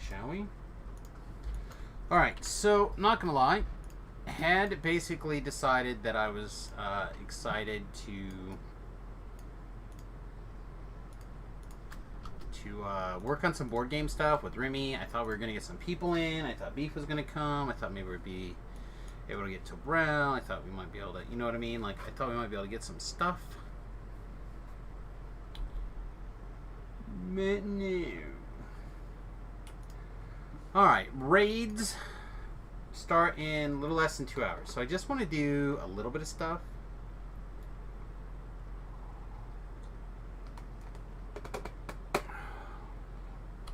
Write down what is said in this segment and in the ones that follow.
shall we? Alright, so, not gonna lie. Had basically decided that I was excited to work on some board game stuff with Remy. I thought we were going to get some people in. I thought Beef was going to come. I thought maybe we'd be able to get to Brown. I thought we might be able to, you know what I mean? Like, I thought we might be able to get some stuff. But no. Alright, raids start in a little less than 2 hours. So I just want to do a little bit of stuff.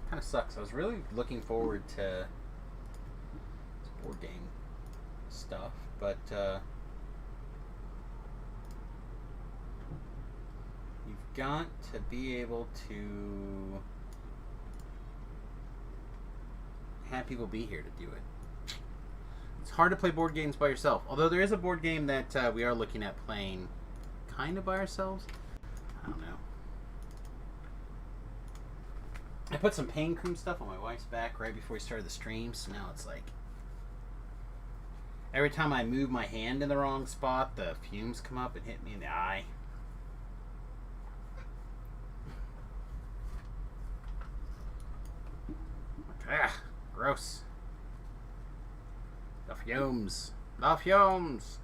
Kind of sucks. I was really looking forward to board game stuff, but you've got to be able to have people be here to do it. It's hard to play board games by yourself, although there is a board game that we are looking at playing kind of by ourselves. I don't know. I put some pain cream stuff on my wife's back right before we started the stream, so now it's like every time I move my hand in the wrong spot, the fumes come up and hit me in the eye. Ah, gross. The fumes. The fumes.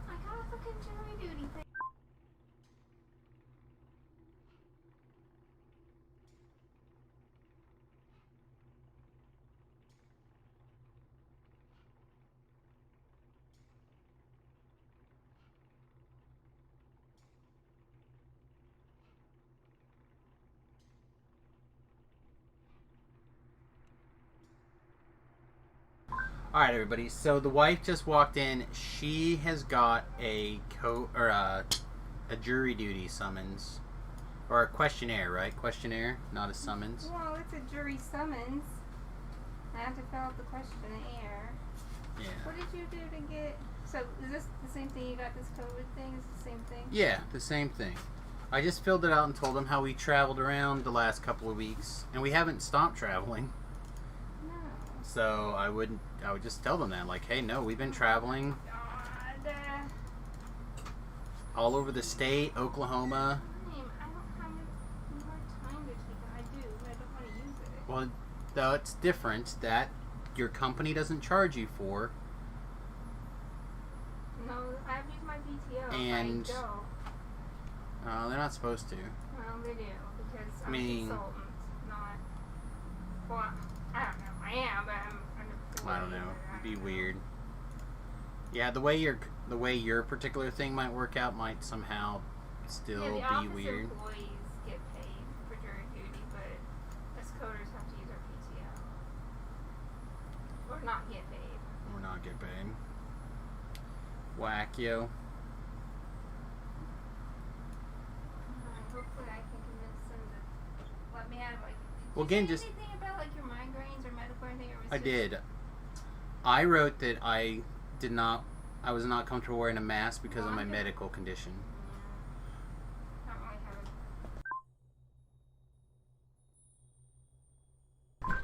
I got a fucking jury duty thing. Alright, everybody. So the wife just walked in. She has got a jury duty summons. Or a questionnaire, right? Questionnaire, not a summons. Well, it's a jury summons. I have to fill out the questionnaire. Yeah. What did you do to get... So, is this the same thing you got this COVID thing? Is it the same thing? Yeah, the same thing. I just filled it out and told them how we traveled around the last couple of weeks. And we haven't stopped traveling. No. So I would just tell them that, like, hey, no, we've been traveling God. all over the state, Oklahoma. I don't have more time to take it. I do, but I don't want to use it. Well, that's different. That your company doesn't charge you for. No, I've used my PTO. And I don't. they're not supposed to. Well, they do, because I'm I mean, a consultant, not... Well, I don't know. I am, but I'm I don't know. It'd be weird. Yeah, the way your particular thing might work out might somehow still the be office weird. employees get paid for jury duty, but us coders have to use our PTO. Or not get paid. Or not get paid. Whack, yo. Hopefully I can convince them to let me have, like... Well, Did you again, say anything about, like, your migraines or medical or anything? Or was I it did. I wrote that I was not comfortable wearing a mask because of my medical condition. I don't really have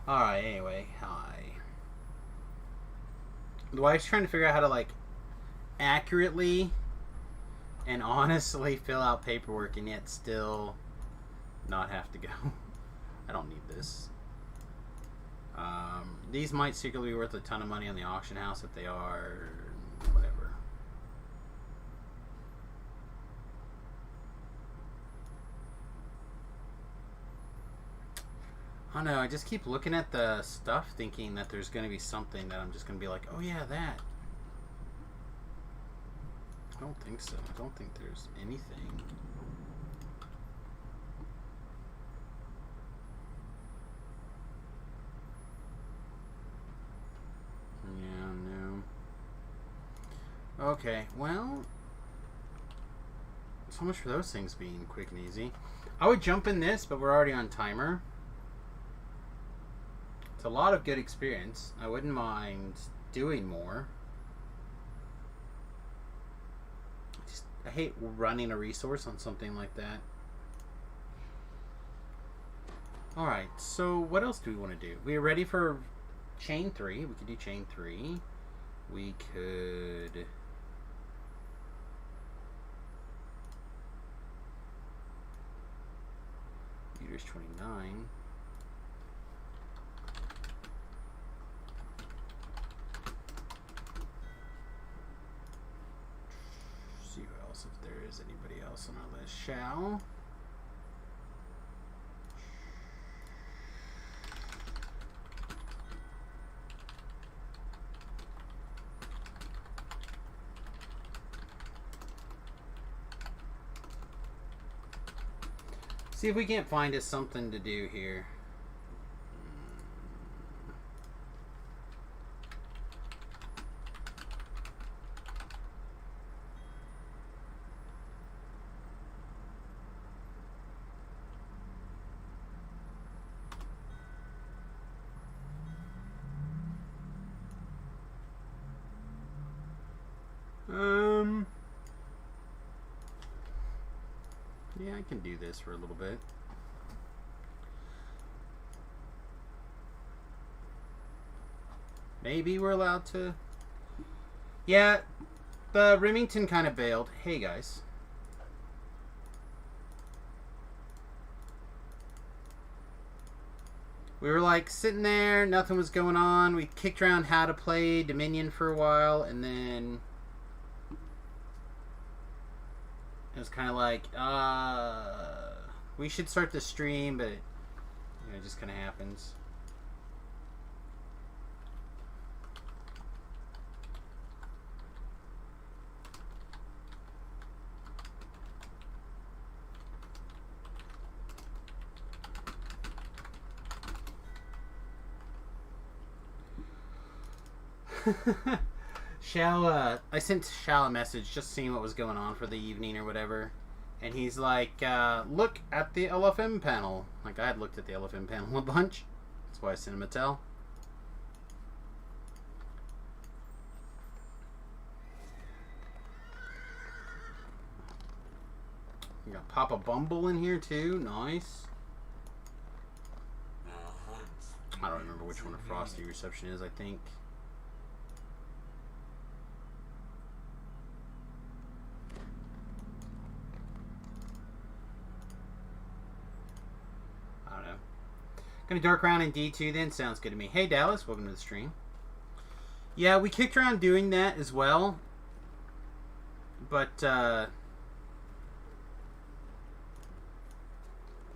a... Alright, anyway, hi. The wife's trying to figure out how to, like, accurately and honestly fill out paperwork and yet still not have to go. I don't need this. These might secretly be worth a ton of money on the auction house if they are. Whatever. I don't know, I just keep looking at the stuff thinking that there's going to be something that I'm just going to be like, oh yeah, that. I don't think so. I don't think there's anything. Yeah, no. Okay, well, so much for those things being quick and easy. I would jump in this, but we're already on timer. It's a lot of good experience. I wouldn't mind doing more. I hate running a resource on something like that. Alright, so what else do we want to do? We're ready for chain 3. We could do chain 3. We could... Uterus 29. See who else, if there is anybody else on our list. Shall... See if we can't find us something to do here. Yeah, I can do this for a little bit. Maybe we're allowed to... Yeah, the Remington kind of bailed. Hey, guys. We were like sitting there, nothing was going on. We kicked around how to play Dominion for a while, and then... It was kind of like, we should start the stream, but it just kind of happens. I sent Shal a message just seeing what was going on for the evening or whatever, and he's like, look at the LFM panel. Like, I had looked at the LFM panel a bunch. That's why I sent him a tell. You got Papa Bumble in here too. Nice. I don't remember which one of Frosty Reception is, I think. Gonna dork around in D2 then? Sounds good to me. Hey Dallas, welcome to the stream. Yeah, we kicked around doing that as well. But,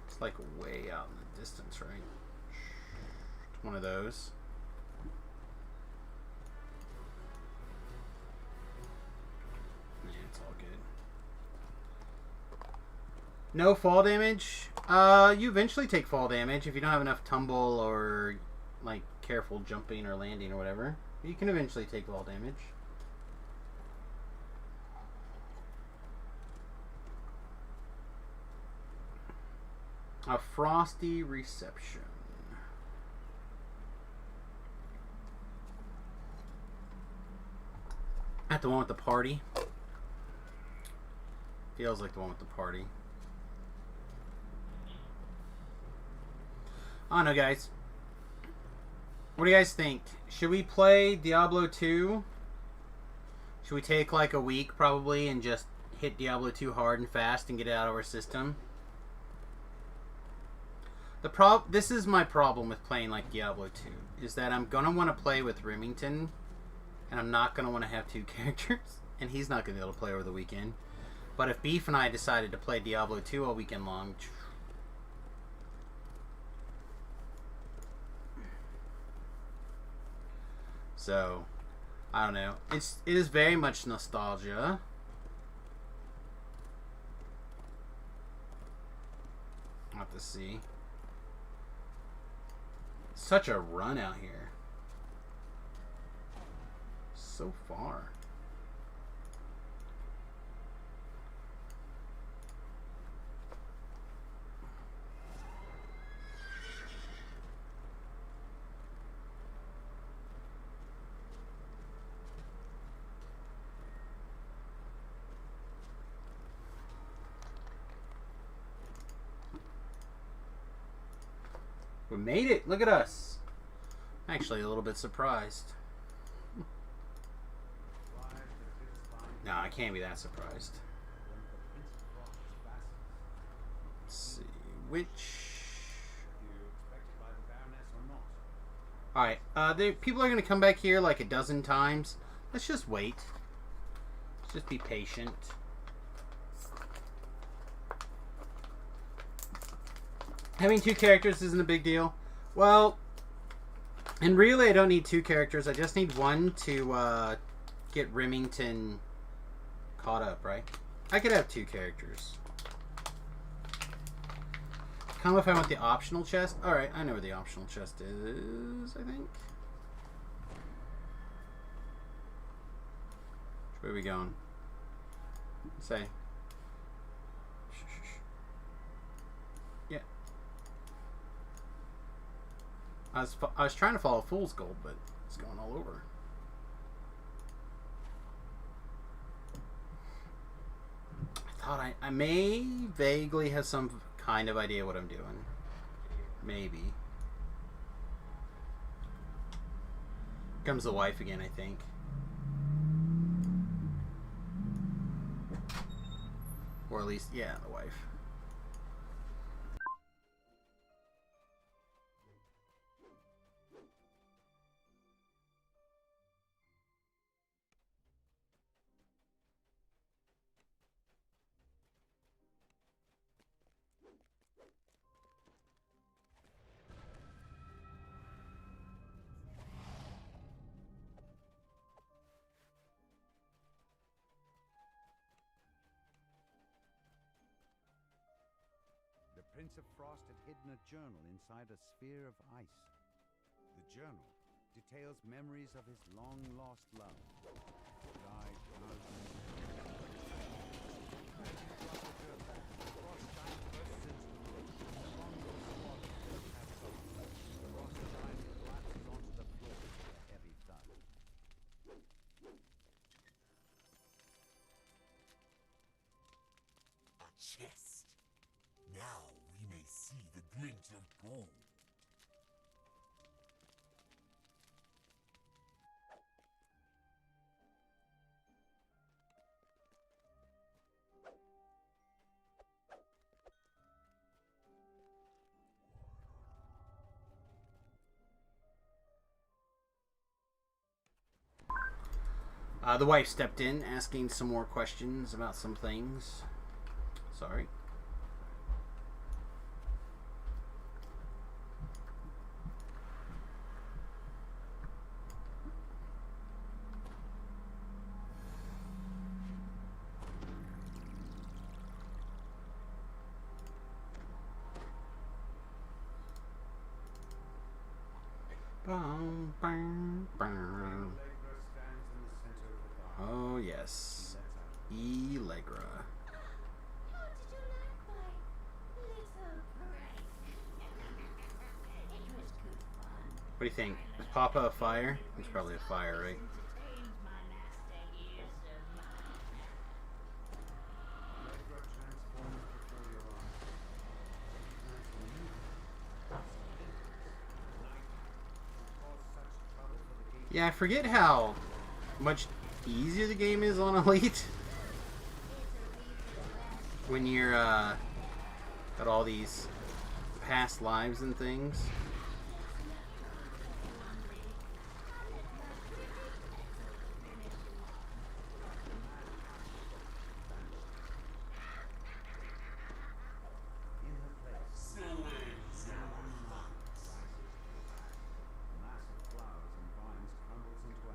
it's like way out in the distance, right? It's one of those. Yeah, it's all good. No fall damage? You eventually take fall damage if you don't have enough tumble or, like, careful jumping or landing or whatever. You can eventually take fall damage. A Frosty Reception. At the one with the party. Feels like the one with the party. I don't know, guys. What do you guys think? Should we play Diablo 2? Should we take like a week probably and just hit Diablo 2 hard and fast and get it out of our system? This is my problem with playing like Diablo 2, is that I'm gonna want to play with Remington, and I'm not gonna want to have 2 characters, and he's not gonna be able to play over the weekend. But if Beef and I decided to play Diablo 2 all weekend long, so I don't know. It is very much nostalgia. I'll have to see. Such a run out here. So far. We made it. Look at us. Actually, a little bit surprised. No, I can't be that surprised. Let's see. Which... Alright, people are going to come back here like a dozen times. Let's just wait. Let's just be patient. Having 2 characters isn't a big deal. Well, and really I don't need 2 characters. I just need 1 to get Remington caught up, right? I could have 2 characters. Come if I want the optional chest. Alright, I know where the optional chest is, I think. Which way are we going? Say. Yeah. I was trying to follow Fool's Gold, but it's going all over. I thought I may vaguely have some kind of idea what I'm doing. Maybe. Comes the wife again, I think. Or at least, yeah, the wife. The Prince of Frost had hidden a journal inside a sphere of ice. The journal details memories of his long-lost love. Died A chest. Now we may see the glint of gold. The wife stepped in, asking some more questions about some things. Sorry. Bum, bum, bum. Oh, yes. Allegra. How did you like my little prank? It was good fun. What do you think? Is Papa a fire? He's probably a fire, right? Entertained my master here so much. Yeah, I forget how much easier the game is on Elite. When you're, got all these past lives and things.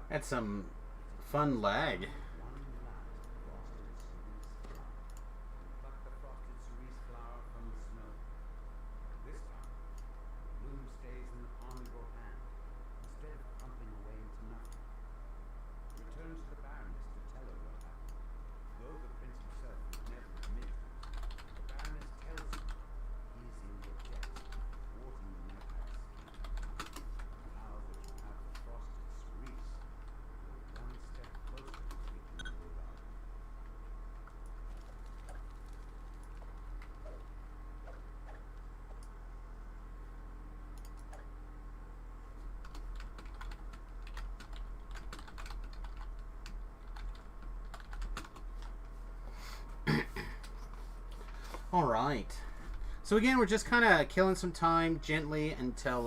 Had some fun lag. Alright. So again, we're just kind of killing some time gently until,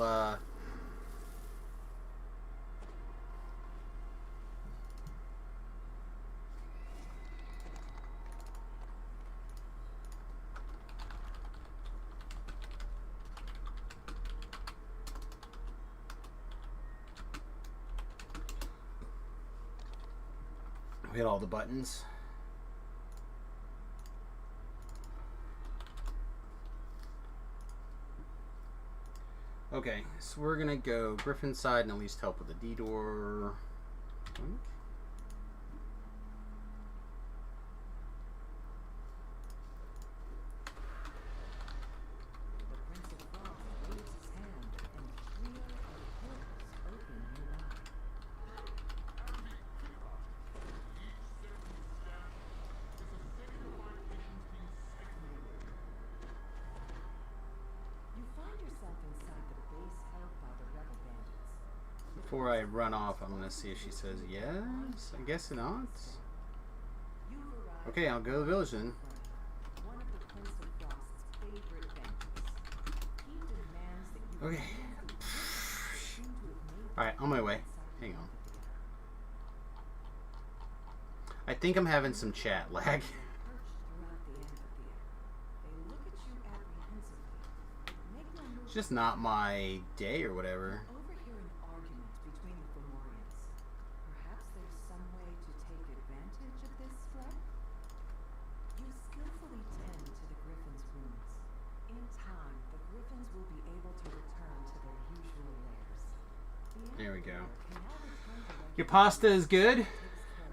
we hit all the buttons. Okay, so we're gonna go Griffin's side and at least help with the D door. Before I run off, I'm gonna see if she says yes. I guess not. Okay, I'll go to the village then. Okay. Alright, on my way. Hang on. I think I'm having some chat lag. It's just not my day or whatever. There we go. Your pasta is good?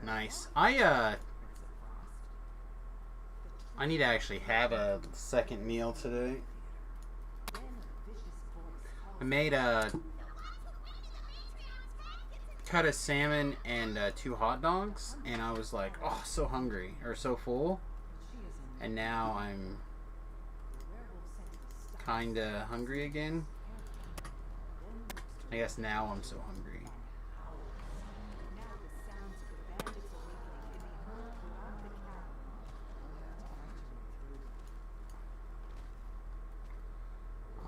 Nice. I need to actually have a second meal today. I made a cut of salmon and 2 hot dogs, and I was like, oh, so hungry, or so full. And now I'm kinda hungry again. I guess now I'm so hungry.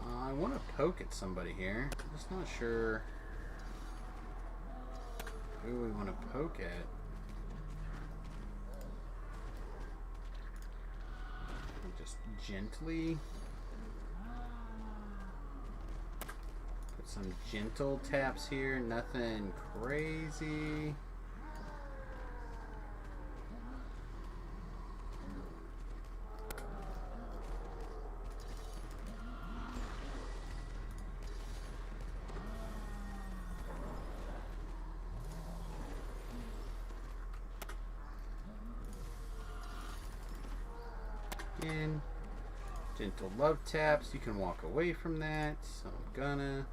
I want to poke at somebody here. I'm just not sure who we want to poke at. Just gently. Put some gentle taps here, nothing crazy. Again, gentle love taps. You can walk away from that, so I'm gonna.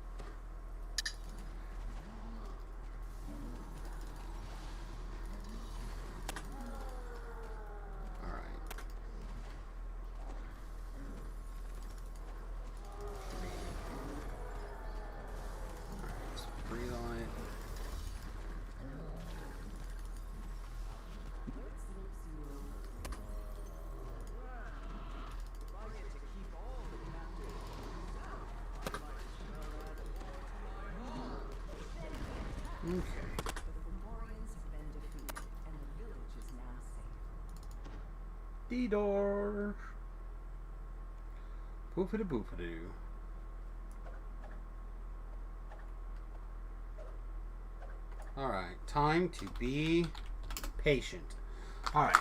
Okay. D-door. Boofity boofity. Alright, time to be patient. Alright.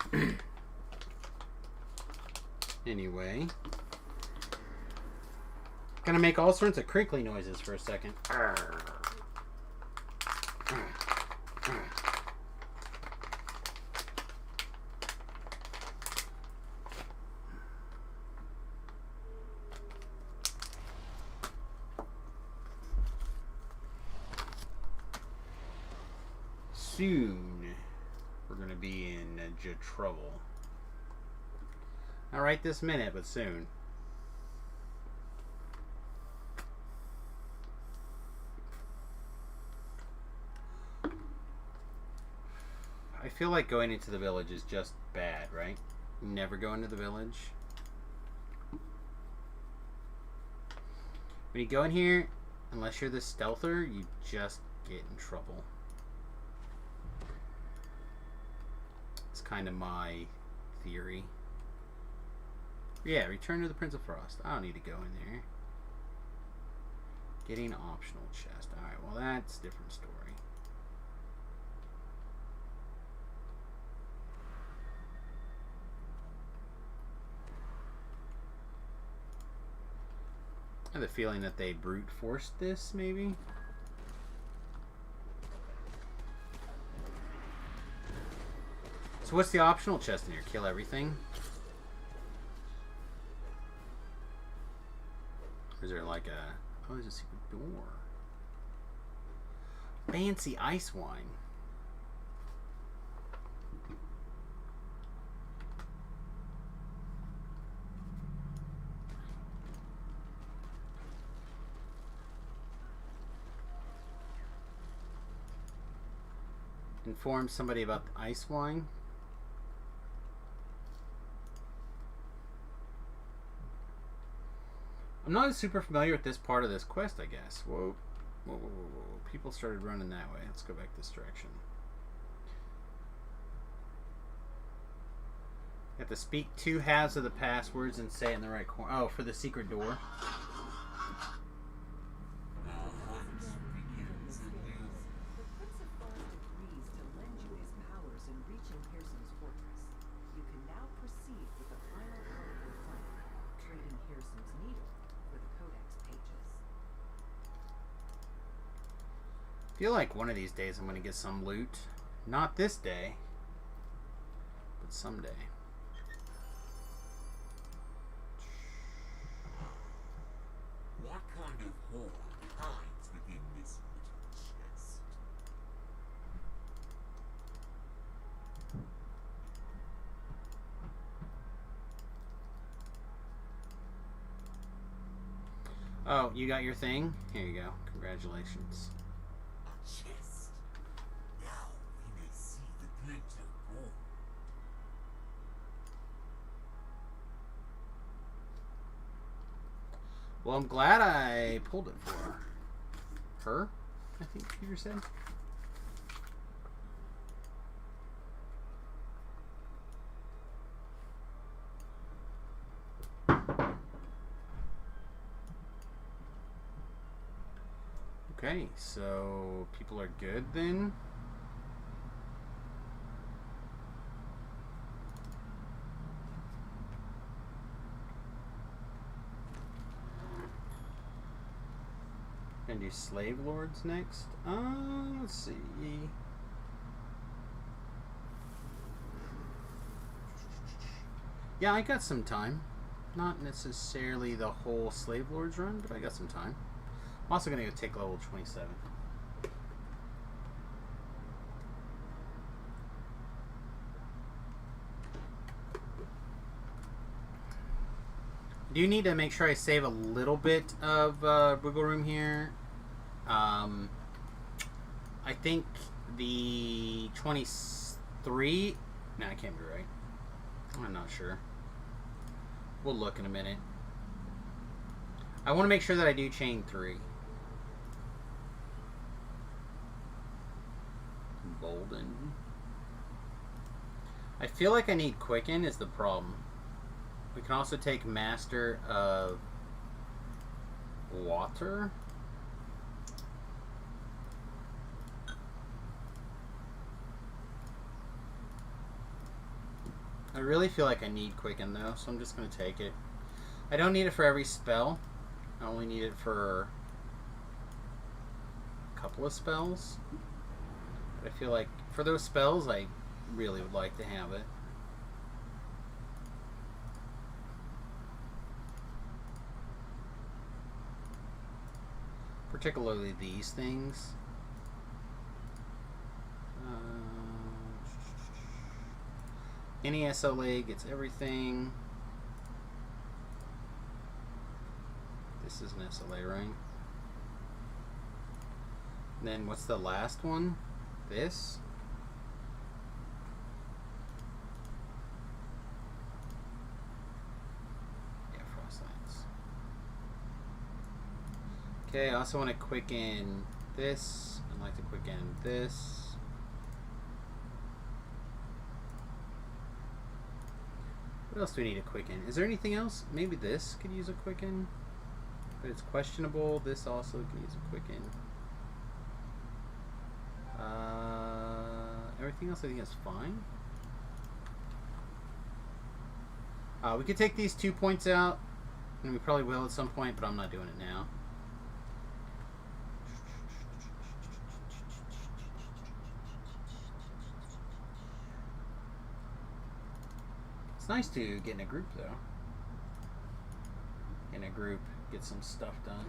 Anyway. Gonna make all sorts of crinkly noises for a second. Soon, we're going to be in trouble. Not right this minute, but soon. I feel like going into the village is just bad, right? Never go into the village. When you go in here, unless you're the stealther, you just get in trouble. It's kind of my theory. Yeah, Return to the Prince of Frost. I don't need to go in there. Getting optional chest. Alright, well that's a different story. I have the feeling that they brute forced this, maybe? So what's the optional chest in here? Kill everything? Or is there like a... Oh, there's a secret door. Fancy ice wine. Inform somebody about the ice wine. I'm not super familiar with this part of this quest, I guess. Whoa. Whoa, whoa, whoa, whoa. People started running that way. Let's go back this direction. You have to speak 2 halves of the passwords and say it in the right corner. Oh, for the secret door. I feel like one of these days I'm going to get some loot. Not this day, but someday. What kind of horde hides within this little chest? Oh, you got your thing? Here you go. Congratulations. A chest. Now we may see the glint of gold. Well, I'm glad I pulled it for her. I think Peter said. Okay, so people are good then. Gonna do slave lords next. Let's see. Yeah, I got some time. Not necessarily the whole slave lords run, but I got some time. I'm also gonna go take level 27. Do need to make sure I save a little bit of wiggle room here. I think the 23... No, I can't be right. I'm not sure. We'll look in a minute. I want to make sure that I do chain 3. Bolden. I feel like I need Quicken is the problem. We can also take Master of Water. I really feel like I need Quicken though, so I'm just going to take it. I don't need it for every spell. I only need it for a couple of spells. But I feel like for those spells, I really would like to have it. Particularly these things. Any SLA gets everything. This is an SLA, right? And then what's the last one? This? Yeah, Frostlands. Okay, I also want to quicken this. I'd like to quicken this. What else do we need to quicken? Is there anything else? Maybe this could use a quicken, but it's questionable. This also can use a quicken. Everything else I think is fine. We could take these 2 points out, and we probably will at some point, but I'm not doing it now. It's nice to get in a group, though. In a group, get some stuff done.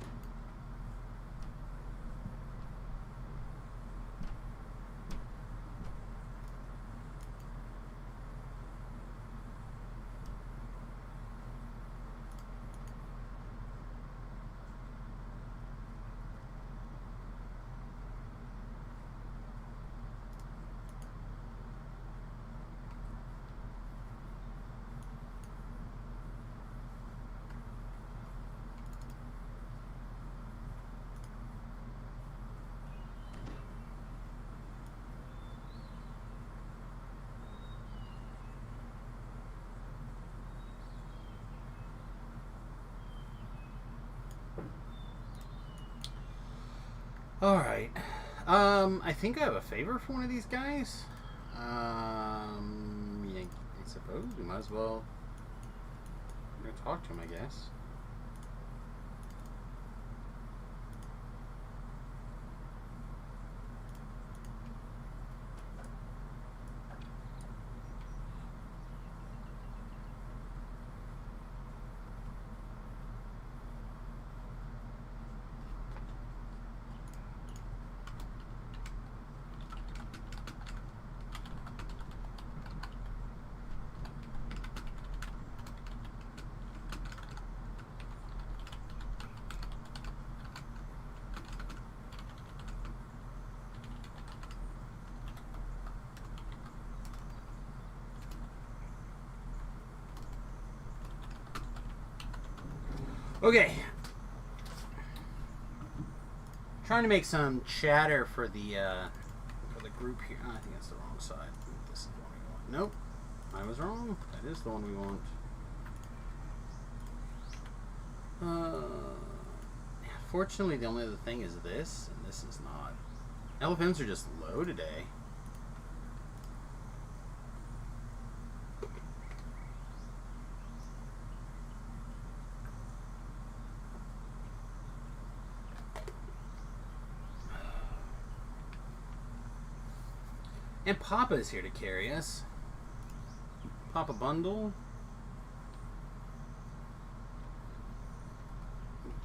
Alright. I think I have a favor for one of these guys. Yeah, I suppose we might as well go talk to him, I guess. Okay. Trying to make some chatter for the group here. Oh, I think that's the wrong side. This is the one we want. Nope. I was wrong. That is the one we want. Fortunately, the only other thing is this, and this is not. Elephants are just low today. And Papa is here to carry us. Papa Bundle.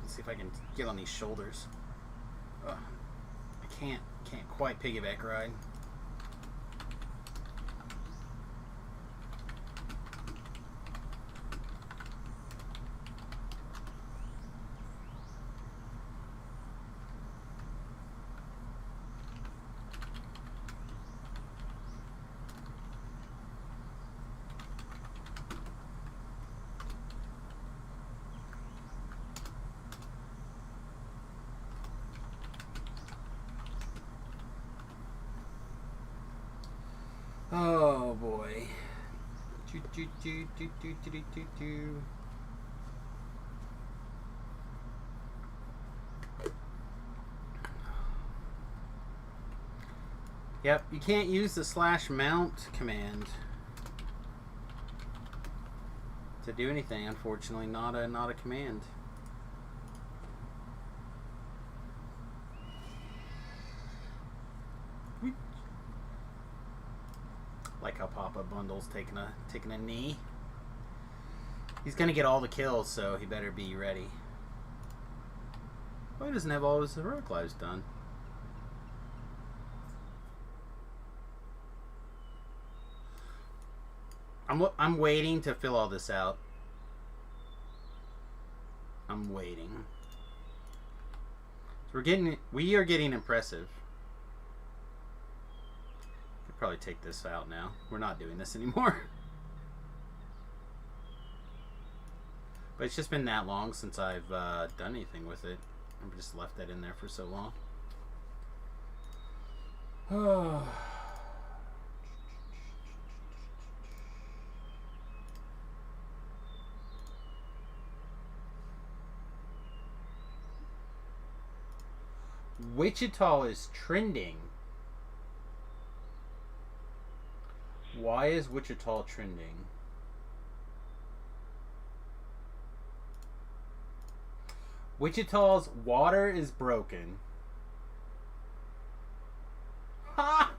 Let's see if I can get on these shoulders. Ugh. I can't quite piggyback ride. Oh boy. Yep, you can't use the /mount command to do anything, unfortunately. Not a command. Like how Papa Bundle's taking a knee. He's gonna get all the kills, so he better be ready. Well, he doesn't have all his heroic lives done. I'm waiting to fill all this out. I'm waiting. So we are getting impressive. Could probably take this out now. We're not doing this anymore. But it's just been that long since I've done anything with it. I just left that in there for so long. Wichita is trending. Why is Wichita trending? Wichita's water is broken. Ha!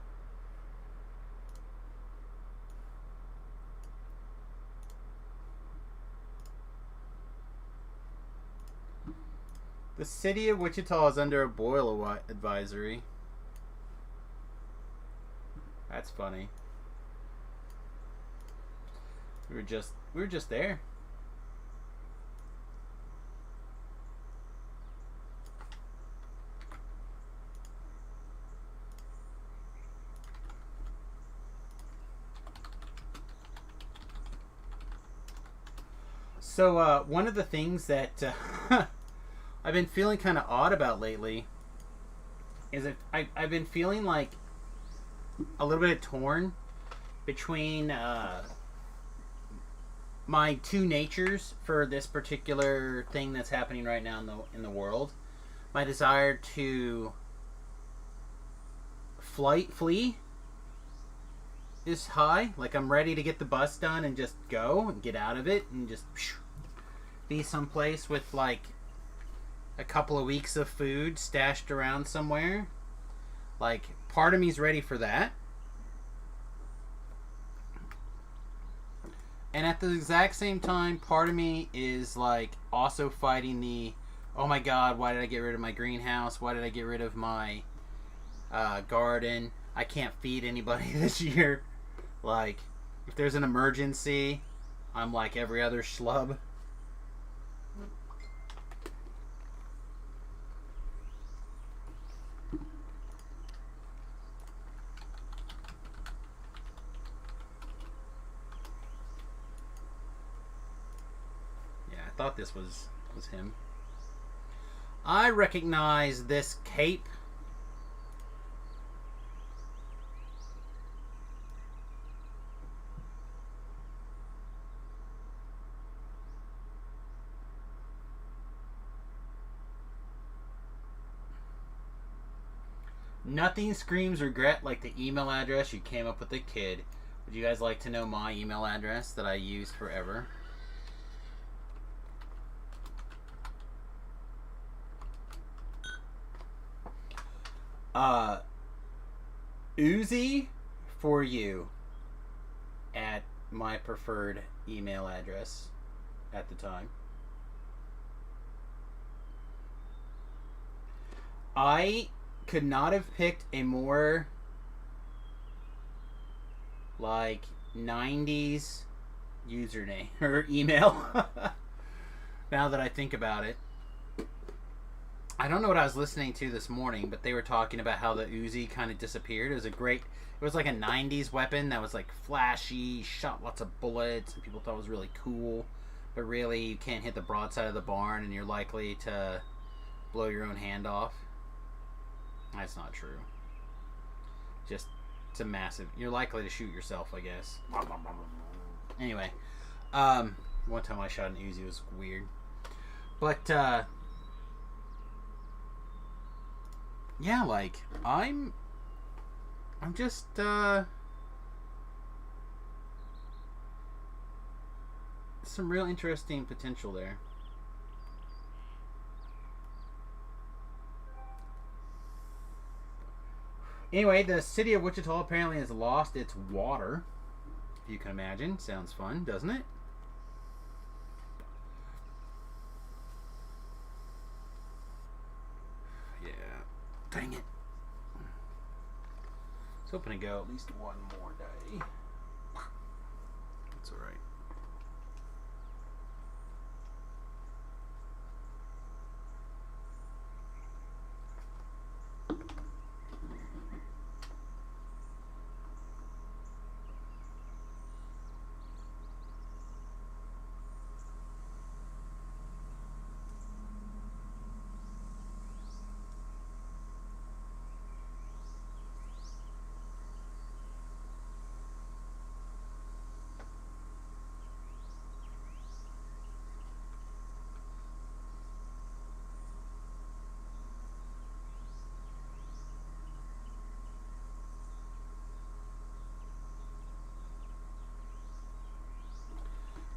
The city of Wichita is under a boil advisory. That's funny. We were just there. So one of the things that I've been feeling kind of odd about lately is that I've been feeling like a little bit torn between my two natures for this particular thing that's happening right now in the world. My desire to flee is high. Like, I'm ready to get the bus done and just go and get out of it and just be someplace with like a couple of weeks of food stashed around somewhere. Like, part of me's ready for that. And at the exact same time, part of me is like also fighting the, oh my god, why did I get rid of my greenhouse? Why did I get rid of my garden? I can't feed anybody this year. Like, if there's an emergency, I'm like every other schlub. I thought this was him. I recognize this cape. Nothing screams regret like the email address you came up with a kid. Would you guys like to know my email address that I used forever? Uzi for you at my preferred email address at the time. I could not have picked a more like 90s username or email. Now that I think about it, I don't know what I was listening to this morning, but they were talking about how the Uzi kind of disappeared. It was like a 90s weapon that was like flashy, shot lots of bullets, and people thought it was really cool. But really, you can't hit the broadside of the barn, and you're likely to blow your own hand off. That's not true. Just, it's a massive... You're likely to shoot yourself, I guess. Anyway, one time I shot an Uzi, it was weird. But, yeah, like, I'm just, some real interesting potential there. Anyway, the city of Wichita apparently has lost its water. If you can imagine. Sounds fun, doesn't it? Yeah. Dang it. I was hoping to go at least one more day. That's alright.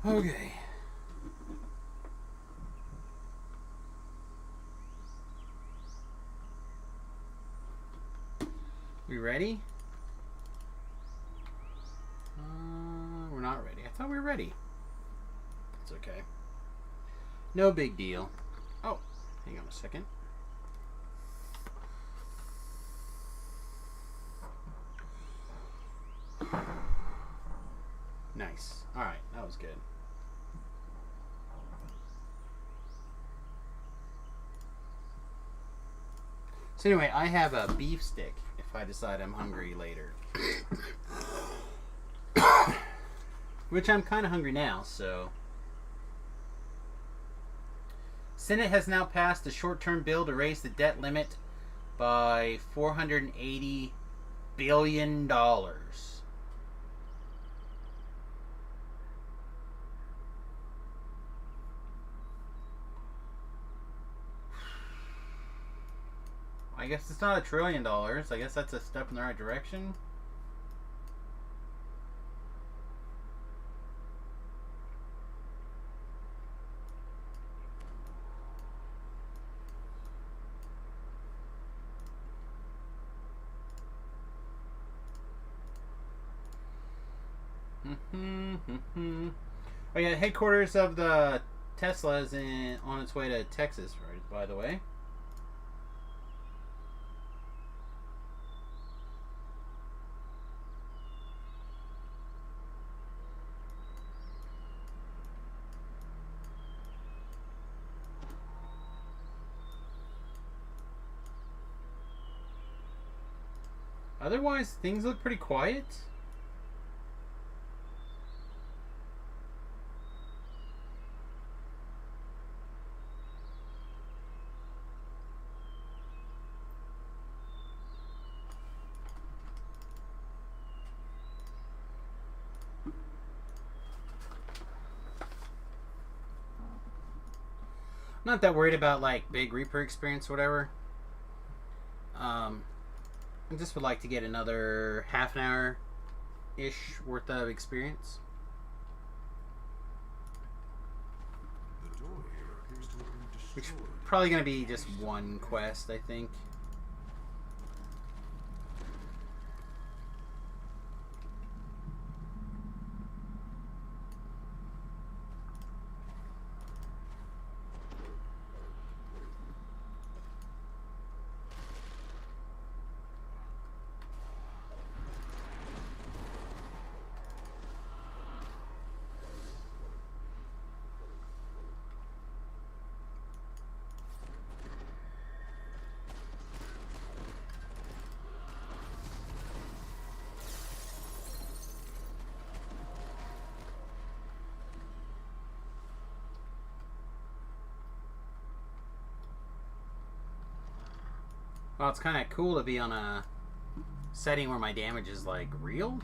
Okay. We ready? We're not ready. I thought we were ready. It's okay. No big deal. Oh, hang on a second. Nice. Alright, that was good. So anyway, I have a beef stick if I decide I'm hungry later. Which I'm kind of hungry now, so... Senate has now passed a short-term bill to raise the debt limit by $480 billion. I guess it's not $1 trillion. I guess that's a step in the right direction. Oh yeah, headquarters of the Tesla is on its way to Texas, right, by the way. Otherwise, things look pretty quiet. Not that worried about like big Reaper experience or whatever. I just would like to get another half an hour ish worth of experience. The door here appears to have been Which destroyed. probably gonna be just one quest, I think. Well, it's kind of cool to be on a setting where my damage is like real.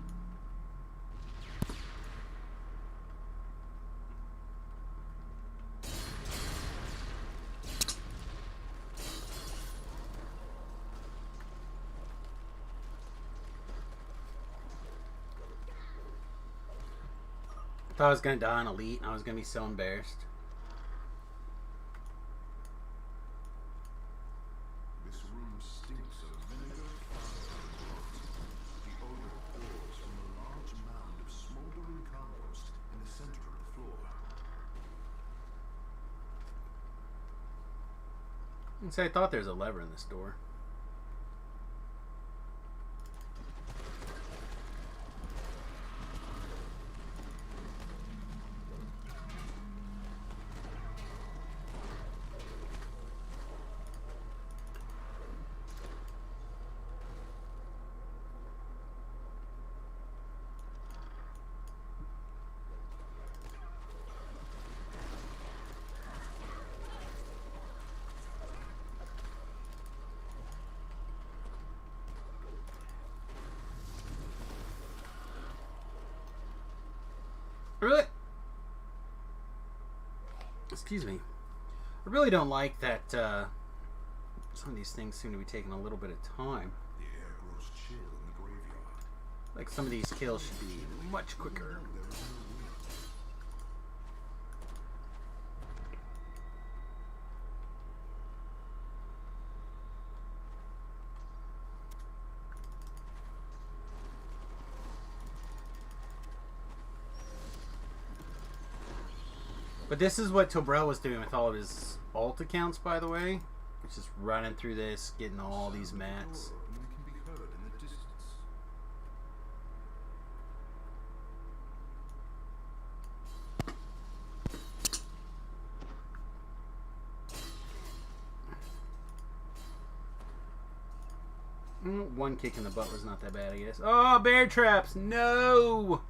Thought I was gonna die on Elite, and I was gonna be so embarrassed. This room stinks of vinegar, fire, and rot. The odor pours from a large mound of smoldering compost in the center of the floor. And so I thought there was a lever in this door. Really? Excuse me. I really don't like that some of these things seem to be taking a little bit of time. The air grows chill in the graveyard. Like some of these kills should be much quicker. There is no wind. But this is what Tobrel was doing with all of his alt accounts, by the way. It's just running through this, getting all these mats. Can be heard in the distance. One kick in the butt was not that bad, I guess. Oh, bear traps! No!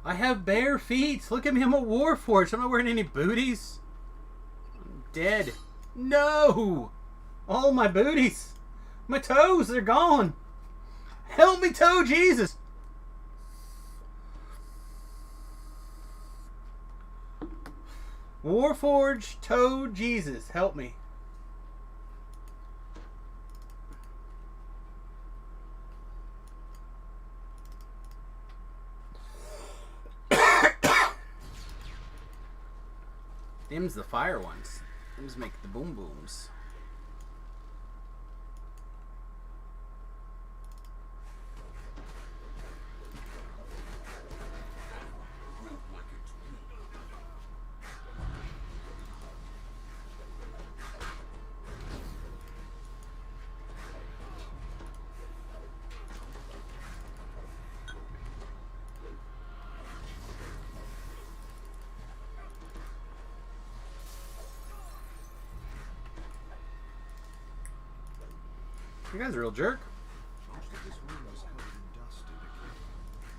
I have bare feet! Look at me, I'm a Warforged. I'm not wearing any booties. I'm dead. No! All my booties! My toes, they're gone! Help me, toe Jesus! Warforged toe Jesus, help me. Them's the fire ones. Them's make the boom booms. You guys are a real jerk. Most of this room was covered in dust and decay,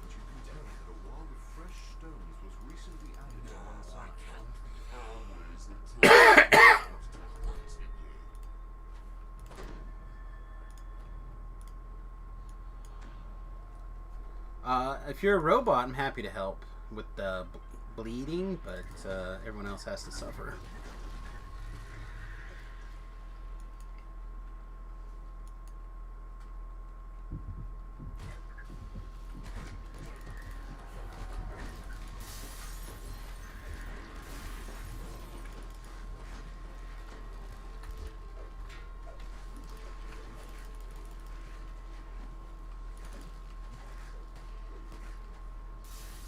but you can tell that a wall of fresh stones was recently added to one side. If you're a robot, I'm happy to help with the bleeding, but everyone else has to suffer.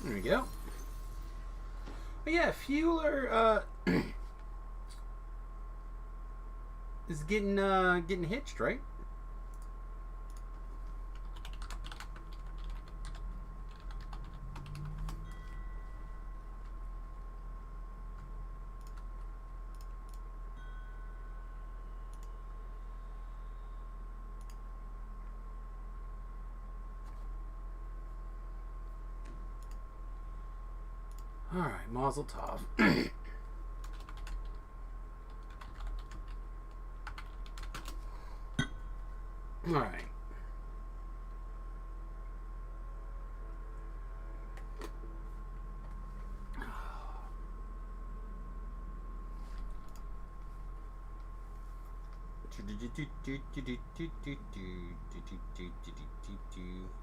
There we go. But yeah, Fueler is getting hitched, right? Alright, Mazel Tov. Alright.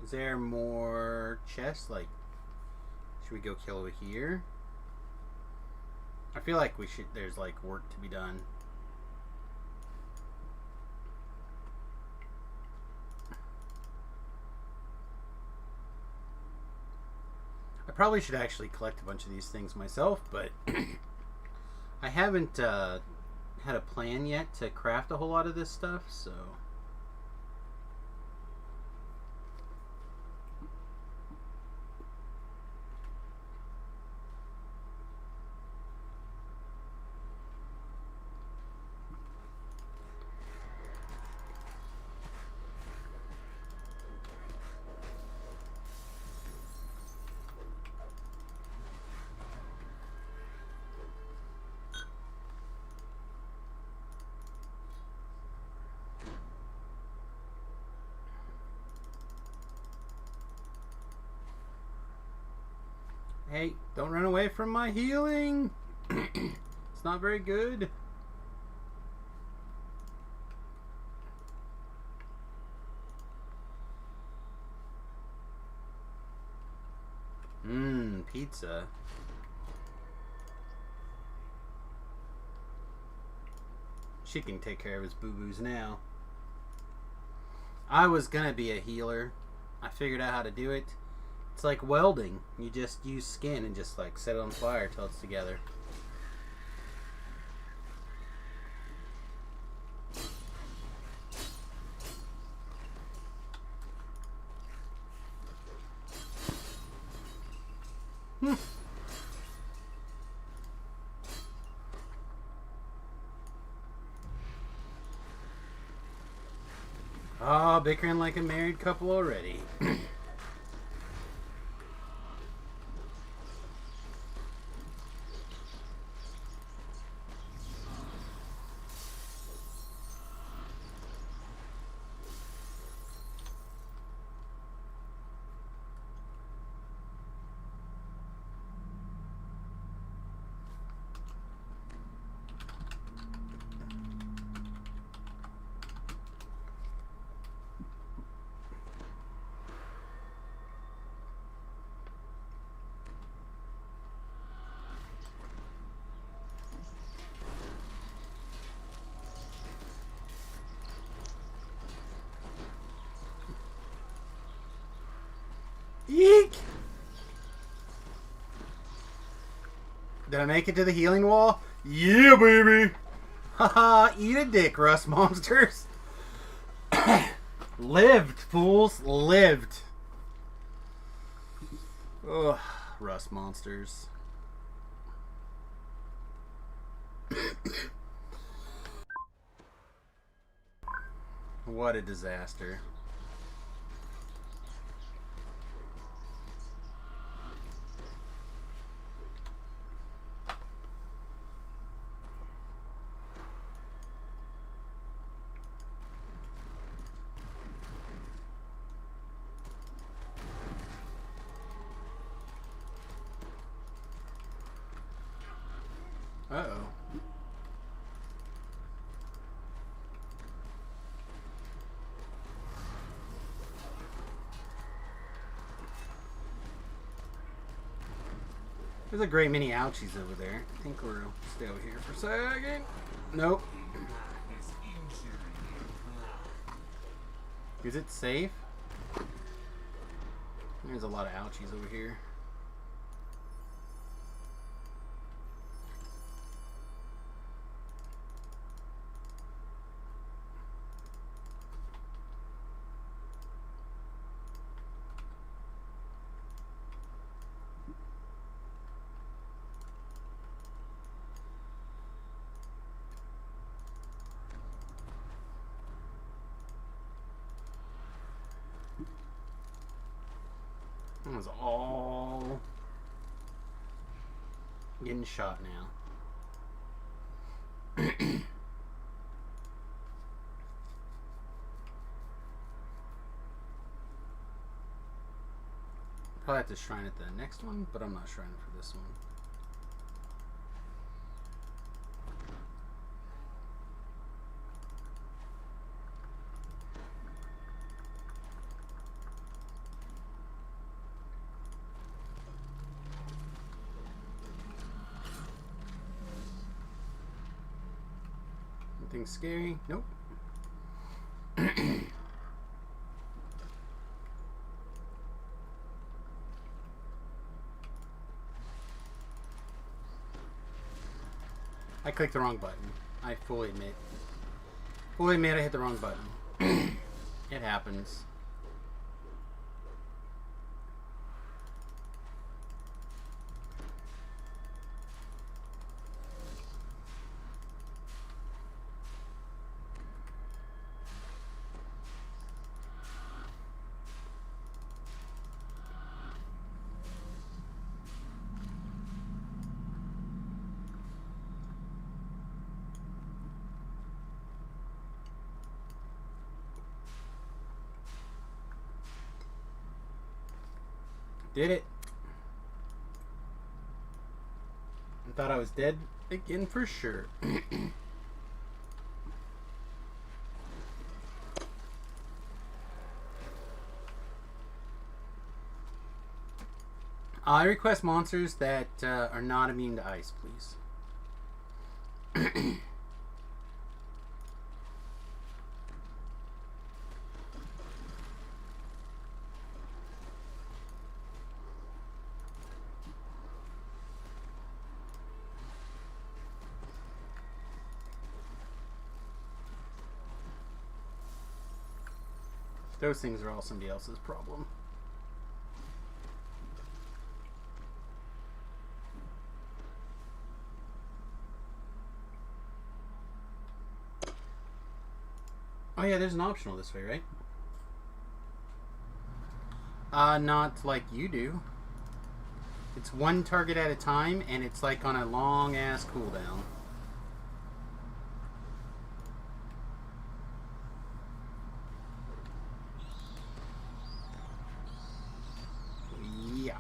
Is there more chests? Like, should we go kill over here? I feel like we should. There's like work to be done. I probably should actually collect a bunch of these things myself, but I haven't had a plan yet to craft a whole lot of this stuff, so. Hey, don't run away from my healing. It's not very good. Pizza. She can take care of his boo-boos now. I was gonna be a healer. I figured out how to do it. It's like welding. You just use skin and just like set it on fire till it's together. Oh, bickering like a married couple already. Eek! Did I make it to the healing wall? Yeah, baby! Haha, eat a dick, rust monsters. Lived, fools. Lived. Ugh, rust monsters. What a disaster. Uh-oh. There's a great many ouchies over there. I think we'll stay over here for a second. Nope. Is it safe? There's a lot of ouchies over here. That was all getting shot now. Probably have to shrine at the next one, but I'm not shrining for this one. Anything scary? Nope. I clicked the wrong button. I fully admit. Fully admit I hit the wrong button. It happens. Did it. I thought I was dead again for sure. I request monsters that are not immune to ice, please. Those things are all somebody else's problem. Oh yeah, there's an optional this way, right? Not like you do. It's one target at a time, and it's like on a long-ass cooldown. Yeah.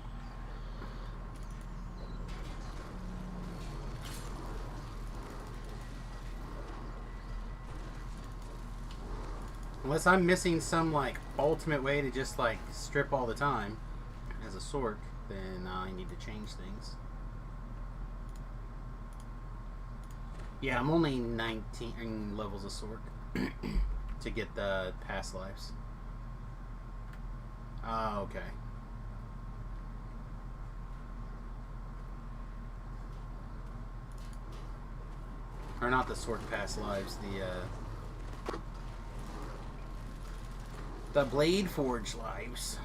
Unless I'm missing some, like, ultimate way to just, like, strip all the time as a sork, then I need to change things. Yeah, I'm only 19 levels of sork to get the past lives. Oh, okay. Or not the sork past lives, the Blade Forge lives.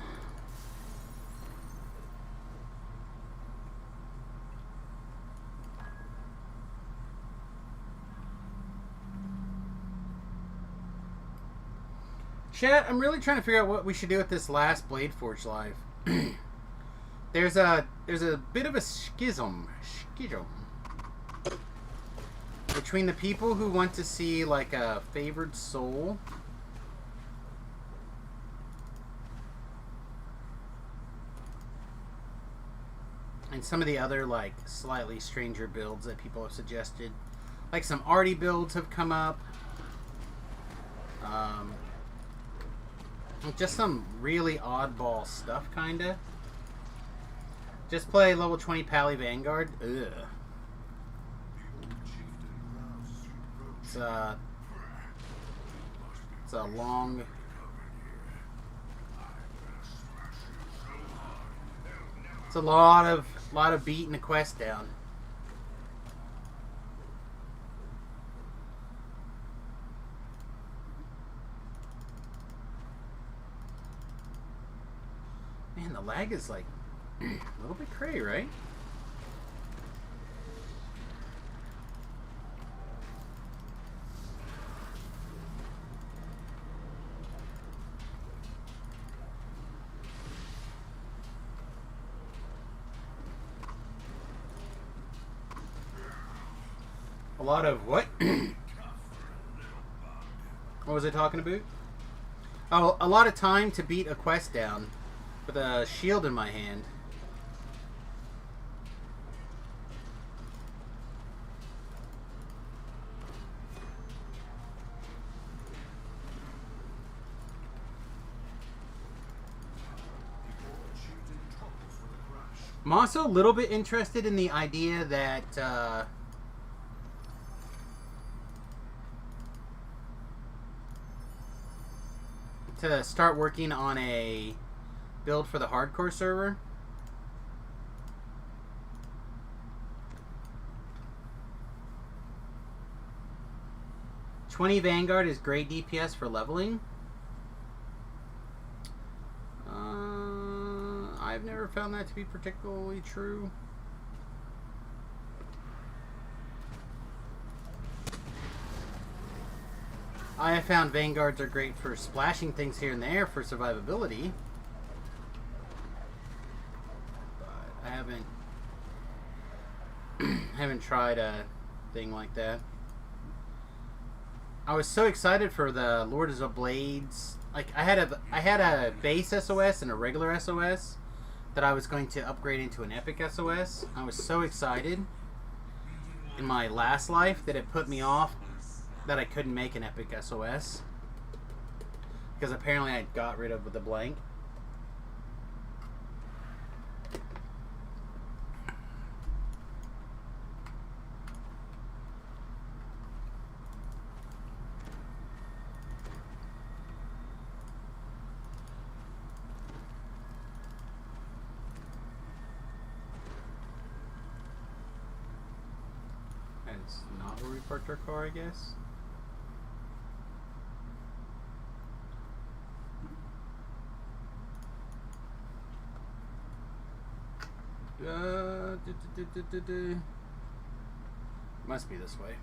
Chat, I'm really trying to figure out what we should do with this last Blade Forge live. There's a bit of a schism between the people who want to see like a favored soul and some of the other like slightly stranger builds that people have suggested. Like some arty builds have come up. Just some really oddball stuff, kinda. Just play level 20 Pally Vanguard. Ugh. It's a long. It's a lot of beating the quest down. Man, the lag is like a little bit cray, right? A lot of what? What was I talking about? Oh, a lot of time to beat a quest down with a shield in my hand. I'm also a little bit interested in the idea that to start working on a build for the hardcore server. "20 Vanguard is great DPS for leveling." I've never found that to be particularly true. I have found Vanguards are great for splashing things here and there for survivability. But I haven't tried a thing like that. I was so excited for the Lord of the Blades. Like I had a base SOS and a regular SOS that I was going to upgrade into an epic SOS. I was so excited in my last life that it put me off that I couldn't make an epic SOS because apparently I got rid of the blank. That's not where we parked our car, I guess. Must be this way.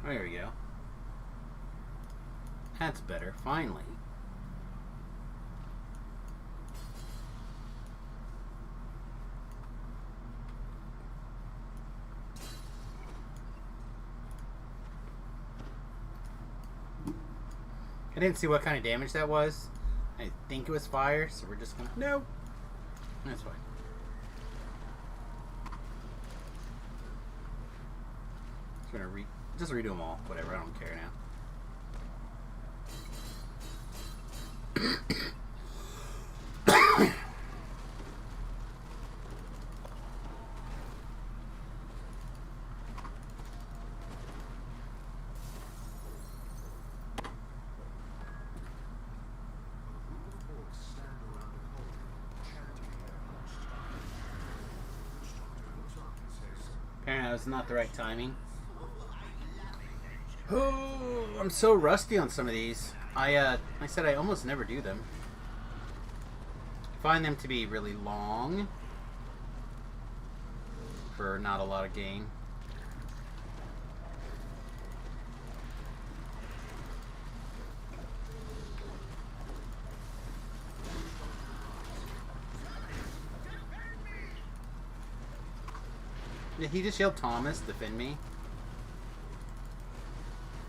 There we go. That's better, finally. I didn't see what kind of damage that was. I think it was fire, so we're just gonna... No! That's fine. Just gonna just redo them all. Whatever, I don't care now. Apparently that was not the right timing. Oh, I'm so rusty on some of these. I said I almost never do them. Find them to be really long for not a lot of gain. Did he just yell Thomas, defend me?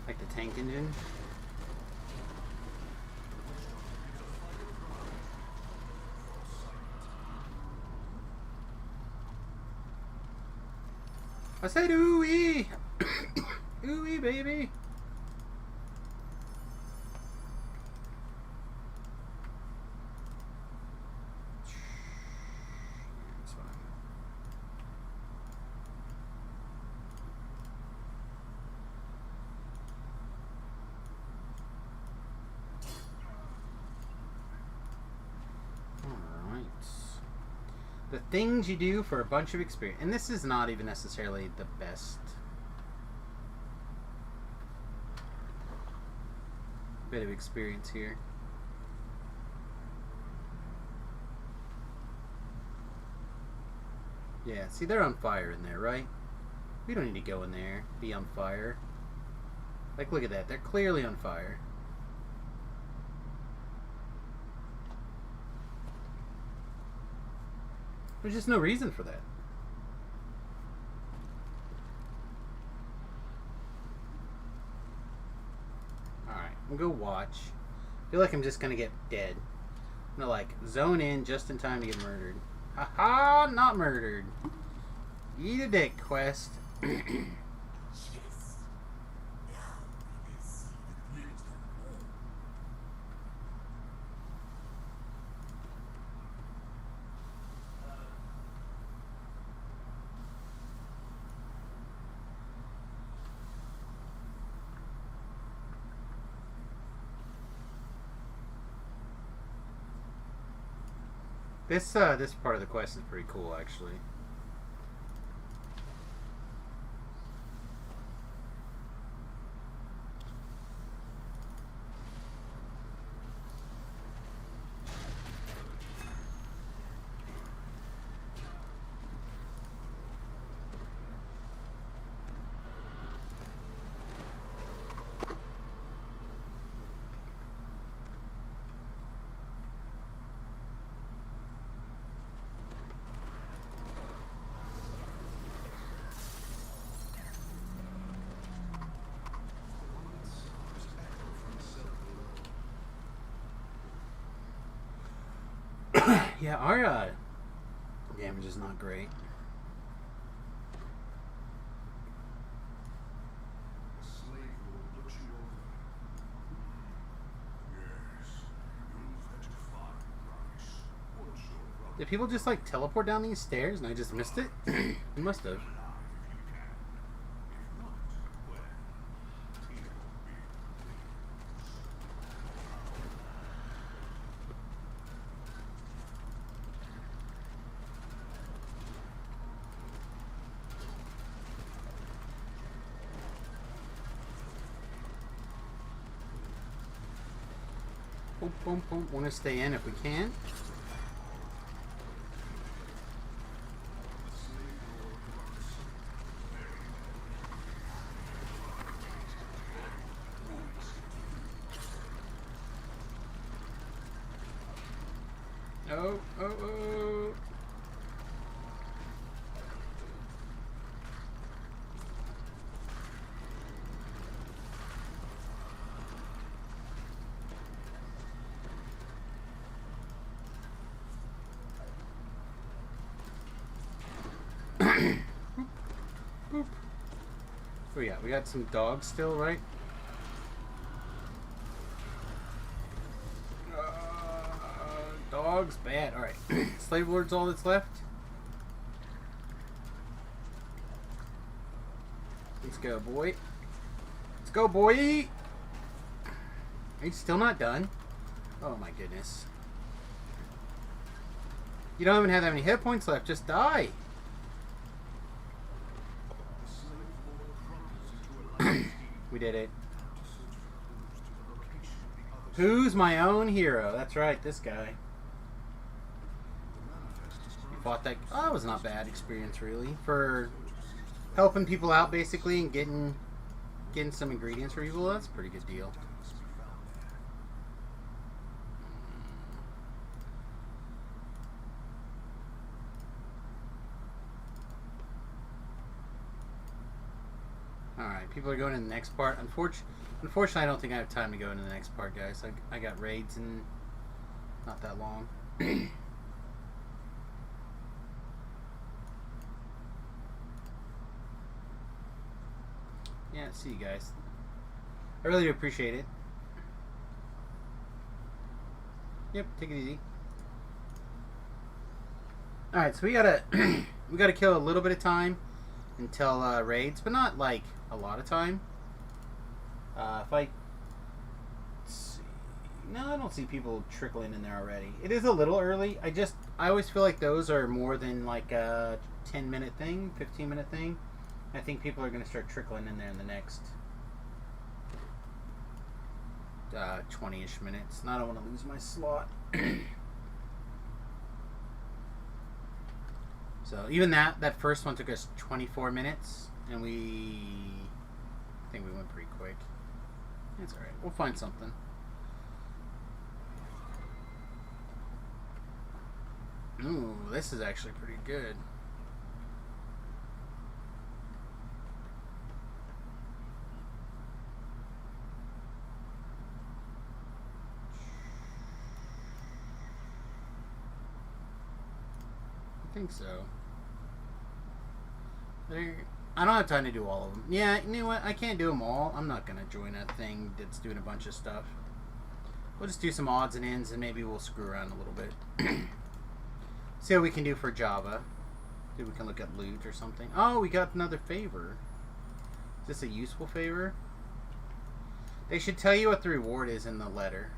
Like the tank engine? I said ooh-wee! Ooh-wee, baby! That's fine. Alright. The things you do for a bunch of experience. And this is not even necessarily the best bit of experience here. Yeah, see, they're on fire in there, right? We don't need to go in there, be on fire. Like, look at that. They're clearly on fire. There's just no reason for that. Alright, we'll go watch. I feel like I'm just gonna get dead. I'm gonna, like, zone in just in time to get murdered. Haha, not murdered. Eat a dick, Quest. Yes. Now we can see the great home. This part of the quest is pretty cool, actually. Yeah, our damage is not great. A slave will look you over. Yes, use that to find price. What's your problem? Did people just like teleport down these stairs and I just missed it? You must have. Alive if you can. If not, well, he'll be Boom, boom, boom. Want to stay in if we can. Oh, oh, oh. Boop. Oh yeah, we got some dogs still, right? Dogs, bad. Alright. Slave Lord's all that's left. Let's go, boy. Let's go, boy! He's still not done. Oh my goodness. You don't even have that many hit points left. Just die. We did it. Who's my own hero? That's right, this guy. Fought that. Oh, that was not bad experience, really, for helping people out basically and getting some ingredients for people. That's a pretty good deal. All right, people are going to the next part. Unfortunately, I don't think I have time to go into the next part, guys. I got raids in not that long. Yeah, see you guys. I really do appreciate it. Yep, take it easy. Alright, so we gotta kill a little bit of time until raids, but not like a lot of time. If I see, no, I don't see people trickling in there already. It is a little early. I always feel like those are more than like a 10-minute thing, 15-minute thing. I think people are going to start trickling in there in the next 20-ish minutes. And I don't want to lose my slot. So even that first one took us 24 minutes, and I think we went pretty quick. It's alright. We'll find something. Ooh, this is actually pretty good. I think so. I don't have time to do all of them. Yeah, you know what? I can't do them all. I'm not going to join a thing that's doing a bunch of stuff. We'll just do some odds and ends, and maybe we'll screw around a little bit. See what we can do for Java. See if we can look at loot or something. Oh, we got another favor. Is this a useful favor? They should tell you what the reward is in the letter.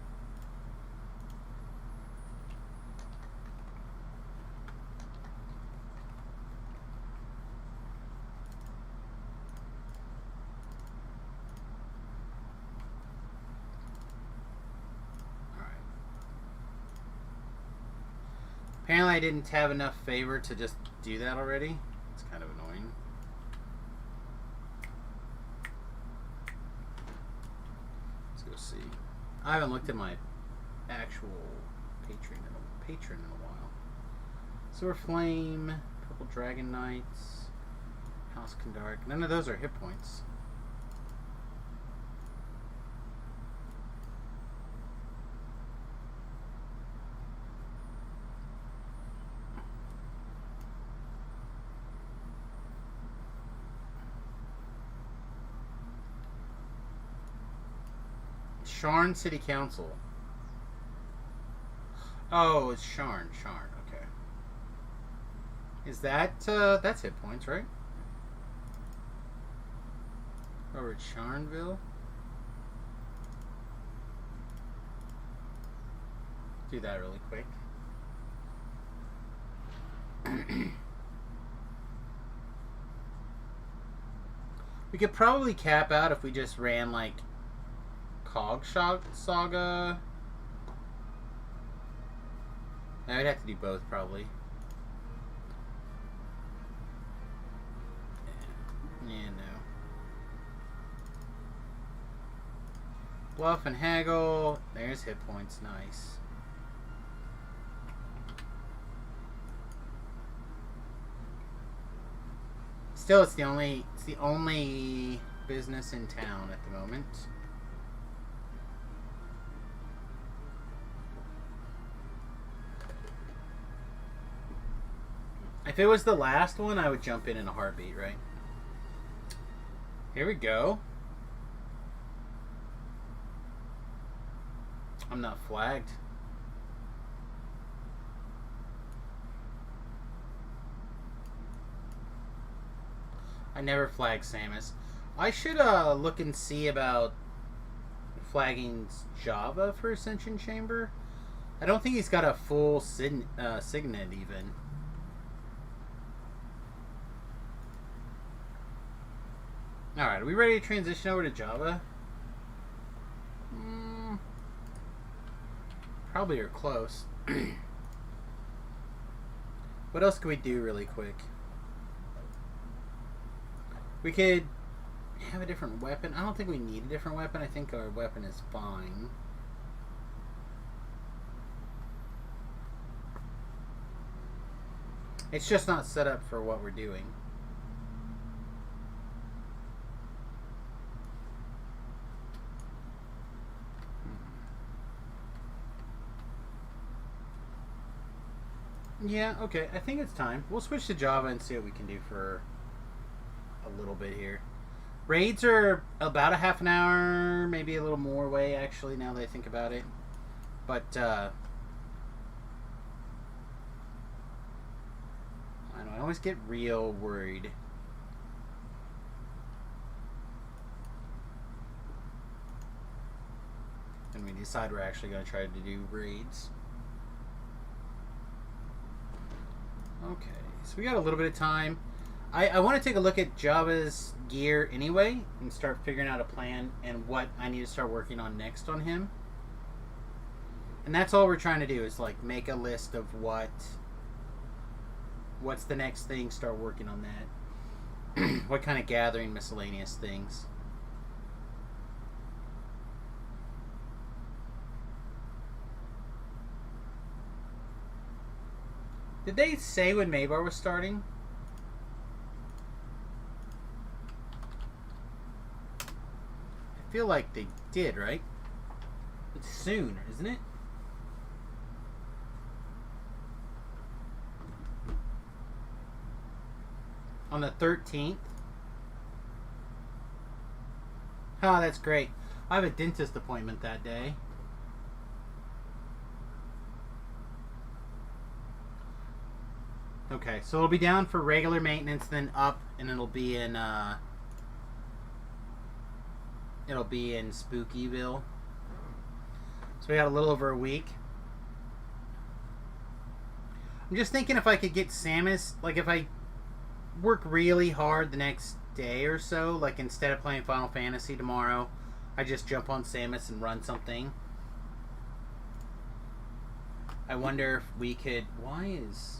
Apparently I didn't have enough favor to just do that already. It's kind of annoying. Let's go see. I haven't looked at my actual patron in a while. Silver Flame, Purple Dragon Knights, House Condark. None of those are hit points. Sharn City Council. Oh, it's Sharn. Sharn, okay. Is that, that's hit points, right? Over at Sharnville? Do that really quick. We could probably cap out if we just ran, like, Cog Saga I would have to do both, probably. Yeah, no. Bluff and haggle. There's hit points. Nice. Still, it's the only business in town at the moment. If it was the last one, I would jump in a heartbeat, right? Here we go. I'm not flagged. I never flag Samus. I should look and see about flagging Java for Ascension Chamber. I don't think he's got a full signet even. Alright, are we ready to transition over to Java? Probably are close. What else can we do really quick? We could have a different weapon. I don't think we need a different weapon. I think our weapon is fine. It's just not set up for what we're doing. Yeah, okay. I think it's time. We'll switch to Java and see what we can do for a little bit here. Raids are about a half an hour, maybe a little more away, actually, now that I think about it. But, I don't know, I always get real worried. When we decide we're actually going to try to do raids. Okay, so we got a little bit of time. I want to take a look at Java's gear anyway and start figuring out a plan and what I need to start working on next on him. And that's all we're trying to do is like make a list of what's the next thing, start working on that. What kind of gathering miscellaneous things. Did they say when Maybar was starting? I feel like they did, right? It's soon, isn't it? On the 13th? Oh, that's great. I have a dentist appointment that day. Okay, so it'll be down for regular maintenance, then up, and it'll be in Spookyville. So we got a little over a week. I'm just thinking if I could get Samus, like if I work really hard the next day or so, like instead of playing Final Fantasy tomorrow, I just jump on Samus and run something. I wonder if we could... Why is...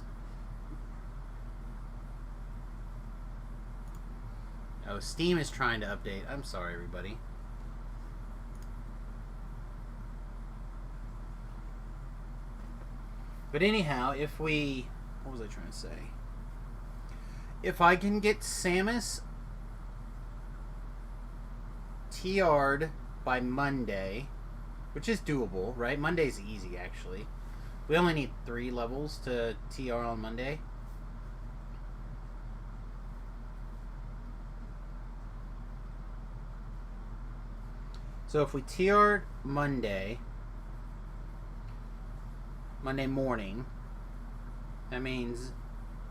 Oh, Steam is trying to update. I'm sorry, everybody. But anyhow, if we... What was I trying to say? If I can get Samus TR'd by Monday, which is doable, right? Monday's easy, actually. We only need 3 levels to TR on Monday. So if we TR'd Monday morning, that means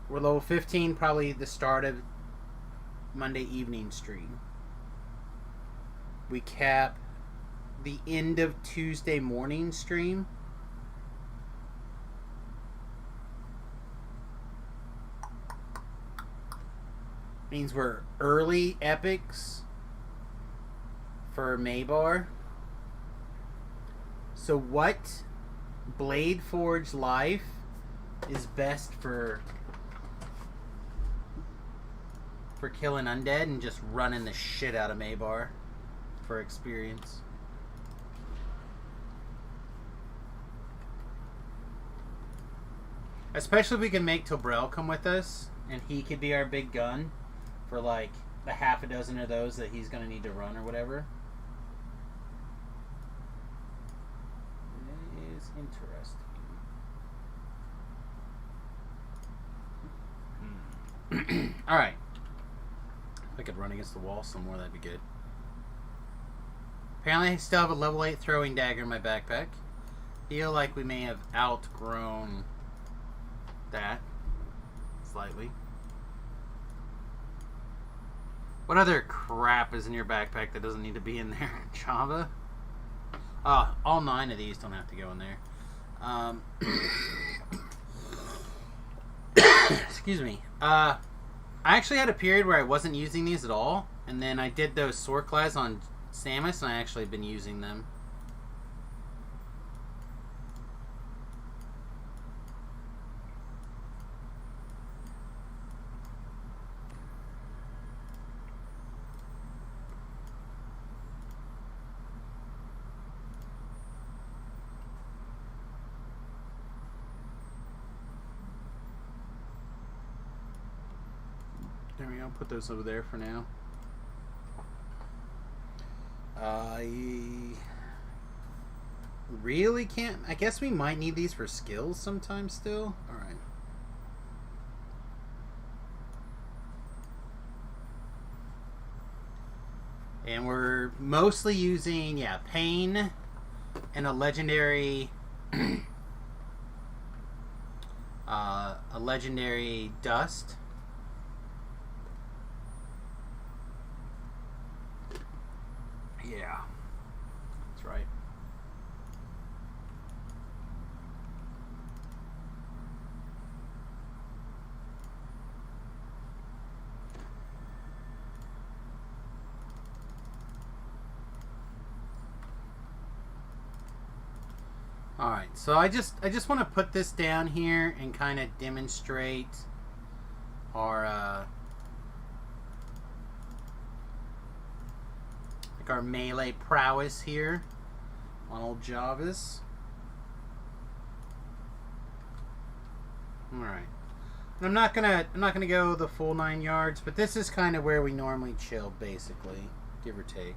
we're level 15, probably the start of Monday evening stream. We cap the end of Tuesday morning stream. Means we're early epics for Maybar. So what Blade Forge Life is best for killing undead and just running the shit out of Maybar for experience. Especially if we can make Tobrel come with us and he could be our big gun for like the half a dozen of those that he's going to need to run or whatever. It is interesting. Alright. If I could run against the wall some more, that'd be good. Apparently I still have a level 8 throwing dagger in my backpack. Feel like we may have outgrown that slightly. What other crap is in your backpack that doesn't need to be in there? Java? Oh, all 9 of these don't have to go in there. Excuse me. I actually had a period where I wasn't using these at all, and then I did those sword class on Samius, and I actually been using them. There we go. Put those over there for now. I really can't. I guess we might need these for skills sometime still. Alright. And we're mostly using, yeah, Pain and a legendary Dust. Yeah, that's right. All right, so I just want to put this down here and kind of demonstrate our our melee prowess here on old Javas. All right, and I'm not gonna go the full 9 yards, but this is kind of where we normally chill, basically, give or take.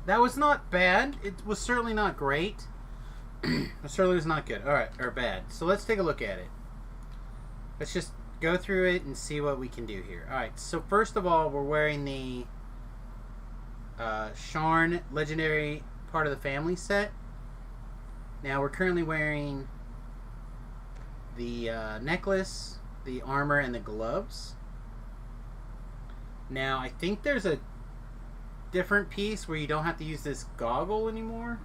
That was not bad. It was certainly not great. It certainly was not good. All right, or bad. So let's take a look at it. Let's just go through it and see what we can do here. Alright, so first of all, we're wearing the Sharn Legendary part of the family set. Now, we're currently wearing the necklace, the armor, and the gloves. Now, I think there's a different piece where you don't have to use this goggle anymore.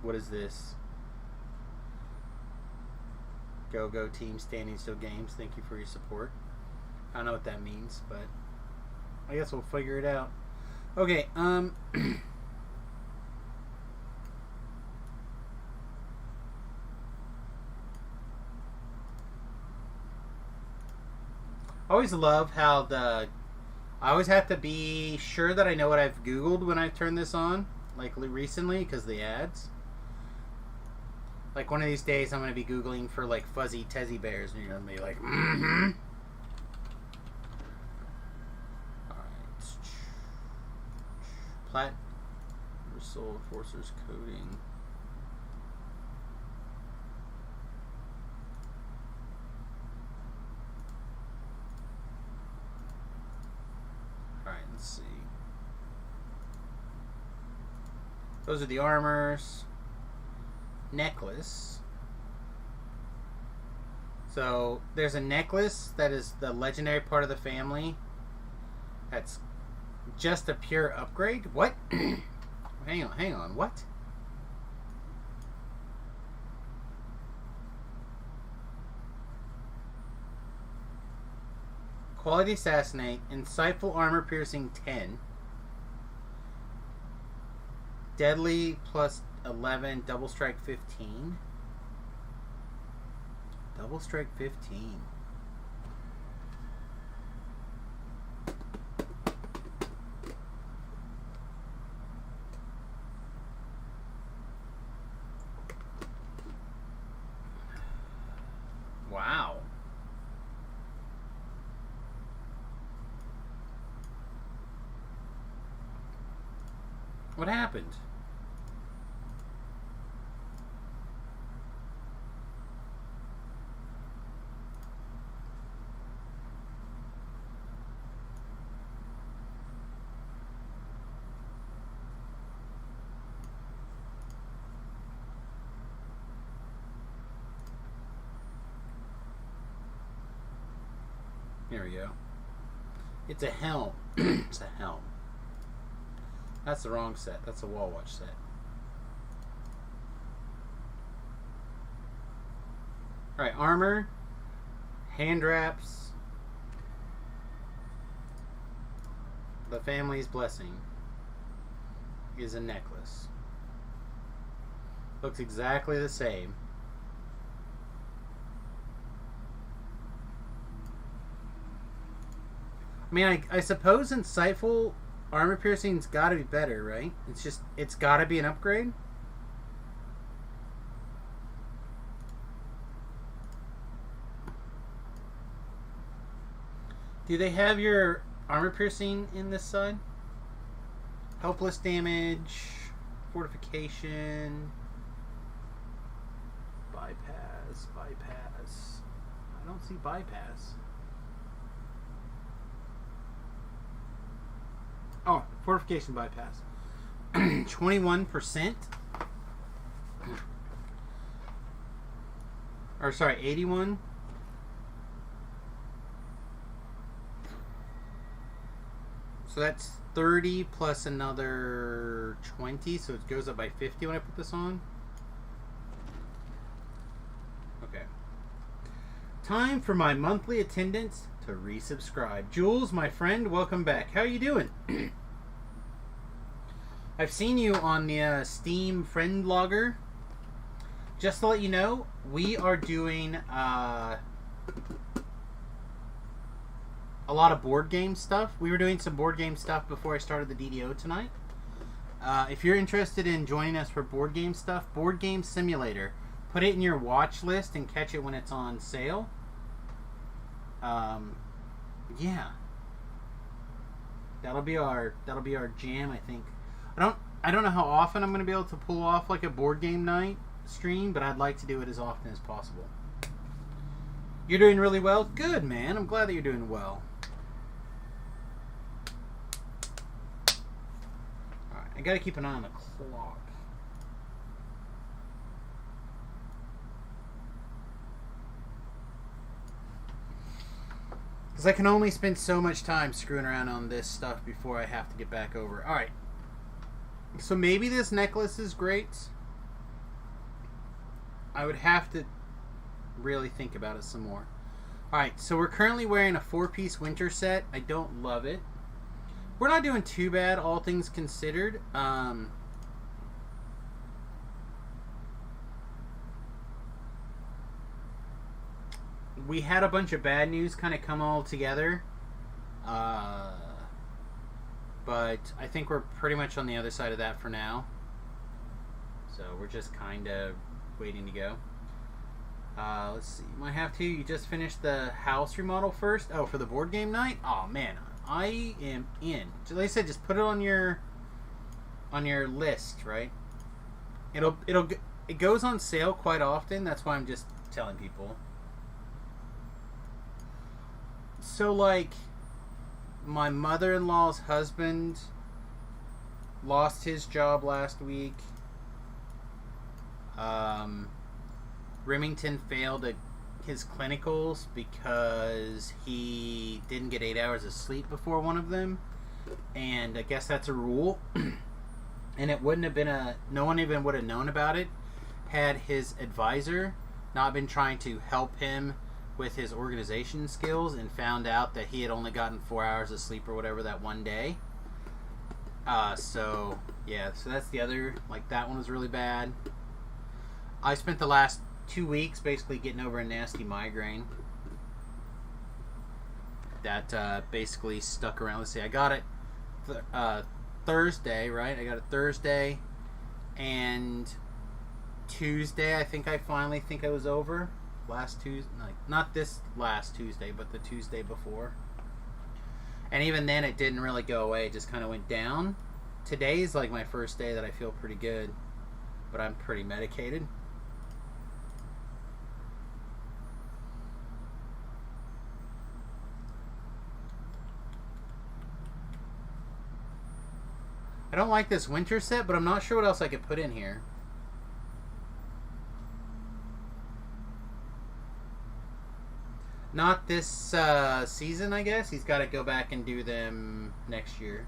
What is this? Go team standing still games. Thank you for your support. I don't know what that means, but I guess we'll figure it out. Okay, I always love how I always have to be sure that I know what I've Googled when I turn this on, like recently, because the ads. Like one of these days I'm going to be Googling for like fuzzy tezzy bears, and you're going to be like, mm-hmm. Alright. Plat Soul Enforcers coding. Alright, let's see. Those are the armors. Necklace. So there's a necklace that is the legendary part of the family. That's just a pure upgrade. What? hang on. What? Quality Assassinate, Insightful Armor Piercing 10, Deadly plus 11, Double Strike 15. Double Strike 15. Wow. What happened? Here we go. It's a helm. It's a helm. That's the wrong set. That's a wall watch set. Alright, armor, hand wraps, the family's blessing is a necklace. Looks exactly the same. I mean, I suppose Insightful Armor Piercing's gotta be better, right? It's gotta be an upgrade? Do they have your armor piercing in this side? Helpless damage, fortification, bypass. I don't see bypass. Oh, fortification bypass. 21%. Or sorry, 81. So that's 30 plus another 20, so it goes up by 50 when I put this on. Okay. Time for my monthly attendance to resubscribe. Jules, my friend, welcome back. How are you doing? I've seen you on the Steam friend logger. Just to let you know, we are doing a lot of board game stuff. We were doing some board game stuff before I started the DDO tonight. If you're interested in joining us for board game stuff, Board Game Simulator, put it in your watch list and catch it when it's on sale. Yeah, that'll be our jam, I think. I don't know how often I'm going to be able to pull off like a board game night stream, but I'd like to do it as often as possible. You're doing really well? Good, man. I'm glad that you're doing well. Alright, I gotta keep an eye on the clock. Because I can only spend so much time screwing around on this stuff before I have to get back over. Alright. So maybe this necklace is great. I would have to really think about it some more. Alright, so we're currently wearing a 4-piece winter set. I don't love it. We're not doing too bad, all things considered. We had a bunch of bad news kind of come all together. But I think we're pretty much on the other side of that for now. So we're just kind of waiting to go. Let's see. You might have to. You just finished the house remodel first? Oh, for the board game night? Oh, man. I am in. So like I said, just put it on your list, right? It goes on sale quite often. That's why I'm just telling people. So, like, my mother-in-law's husband lost his job last week. Remington failed at his clinicals because he didn't get 8 hours of sleep before one of them. And I guess that's a rule. And it wouldn't have been no one even would have known about it had his advisor not been trying to help him with his organization skills and found out that he had only gotten 4 hours of sleep or whatever that one day. So that's the other, like, that one was really bad. I spent the last 2 weeks basically getting over a nasty migraine that basically stuck around. Let's see, I got it Thursday, right? I got it Thursday, and Tuesday I finally think I was over. Last Tuesday, like, not this last Tuesday, but the Tuesday before. And even then it didn't really go away, it just kind of went down. Today's like my first day that I feel pretty good, but I'm pretty medicated. I don't like this winter set, but I'm not sure what else I could put in here. Not this season, I guess. He's got to go back and do them next year.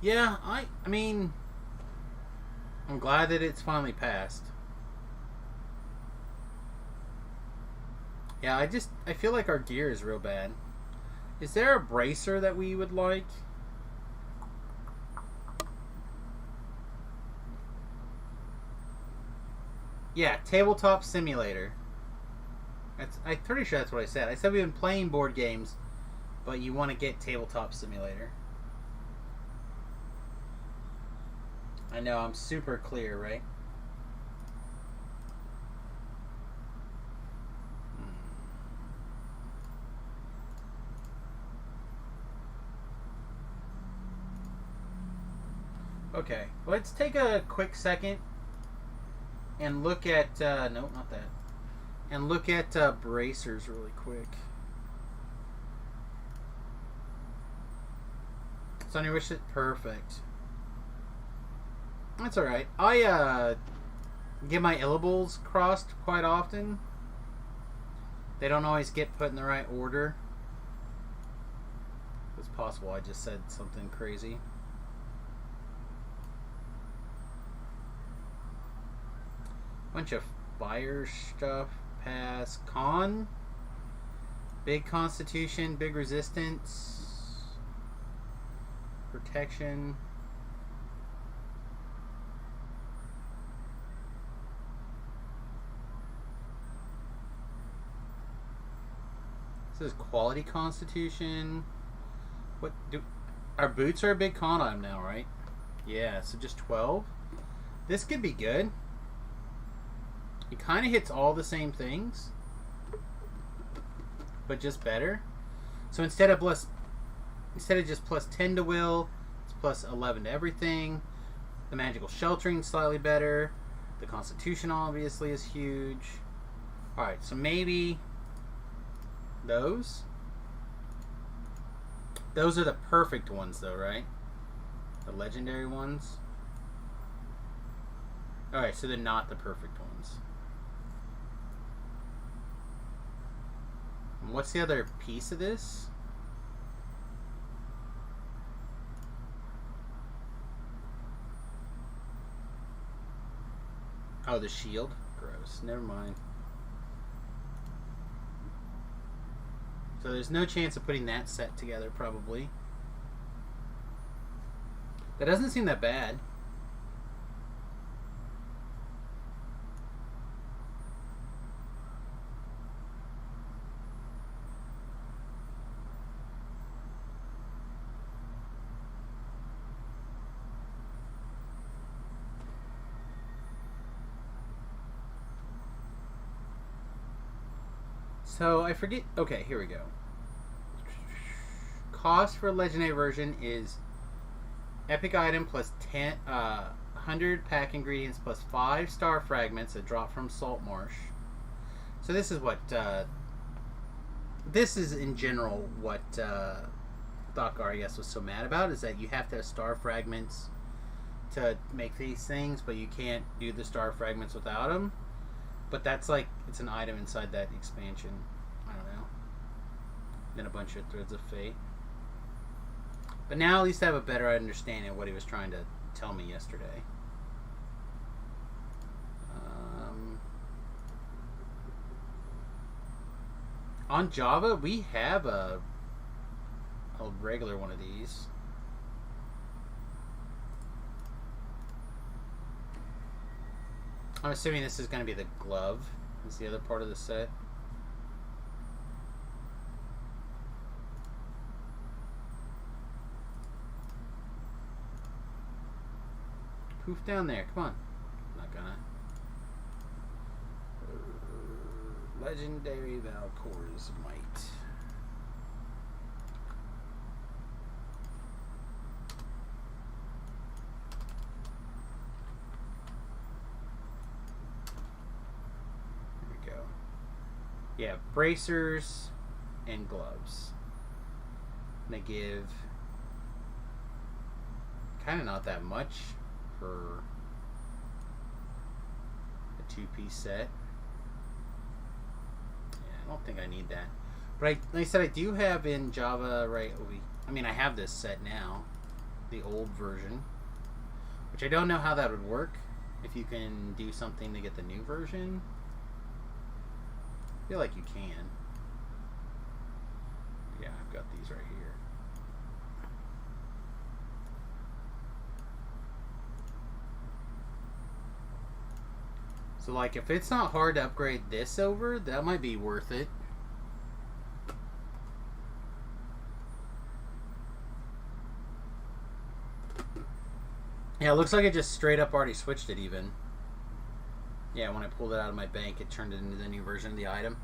Yeah, I mean, I'm glad that it's finally passed. Yeah, I feel like our gear is real bad. Is there a bracer that we would like? Yeah, tabletop simulator. I'm pretty sure that's what I said. I said we've been playing board games, but you want to get tabletop simulator. I know, I'm super clear, right? Okay, let's take a quick second and look at, no, not that. And look at bracers really quick. It's on your wish list? Perfect. That's alright. I get my illables crossed quite often. They don't always get put in the right order. It's possible I just said something crazy. Bunch of fire stuff. Pass. Con. Big constitution. Big resistance. Protection. This is quality constitution. What do our boots are a big con item now, right? Yeah, so just 12. This could be good. It kind of hits all the same things, but just better. So instead of just plus 10 to will, it's plus 11 to everything. The magical sheltering slightly better. The constitution obviously is huge. All right, so maybe those. Those are the perfect ones, though, right? The legendary ones. All right, so they're not the perfect ones. And what's the other piece of this? Oh, the shield? Gross. Never mind. So there's no chance of putting that set together, probably. That doesn't seem that bad. So I forget. Okay, here we go. Cost for legendary version is epic item plus 100 pack ingredients plus 5 star fragments that drop from Salt Marsh. So this is what this is in general what Thakar, I guess, was so mad about, is that you have to have star fragments to make these things, but you can't do the star fragments without them. But that's like, it's an item inside that expansion. I don't know. Then a bunch of Threads of Fate. But now at least I have a better understanding of what he was trying to tell me yesterday. On Java, we have a regular one of these. I'm assuming this is going to be the glove. Is the other part of the set. Poof down there. Come on. I'm not gonna. Legendary Valkor's Might. There we go. Yeah, bracers and gloves. They give kind of not that much for a two-piece set. I don't think I need that. But like I said, I do have in Java, right? I mean, I have this set now, the old version, which I don't know how that would work. If you can do something to get the new version, I feel like you can. Yeah, I've got these right here. So, like, if it's not hard to upgrade this over, that might be worth it. Yeah, it looks like it just straight up already switched it even. Yeah, when I pulled it out of my bank, it turned it into the new version of the item.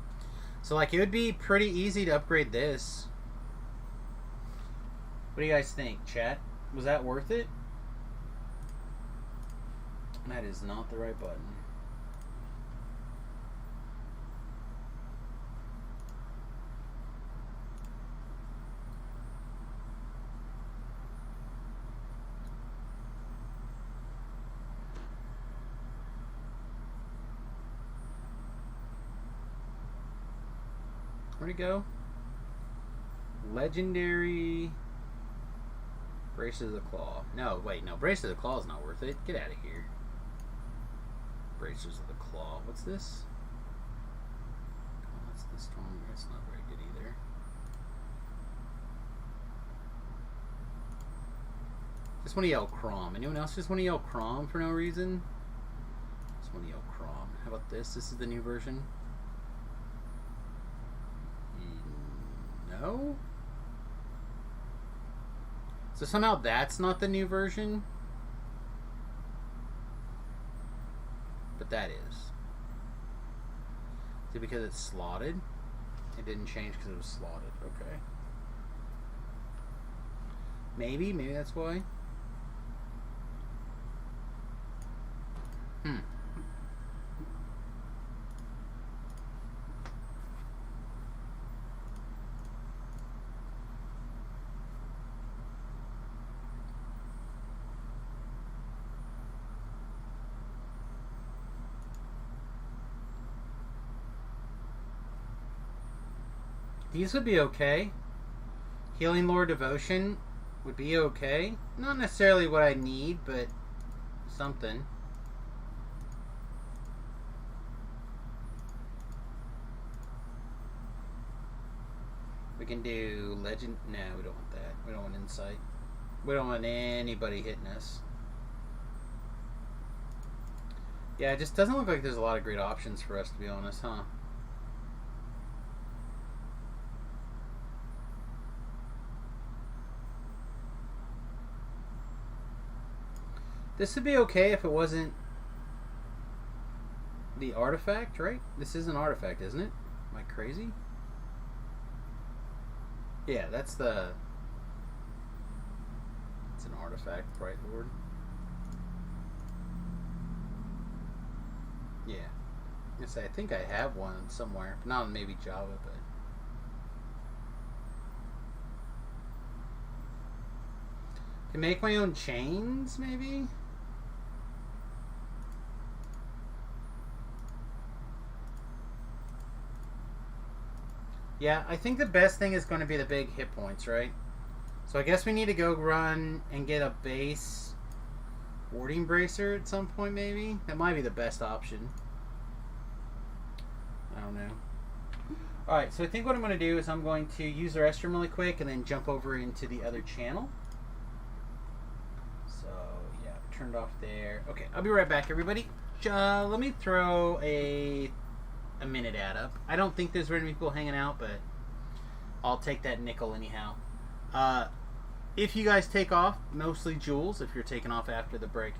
So, like, it would be pretty easy to upgrade this. What do you guys think, chat? Was that worth it? That is not the right button. Where'd it go? Legendary Braces of the Claw. No, wait, no. Braces of the Claw is not worth it. Get out of here. Bracers of the Claw. What's this? Oh, that's the Storm. That's not very good either. Just want to yell Crom. Anyone else just want to yell Crom for no reason? Just want to yell Crom. How about this? This is the new version. No? So somehow that's not the new version? But that is. Is it because it's slotted? It didn't change because it was slotted. Okay. Maybe that's why. These would be okay. Healing Lore Devotion would be okay. Not necessarily what I need, but something. We can do Legend. No, we don't want that. We don't want Insight. We don't want anybody hitting us. Yeah, it just doesn't look like there's a lot of great options for us, to be honest, huh? This would be okay if it wasn't the artifact, right? This is an artifact, isn't it? Am I crazy? Yeah, that's the... It's an artifact, Bright Lord. Yeah. I think I have one somewhere. Not on maybe Java, but... Can make my own chains, maybe? Yeah, I think the best thing is going to be the big hit points, right? So I guess we need to go run and get a base warding bracer at some point, maybe? That might be the best option. I don't know. Alright, so I think what I'm going to do is I'm going to use the restroom really quick and then jump over into the other channel. So, yeah, turned off there. Okay, I'll be right back, everybody. Let me throw a minute ad up. I don't think there's very many people hanging out, but I'll take that nickel anyhow. If you guys take off, mostly Jules, if you're taking off after the break,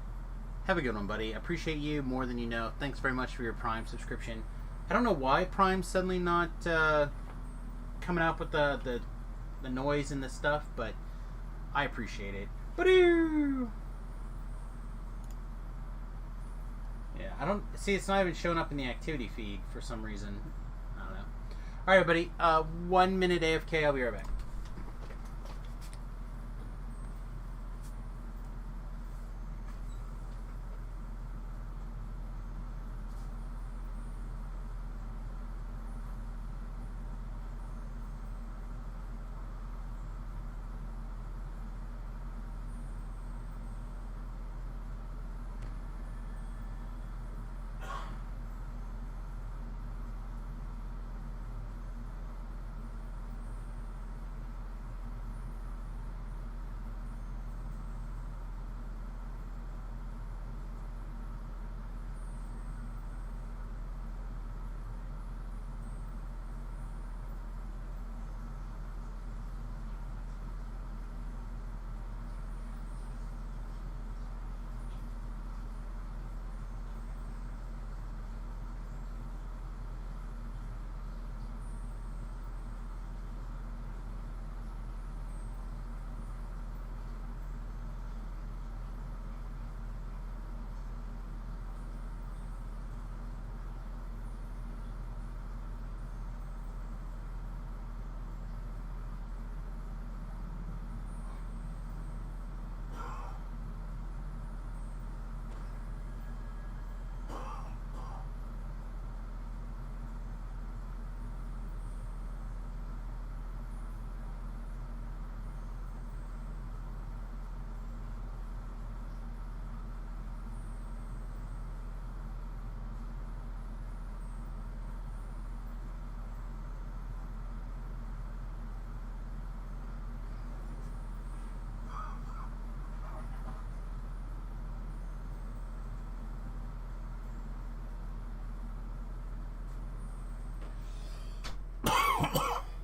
have a good one, buddy. I appreciate you more than you know. Thanks very much for your Prime subscription. I don't know why Prime's suddenly not coming out with the noise and the stuff, but I appreciate it. Ba-doo! Yeah, I don't see. It's not even showing up in the activity feed for some reason. I don't know. All right, buddy. 1 minute AFK. I'll be right back.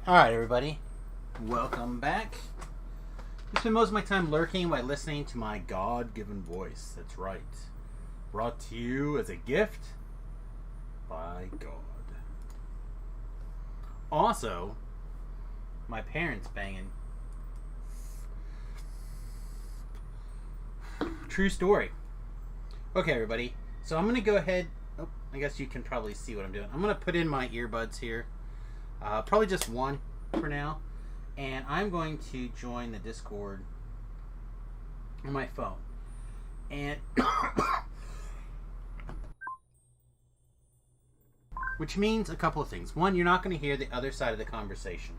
Alright, everybody. Welcome back. I spend most of my time lurking by listening to my God-given voice. That's right. Brought to you as a gift by God. Also, my parents banging. True story. Okay, everybody. So I'm going to go ahead. Oh, I guess you can probably see what I'm doing. I'm going to put in my earbuds here. Probably just one for now. And I'm going to join the Discord on my phone. And which means a couple of things. One, you're not going to hear the other side of the conversation.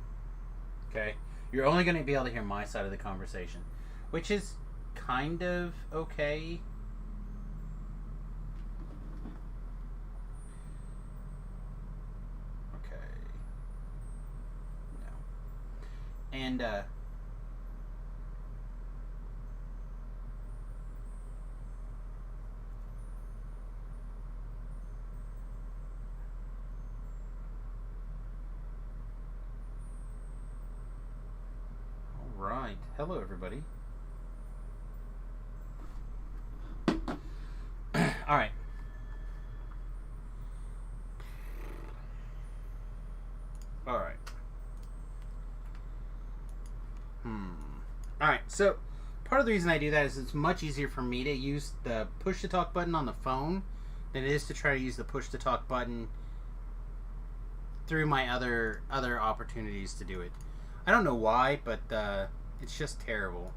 Okay? You're only going to be able to hear my side of the conversation, which is kind of okay. And all right. Hello, everybody. All right. All right. Alright, so part of the reason I do that is it's much easier for me to use the push-to-talk button on the phone than it is to try to use the push-to-talk button through my other opportunities to do it. I don't know why, but it's just terrible.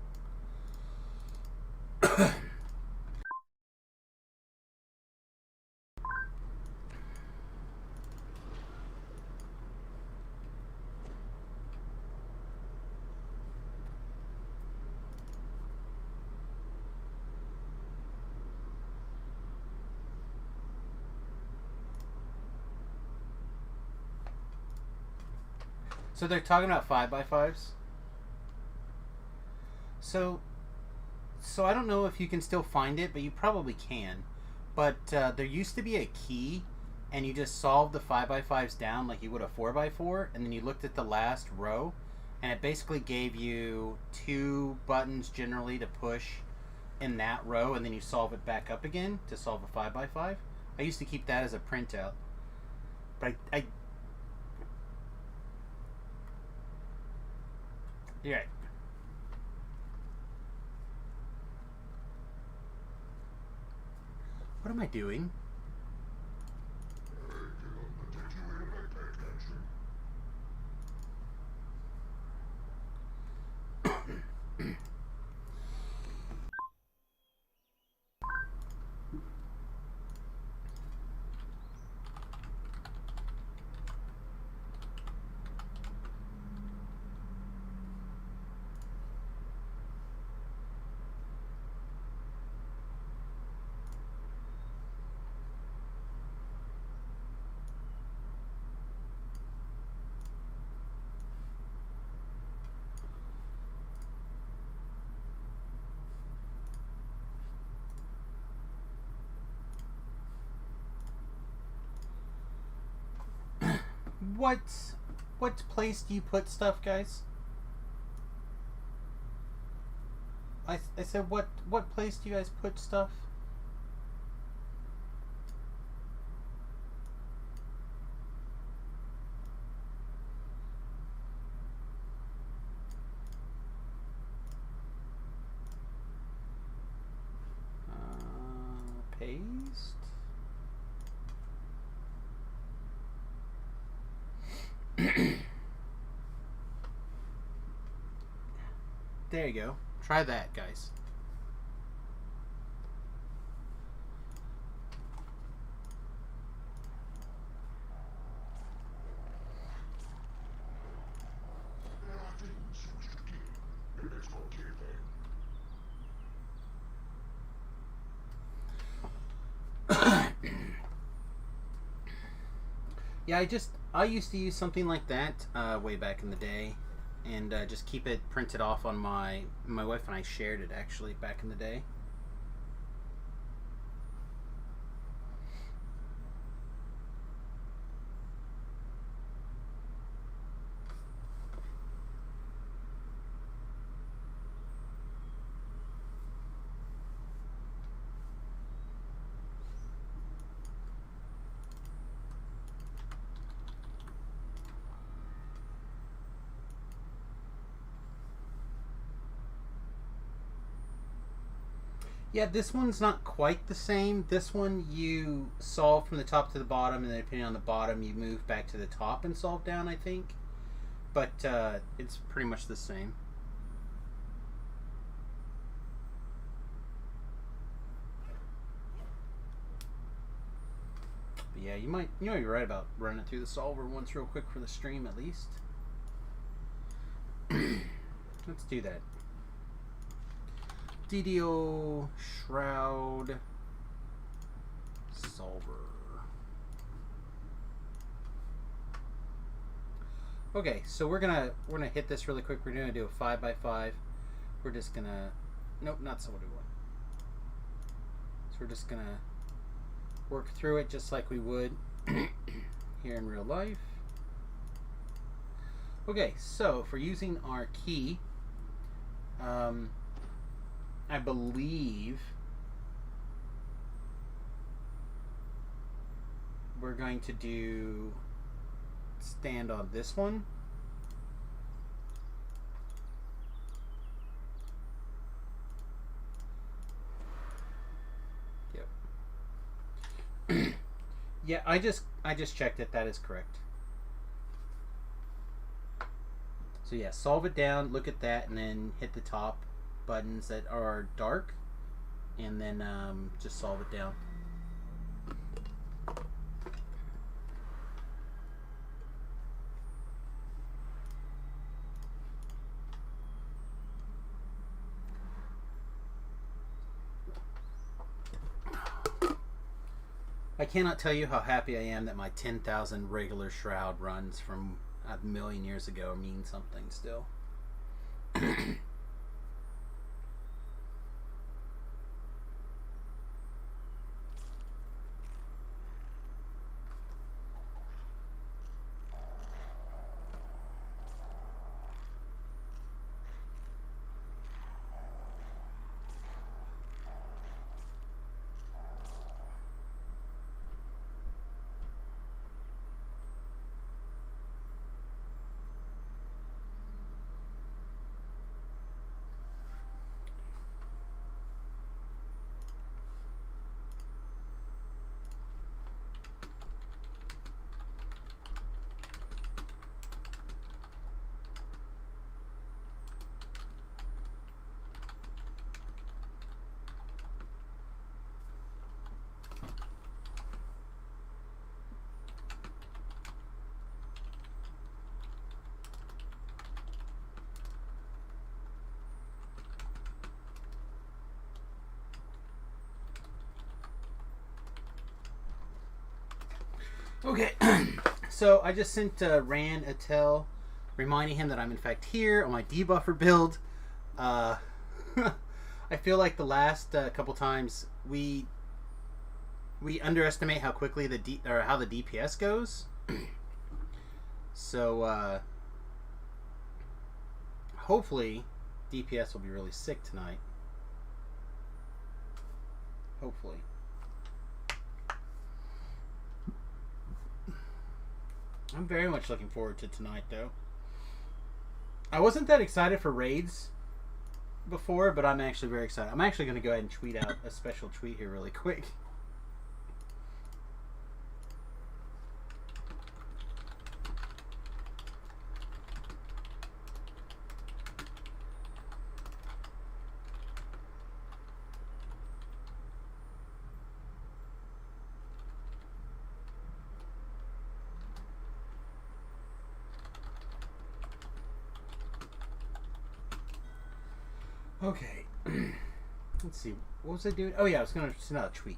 So they're talking about 5x5s. So I don't know if you can still find it, but you probably can. But there used to be a key, and you just solved the 5x5s down like you would a 4x4, and then you looked at the last row, and it basically gave you 2 buttons generally to push in that row, and then you solve it back up again to solve a 5x5. I used to keep that as a printout. But I you're right. What am I doing? What place do you put stuff, guys? I said what place do you guys put stuff? Paste. There you go. Try that, guys. Yeah, I used to use something like that way back in the day, and just keep it printed off on my wife and I shared it actually back in the day. Yeah, this one's not quite the same. This one you solve from the top to the bottom, and then depending on the bottom, you move back to the top and solve down, I think. But it's pretty much the same. But yeah, you might be right about running it through the solver once real quick for the stream at least. Let's do that. DDO Shroud Solver. Okay, so we're gonna hit this really quick. We're gonna do a 5x5. We're just gonna nope, not so what we want. So we're just gonna work through it just like we would here in real life. Okay, so if we're using our key, I believe we're going to do stand on this one. Yep. Yeah, I just checked it. That is correct. So yeah, solve it down, look at that, and then hit the top buttons that are dark, and then just solve it down. I cannot tell you how happy I am that my 10,000 regular shroud runs from a million years ago mean something still. Okay, so I just sent Rand a tell reminding him that I'm in fact here on my debuffer build. I feel like the last couple times we underestimate how quickly how the DPS goes. So hopefully DPS will be really sick tonight. Hopefully. I'm very much looking forward to tonight, though. I wasn't that excited for raids before, but I'm actually very excited. I'm actually going to go ahead and tweet out a special tweet here really quick. Okay. Let's see. What was I doing? Oh, yeah, I was going to send out a tweet.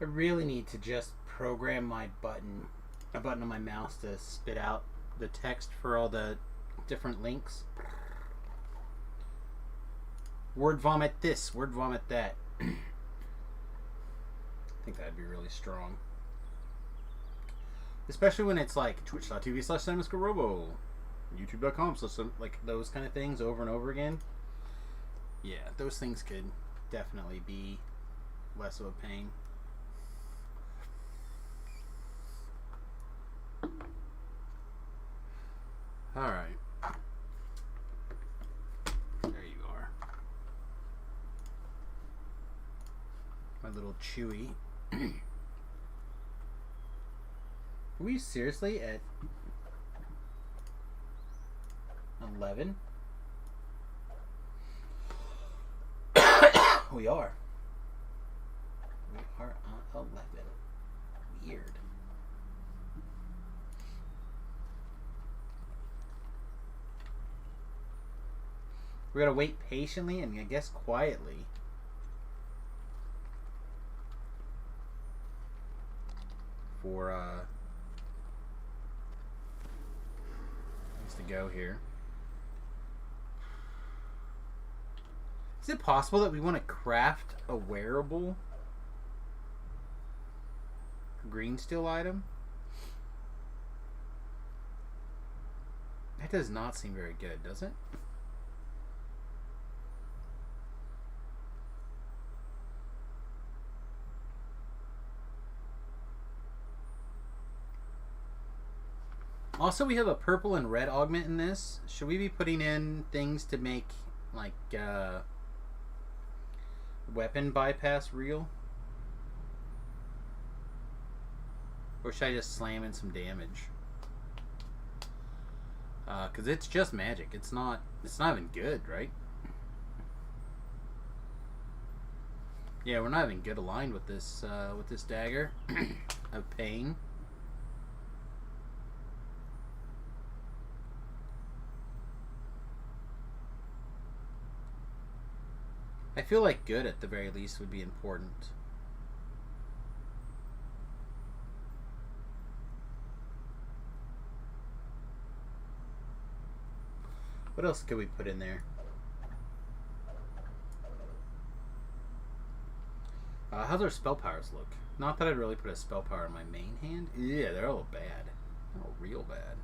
I really need to just program a button on my mouse to spit out the text for all the different links. Word vomit this, word vomit that. I think that'd be really strong. Especially when it's like twitch.tv/SamiusGarobo, youtube.com, like those kind of things over and over again. Yeah, those things could definitely be less of a pain. Alright. There you are. My little Chewy. Are we seriously at 11? We are. We are on 11. Weird. We're gonna wait patiently and I guess quietly. For things to go here. Is it possible that we want to craft a wearable green steel item? That does not seem very good, does it? Also, we have a purple and red augment in this. Should we be putting in things to make, like, weapon bypass real? Or should I just slam in some damage? Because it's just magic. It's not even good, right? Yeah, we're not even good aligned with this dagger of pain. I feel like good at the very least would be important. What else could we put in there? How's our spell powers look? Not that I'd really put a spell power in my main hand. Yeah, they're a little bad. Oh, real bad.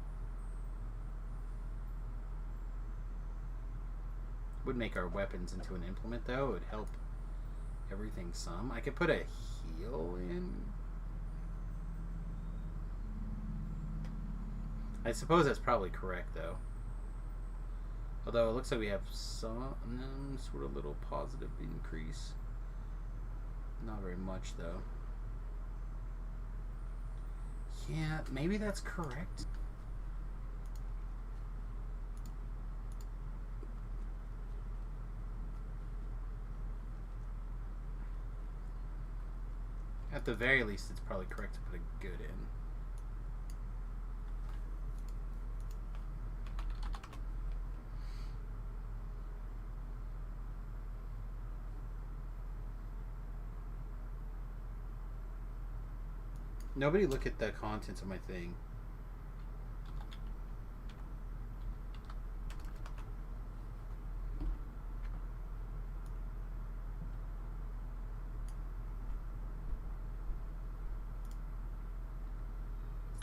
Would make our weapons into an implement, though. It would help everything some. I could put a heal in. I suppose that's probably correct, though. Although it looks like we have some sort of little positive increase. Not very much, though. Yeah, maybe that's correct. At the very least, it's probably correct to put a good in. Nobody look at the contents of my thing.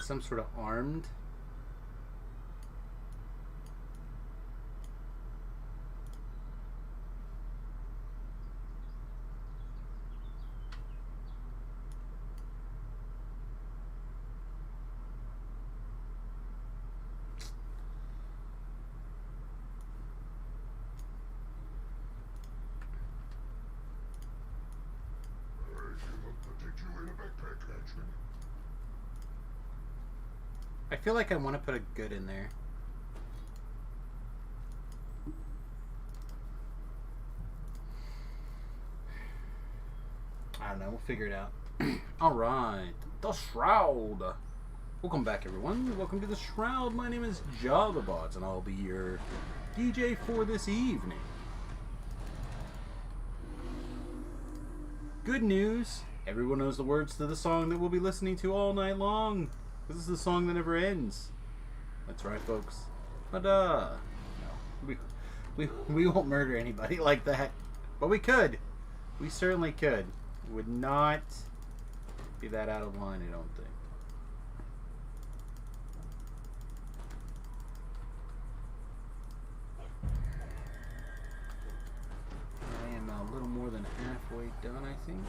Some sort of armed. I feel like I want to put a good in there. I don't know. We'll figure it out. Alright. The Shroud. Welcome back, everyone. Welcome to the Shroud. My name is JavaBot, and I'll be your DJ for this evening. Good news. Everyone knows the words to the song that we'll be listening to all night long. This is the song that never ends. That's right, folks. But, no. We won't murder anybody like that. But we could. We certainly could. It would not be that out of line, I don't think. I am a little more than halfway done, I think.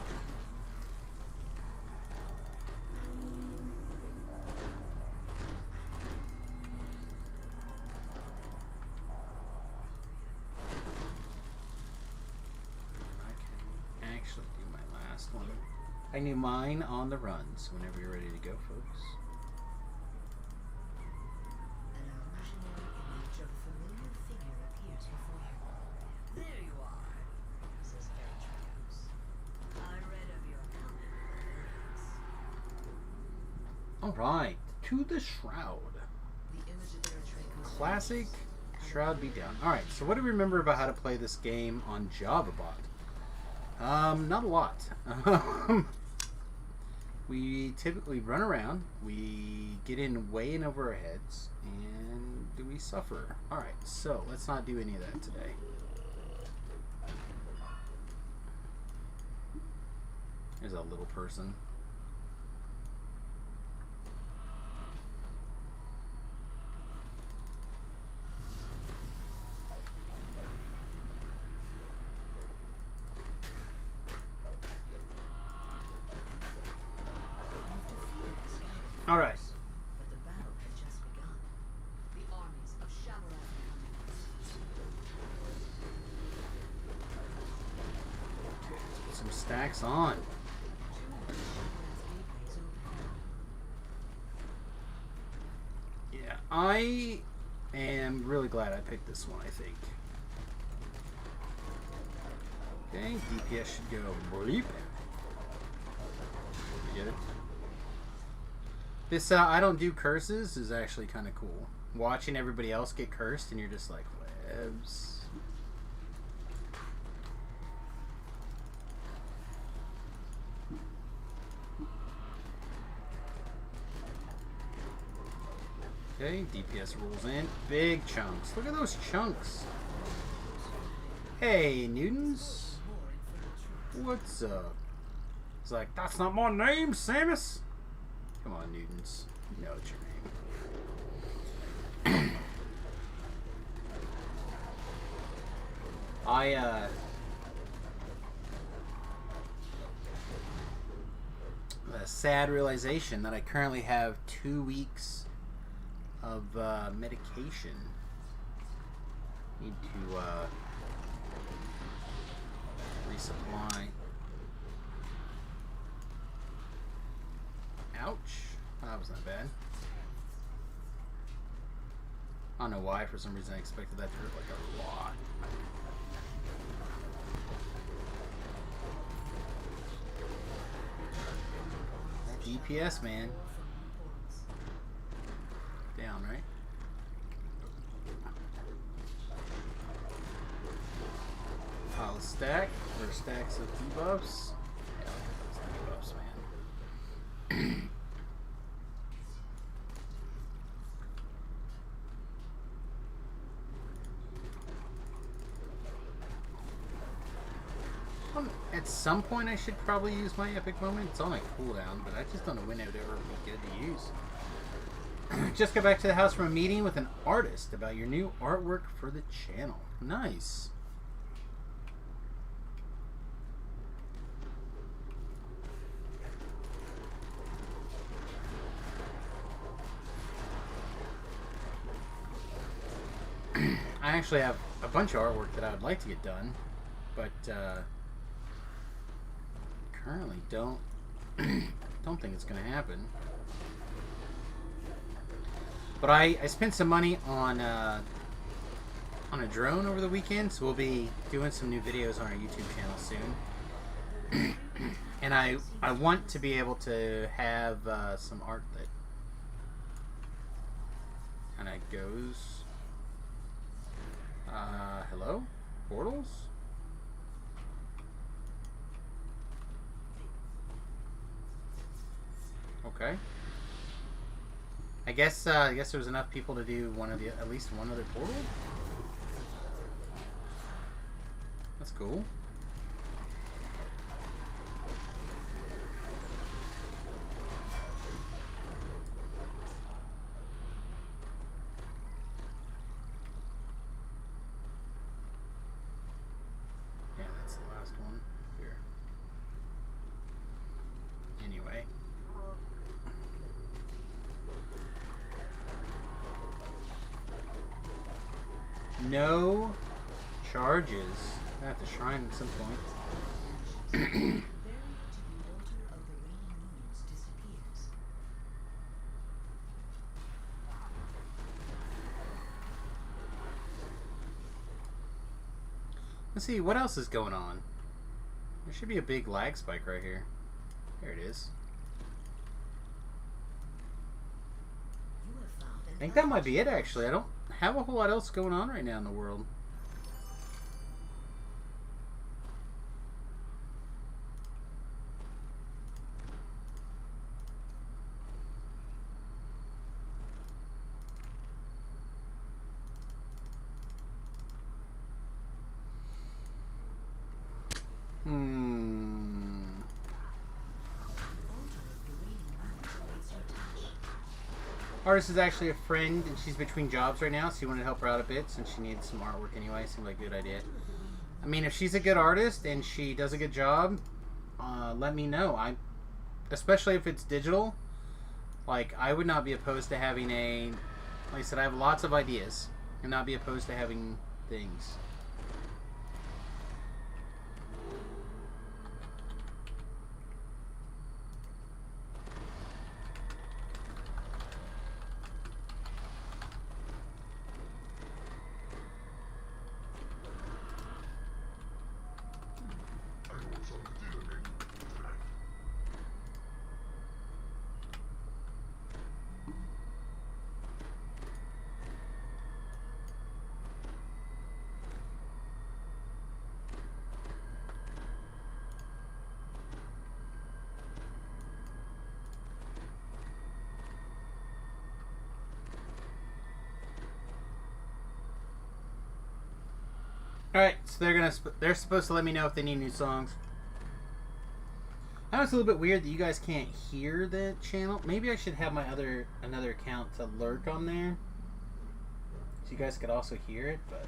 I knew mine on the runs whenever you're ready to go, folks. An illusionary image of a familiar figure appears before you. There you are, says Eritreus. I read of your coming. Alright, to the Shroud. The image of Eritreus. Classic Shroud Beatdown. Alright, so what do we remember about how to play this game on JavaBot? Not a lot. We typically run around, we get in way in over our heads, and we suffer. Alright, so let's not do any of that today. There's a little person. All right. But the battle had just begun. The armies of Shamaran Put some stacks on. I am really glad I picked this one, I think. Okay, DPS should go bleep. You get it? This, I don't do curses is actually kind of cool. Watching everybody else get cursed and you're just like, webs. Okay, DPS rolls in. Big chunks. Look at those chunks. Hey, Newtons. What's up? It's like, that's not my name, Samus. Come on, Newtons. You know it's your name. A sad realization that I currently have 2 weeks of medication. Need to resupply. Ouch. That was not bad. I don't know why, for some reason I expected that to hurt like a lot. That DPS, man. Down, right? Pile of stack, or stacks of debuffs. Yeah, those debuffs, man. At some point I should probably use my epic moment. It's on my cooldown, but I just don't know when it would ever be good to use. Just got back to the house from a meeting with an artist about your new artwork for the channel. Nice. I actually have a bunch of artwork that I would like to get done, but currently don't think it's going to happen. But I spent some money on a drone over the weekend, so we'll be doing some new videos on our YouTube channel soon. And I want to be able to have some art that kind of goes. Hello? Portals? Okay. I guess there was enough people to do at least one other portal. That's cool. Yeah, that's the last one. Here. Anyway. No charges at the shrine at some point. Very to the altar of the rainy moons disappears. Let's see, what else is going on? There should be a big lag spike right here. There it is. You have found an I think that might be it, actually. I don't have a whole lot else going on right now in the world. Artist is actually a friend, and she's between jobs right now, so you want to help her out a bit since she needs some artwork anyway. Seemed like a good idea. I mean, if she's a good artist and she does a good job, let me know. Especially if it's digital, like, I would not be opposed to having like I said, I have lots of ideas, and not be opposed to having things. All right, so they're supposed to let me know if they need new songs. I know it's a little bit weird that you guys can't hear the channel. Maybe I should have my another account to lurk on there, so you guys could also hear it. But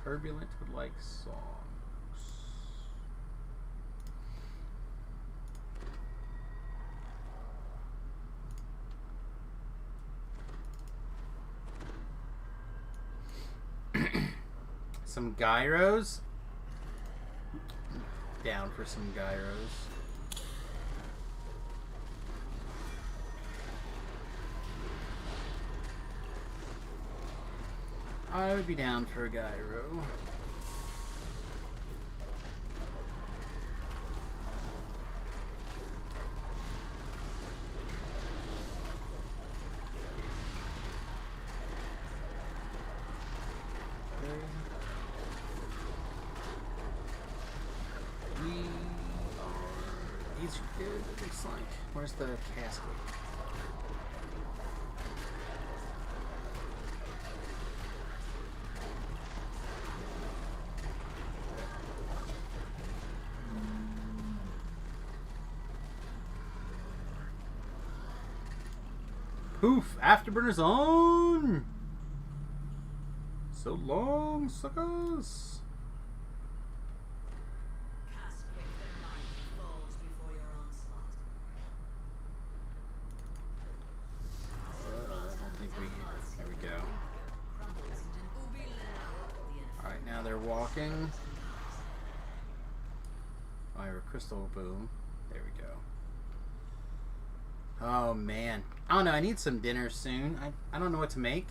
Turbulent would like songs. Some gyros. Down for some gyros. I would be down for a gyro. These are good, it looks like. Where's the casket? Poof! Afterburner's on! So long, suckers! Cast quick their might falls before your onslaught. I think there we go. Crumbles into an ubi lila. Alright, now they're walking. Fire crystal boom. There we go. Oh man. I don't know, I need some dinner soon. I don't know what to make.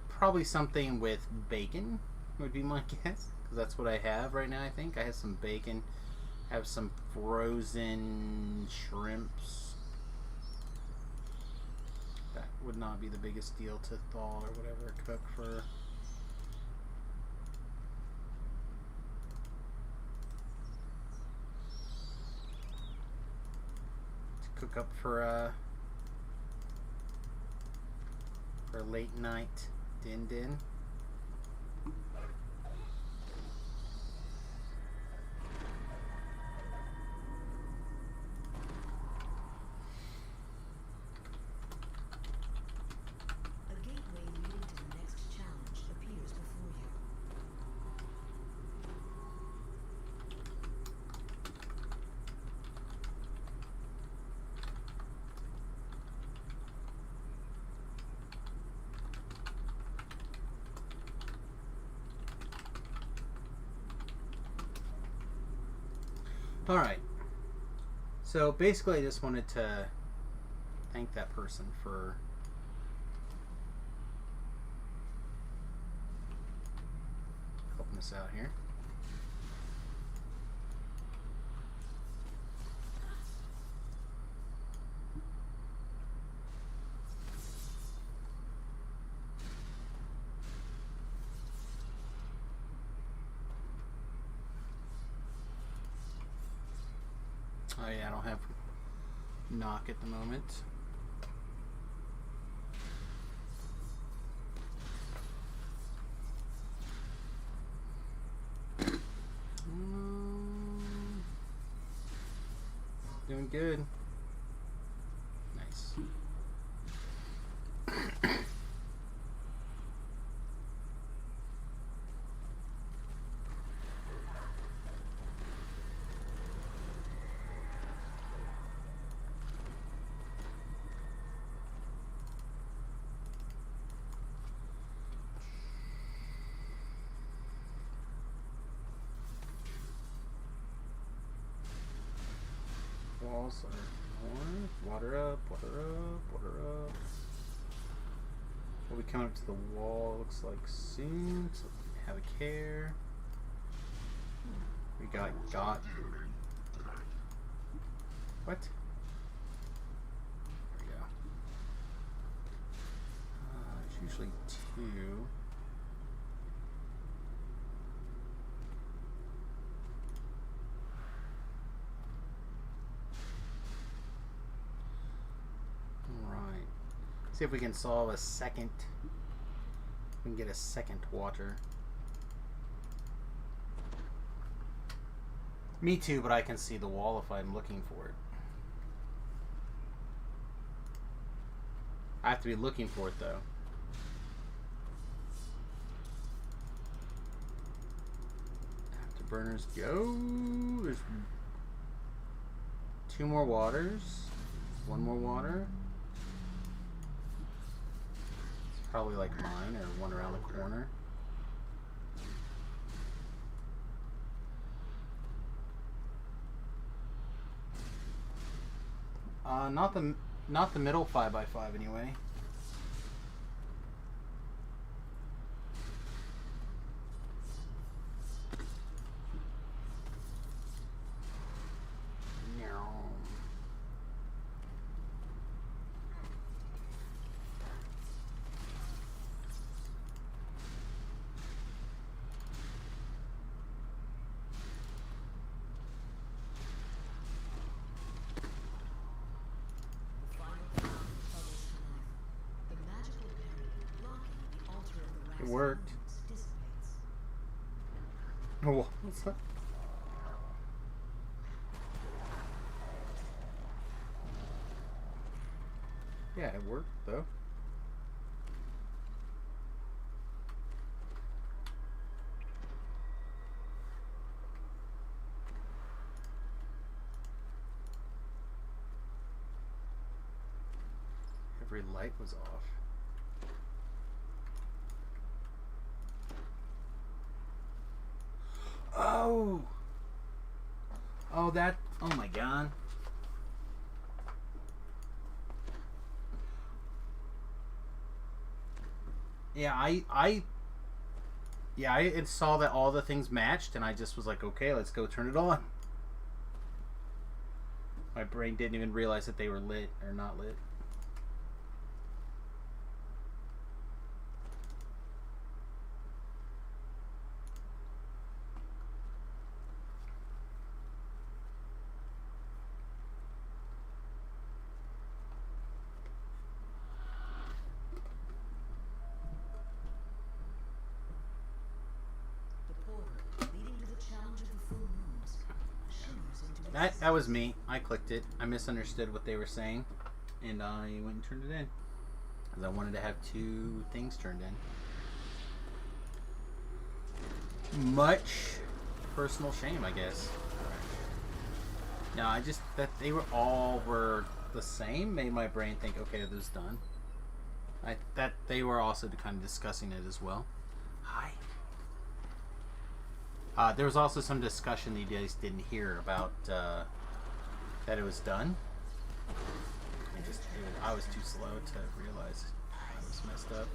Probably something with bacon would be my guess. Because that's what I have right now, I think. I have some bacon. I have some frozen shrimps. That would not be the biggest deal to thaw or whatever, cook for. Cook up for a late night din. A gateway leading to the next challenge appears before you. Alright. So basically I just wanted to thank that person for helping us out here. Oh yeah, I don't have knock at the moment. Doing good. Nice. Walls are more. Water up, water up, water up. We'll be coming up to the wall, looks like soon, so have a care. We got. What? There we go. It's usually 2. See if we can solve a second. We can get a second water. Me too, but I can see the wall if I'm looking for it. I have to be looking for it though. Afterburners go. There's 2 more waters. 1 more water. It's probably like mine or one around the corner. Not the middle 5x5 anyway. It worked. Oh, what's that? Yeah, it worked though. Every light was off. Oh! Oh, that... Oh my god. Yeah, I saw that all the things matched, and I just was like, okay, let's go turn it on. My brain didn't even realize that they were lit or not lit. That was me. I clicked it. I misunderstood what they were saying, and I went and turned it in because I wanted to have 2 things turned in. Much personal shame, I guess. No, I just that they were all were the same made my brain think, okay, this is done. That they were also kind of discussing it as well. Hi. There was also some discussion that you guys didn't hear about that it was done. I was too slow to realize I was messed up.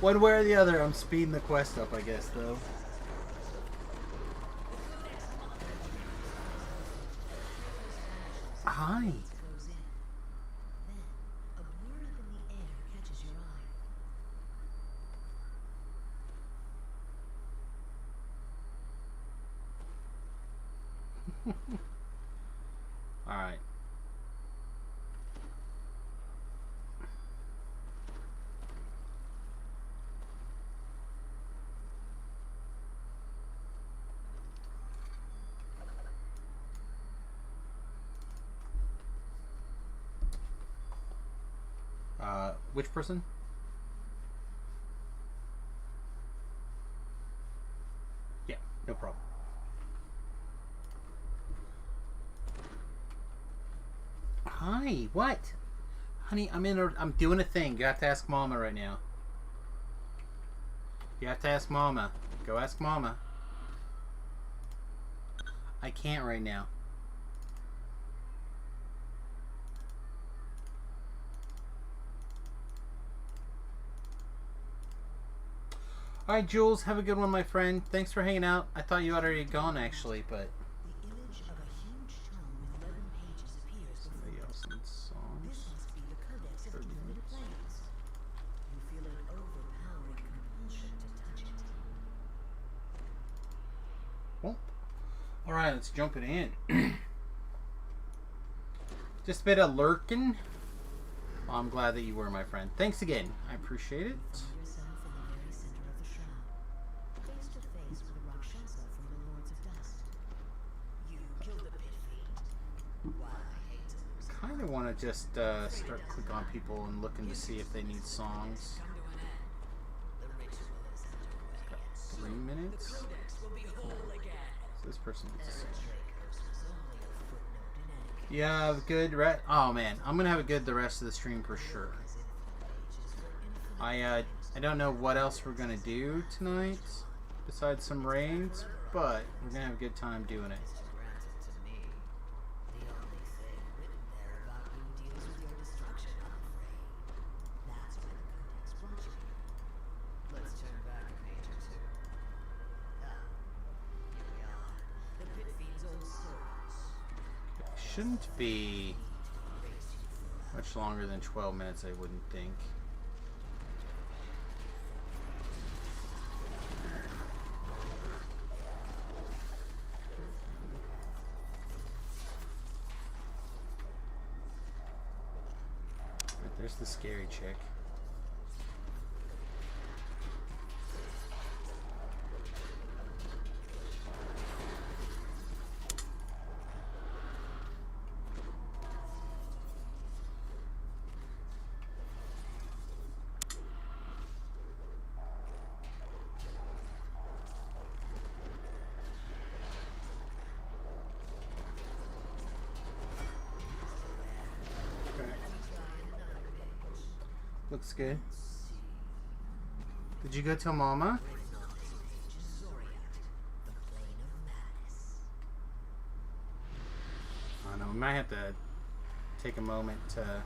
One way or the other, I'm speeding the quest up, I guess, though. Hi. All right. Which person? Yeah, no problem. Hi, what? Honey, I'm doing a thing. You have to ask Mama right now. You have to ask Mama. Go ask Mama. I can't right now. Alright, Jules, have a good one, my friend. Thanks for hanging out. I thought you had already gone, actually, but... The image of a huge tome with 11 pages appears before Somebody you. else in songs. This must be the codex of the Infinite Planes. You feel an overpowering Alright, let's jump it in. Just a bit of lurking. Well, I'm glad that you were my friend. Thanks again. I appreciate it. Find yourself in the very center of the shroud, face to face with a Rakshasa from the Lords of Dust. You killed the pit fiend. While I hate to lose Kind of want to just start click on people and looking to see if they need songs. come to an end. The ritual is underway. Got 3 minutes. Codex will be whole again. So this person needs a song. Drake curse was only a footnote in etiquette. Yeah, have a good oh man, I'm gonna have a good the rest of the stream for sure. I don't know what else we're gonna do tonight besides some raids, but we're gonna have a good time doing it. Granted to me, the only thing written there about you deals with your destruction, I'm afraid. That's why the Codex brought you here. Let's turn back a page or two. Ah, here we are. The pit fiend's old stories. Shouldn't be much longer than 12 minutes, I wouldn't think. Right, there's the scary chick. Looks good. Did you go tell Mama? Written on this page is Zoriat, the plane of madness. I don't know. We might have to take a moment to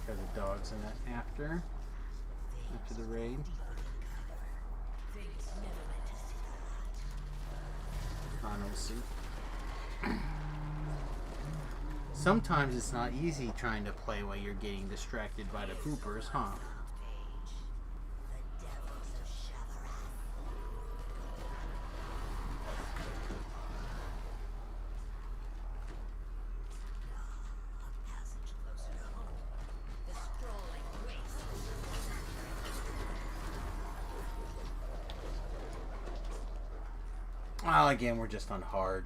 get the dogs in it after the raid. Things never meant to see the light. I don't know. We'll see. Sometimes it's not easy trying to play while you're getting distracted by the poopers, huh? Page. The devils of Shavarath. A passage closer to home. The sprawling waste. Well, again, we're just on hard.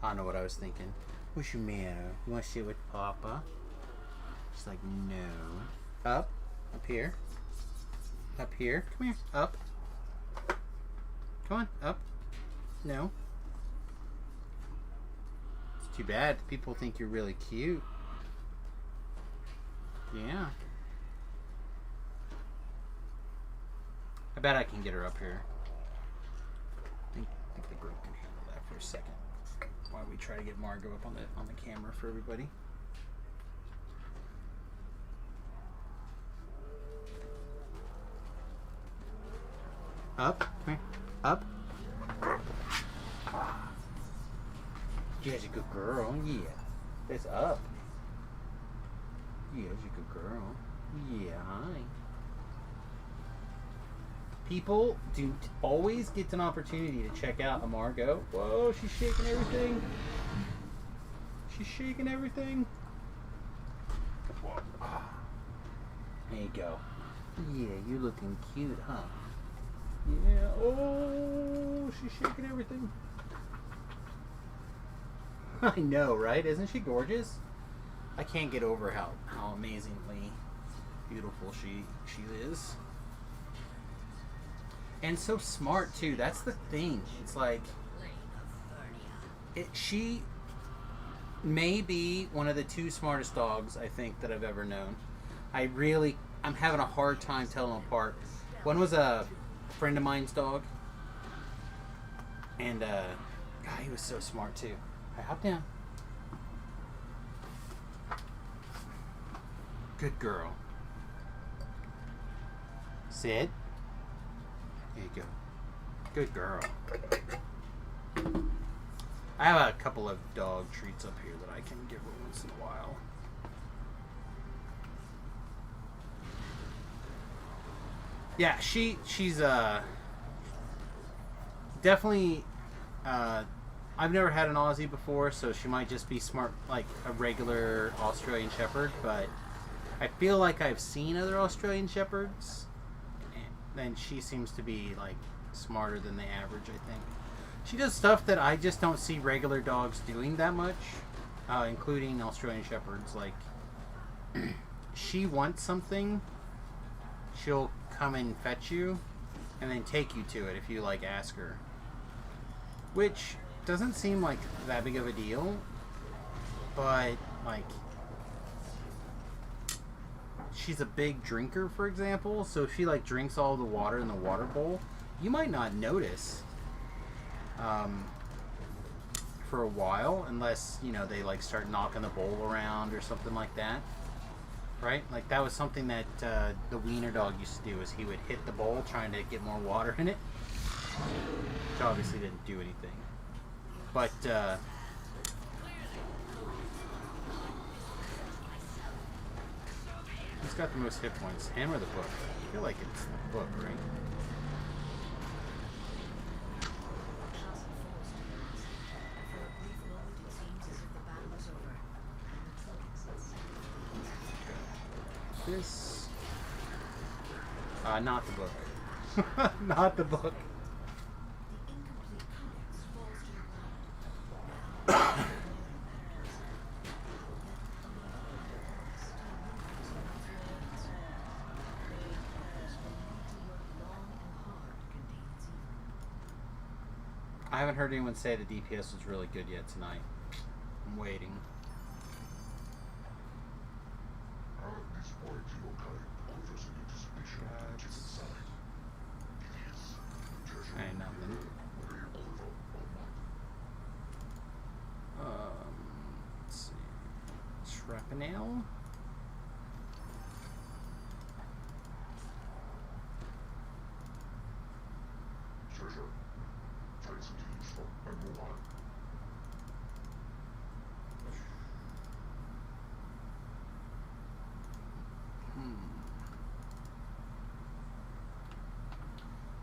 I don't know what I was thinking. What's your matter? You want to sit with Papa? She's like, no. Up. Up here. Up here. Come here. Up. Come on. Up. No. It's too bad. People think you're really cute. Yeah. I bet I can get her up here. I think the group can handle that for a second. Why don't we try to get Margot up on the camera for everybody? Up, come here. Up. Yeah, she's a good girl. Yeah, it's up. Yeah, she's a good girl. Yeah, hi. People do always get an opportunity to check out a Margot. Whoa, she's shaking everything. She's shaking everything. Whoa. There you go. Yeah, you're looking cute, huh? Yeah. Oh, she's shaking everything. I know, right? Isn't she gorgeous? I can't get over how amazingly beautiful she is. And so smart too. That's the thing. It's like she may be one of the 2 smartest dogs I think that I've ever known. I'm having a hard time telling them apart. One was a friend of mine's dog, and God, he was so smart too. Alright, hop down. Good girl. Sit. There you go. Good girl. I have a couple of dog treats up here that I can give her once in a while. Yeah, she's definitely, I've never had an Aussie before, so she might just be smart, like a regular Australian Shepherd, but I feel like I've seen other Australian Shepherds, and she seems to be, like, smarter than the average, I think. She does stuff that I just don't see regular dogs doing that much, including Australian Shepherds. Like, she wants something, she'll come and fetch you, and then take you to it if you, like, ask her. Which doesn't seem like that big of a deal, but, like, she's a big drinker, for example, so if she, like, drinks all the water in the water bowl, you might not notice for a while, unless, you know, they, like, start knocking the bowl around or something like that, right? Like, that was something that the wiener dog used to do, is he would hit the bowl trying to get more water in it, which obviously didn't do anything. But, who's got the most hit points? Him or the book? I feel like it's the book, right? This... not the book. Not the book. I haven't heard anyone say the DPS was really good yet tonight. I'm waiting. Ain't nothing. Let's see. Shrapnel.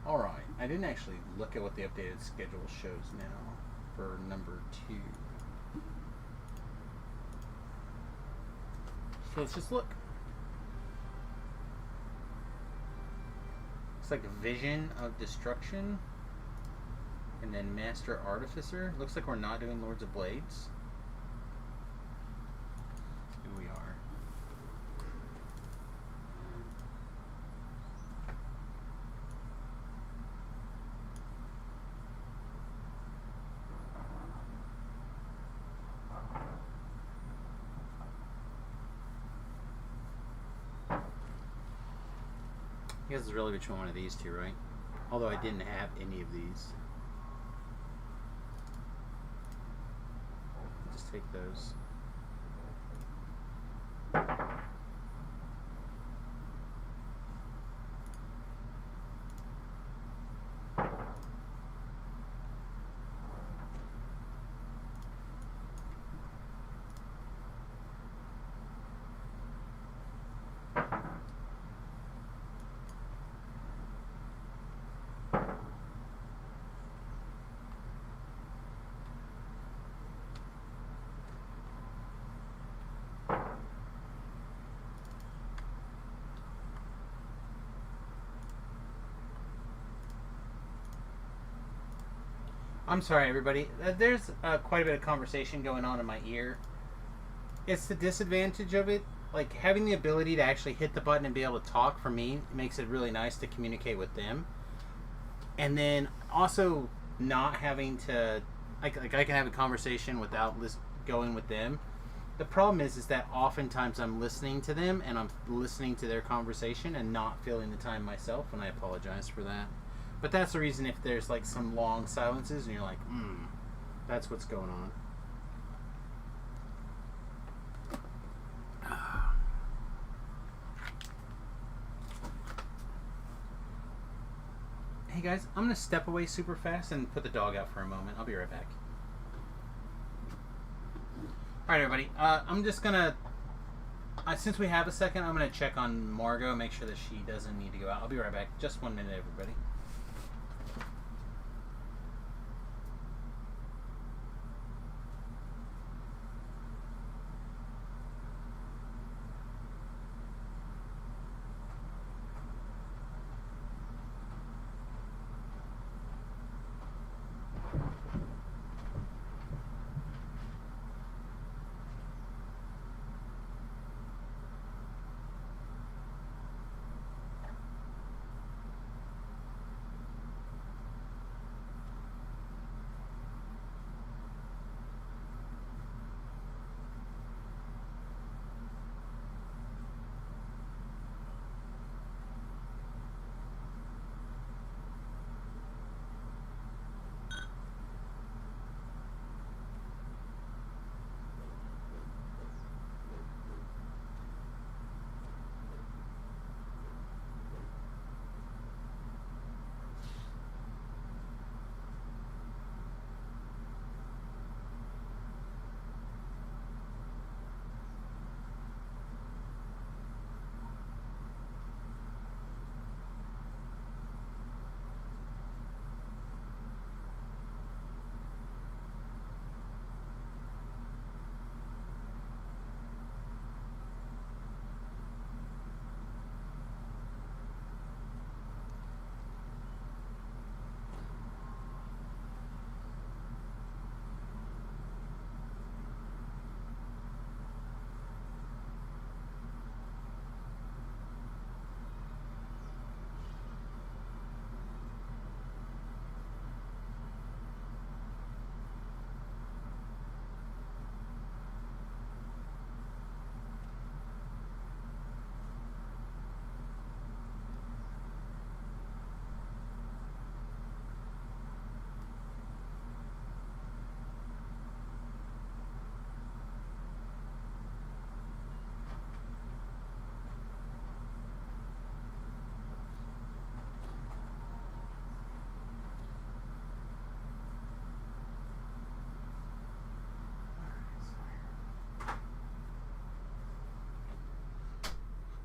Alright, I didn't actually look at what the updated schedule shows now for number 2. So let's just look. Looks like Vision of Destruction. And then Master Artificer. Looks like we're not doing Lords of Blades. Here we are. I guess it's really between one of these two, right? Although I didn't have any of these. Just take those. I'm sorry, everybody. There's quite a bit of conversation going on in my ear. It's the disadvantage of it. Like, having the ability to actually hit the button and be able to talk, for me, makes it really nice to communicate with them. And then also not having to... Like I can have a conversation without going with them. The problem is that oftentimes I'm listening to them and I'm listening to their conversation and not feeling the time myself, and I apologize for that. But that's the reason if there's like some long silences and you're like, that's what's going on. Hey guys, I'm going to step away super fast and put the dog out for a moment. I'll be right back. Alright everybody, I'm just going to, since we have a second, I'm going to check on Margot, make sure that she doesn't need to go out. I'll be right back. Just 1 minute, everybody.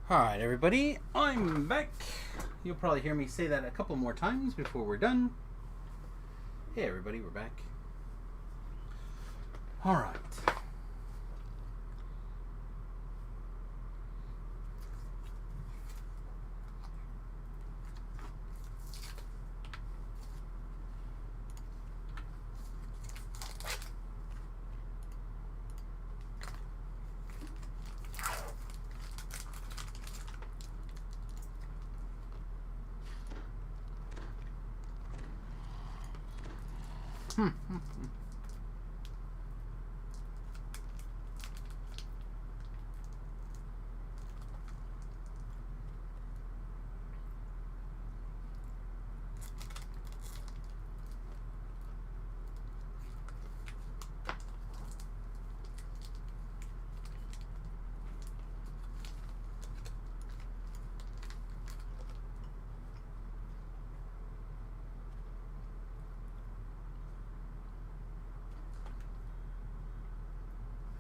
Alright, everybody, I'm back. You'll probably hear me say that a couple more times before we're done. Hey, everybody, we're back. Alright.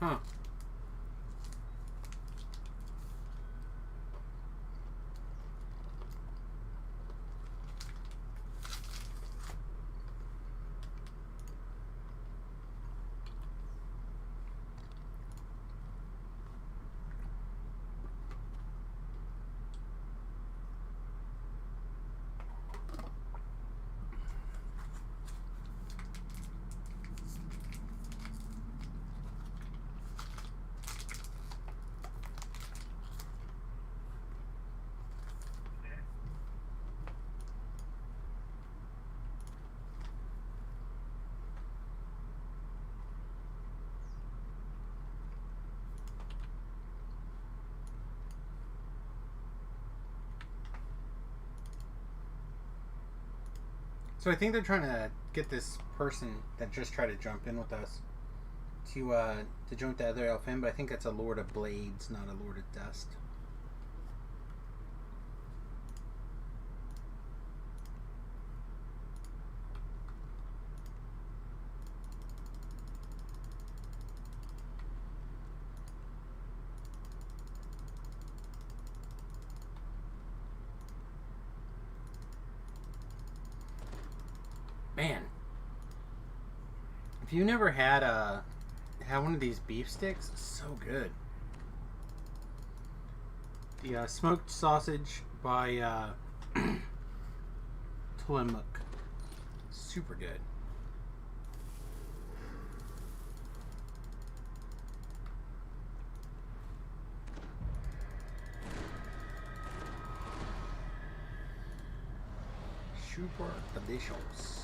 Huh. So I think they're trying to get this person that just tried to jump in with us to join the other elf in, but I think that's a Lord of Blades, not a Lord of Dust. Man, if you never had one of these beef sticks, it's so good. The smoked sausage by Tillamook, super good. Super delicious.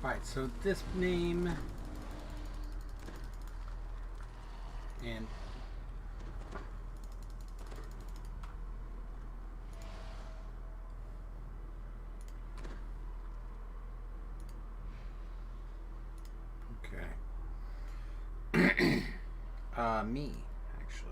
Alright, so this name and okay. Me, actually.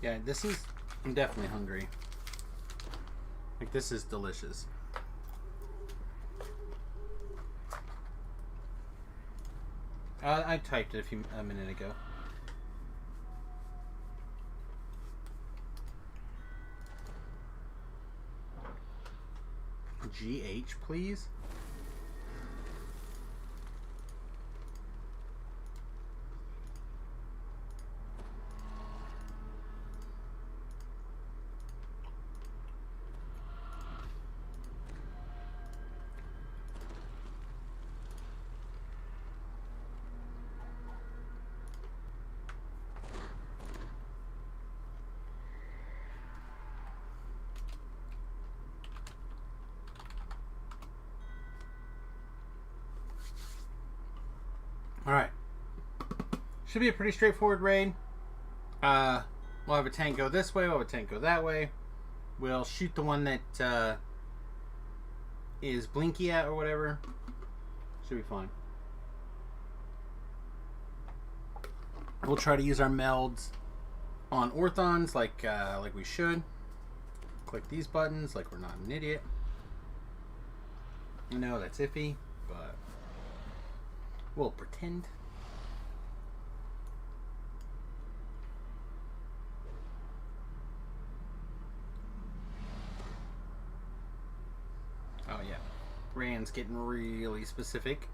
Yeah, this is... I'm definitely hungry. Like, this is delicious. I typed it a minute ago. GH, please? Alright. Should be a pretty straightforward raid. We'll have a tank go this way, we'll have a tank go that way. We'll shoot the one that is blinky at or whatever. Should be fine. We'll try to use our melds on orthons like we should. Click these buttons like we're not an idiot. I know that's iffy, but we'll pretend. Oh yeah, Rand's getting really specific.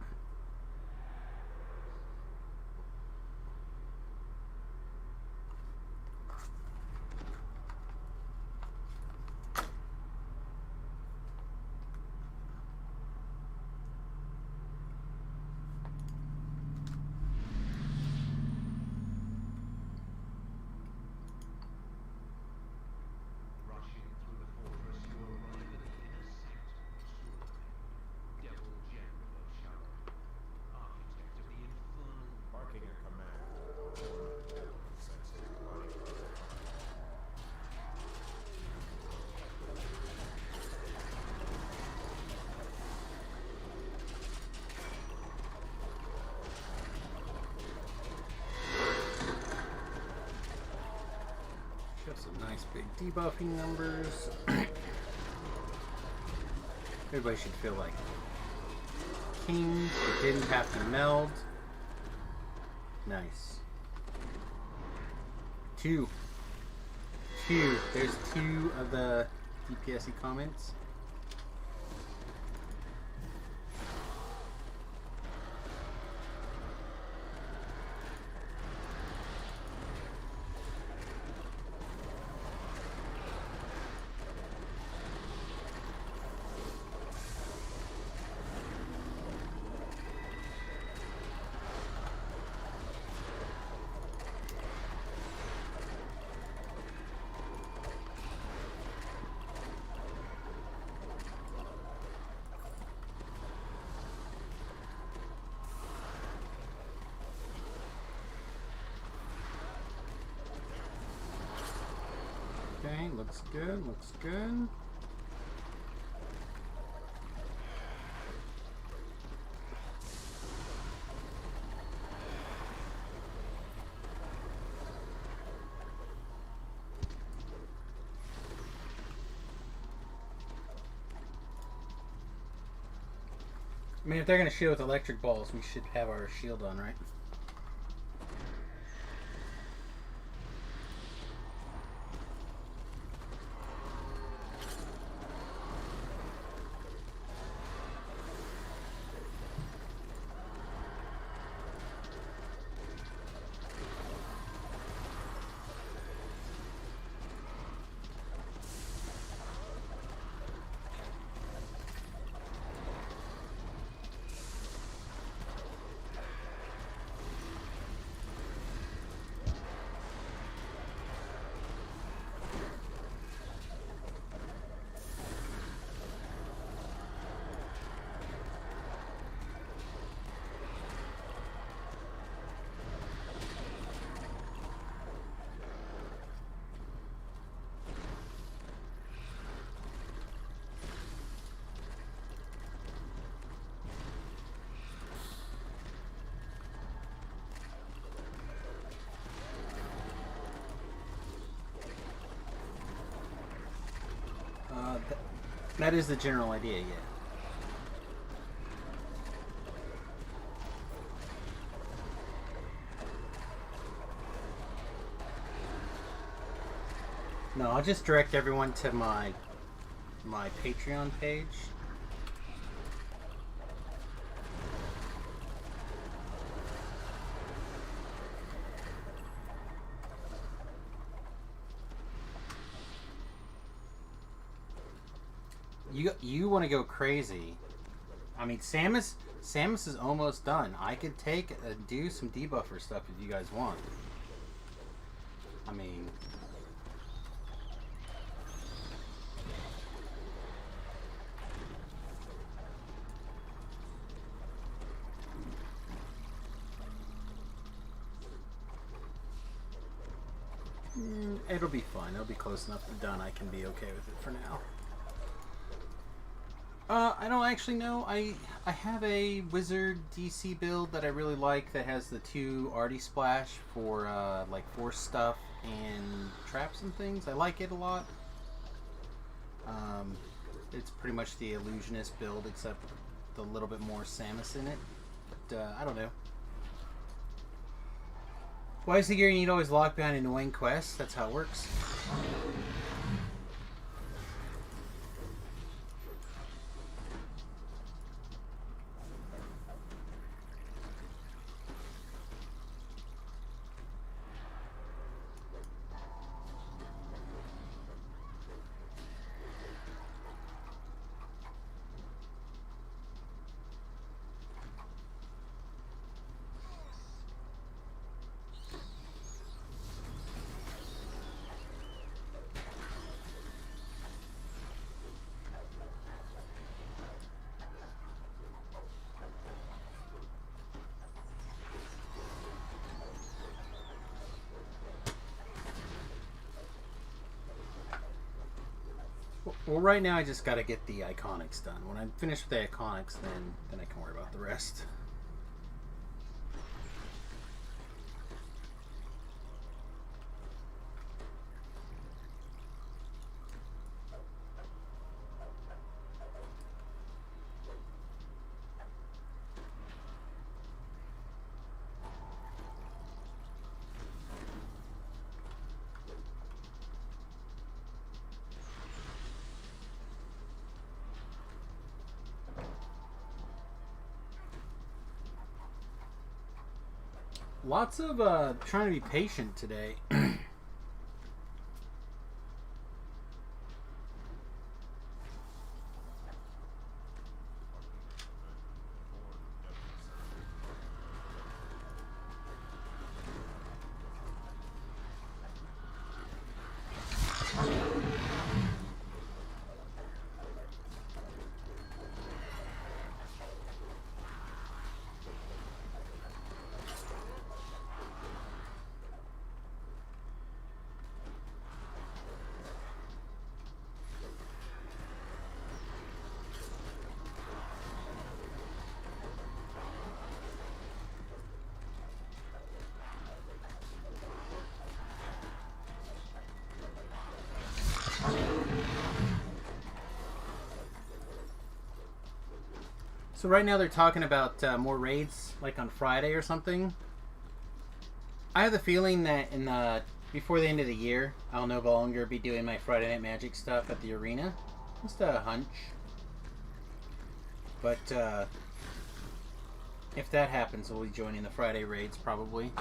Rushing through the fortress, you arrive at the inner sanctum. Devil General Shadow, architect of the infernal. Barking a command. Sensitive body. Got some nice big debuffing numbers. Everybody should feel like kings who didn't have to meld. Nice. Two. There's two of the DPSE comments. Okay, looks good, looks good. I mean, if they're going to shield with electric balls, we should have our shield on, right? That is the general idea, yeah. No, I'll just direct everyone to my Patreon page. You want to go crazy. I mean, Samus is almost done. I could do some debuffer stuff if you guys want. I mean, It'll be fine. It'll be close enough to done. I can be okay with it for now. I don't actually know. I have a wizard DC build that I really like that has the 2 Arty Splash for like force stuff and traps and things. I like it a lot. It's pretty much the illusionist build except with a little bit more Samus in it. But I don't know. Why is the gear you need always locked behind annoying quests? That's how it works. Well, right now I just gotta get the iconics done. When I'm finished with the iconics, then I can worry about the rest. Lots of trying to be patient today. So right now they're talking about more raids, like on Friday or something. I have the feeling that in before the end of the year, I'll no longer be doing my Friday Night Magic stuff at the arena. Just a hunch. But if that happens, we'll be joining the Friday raids probably.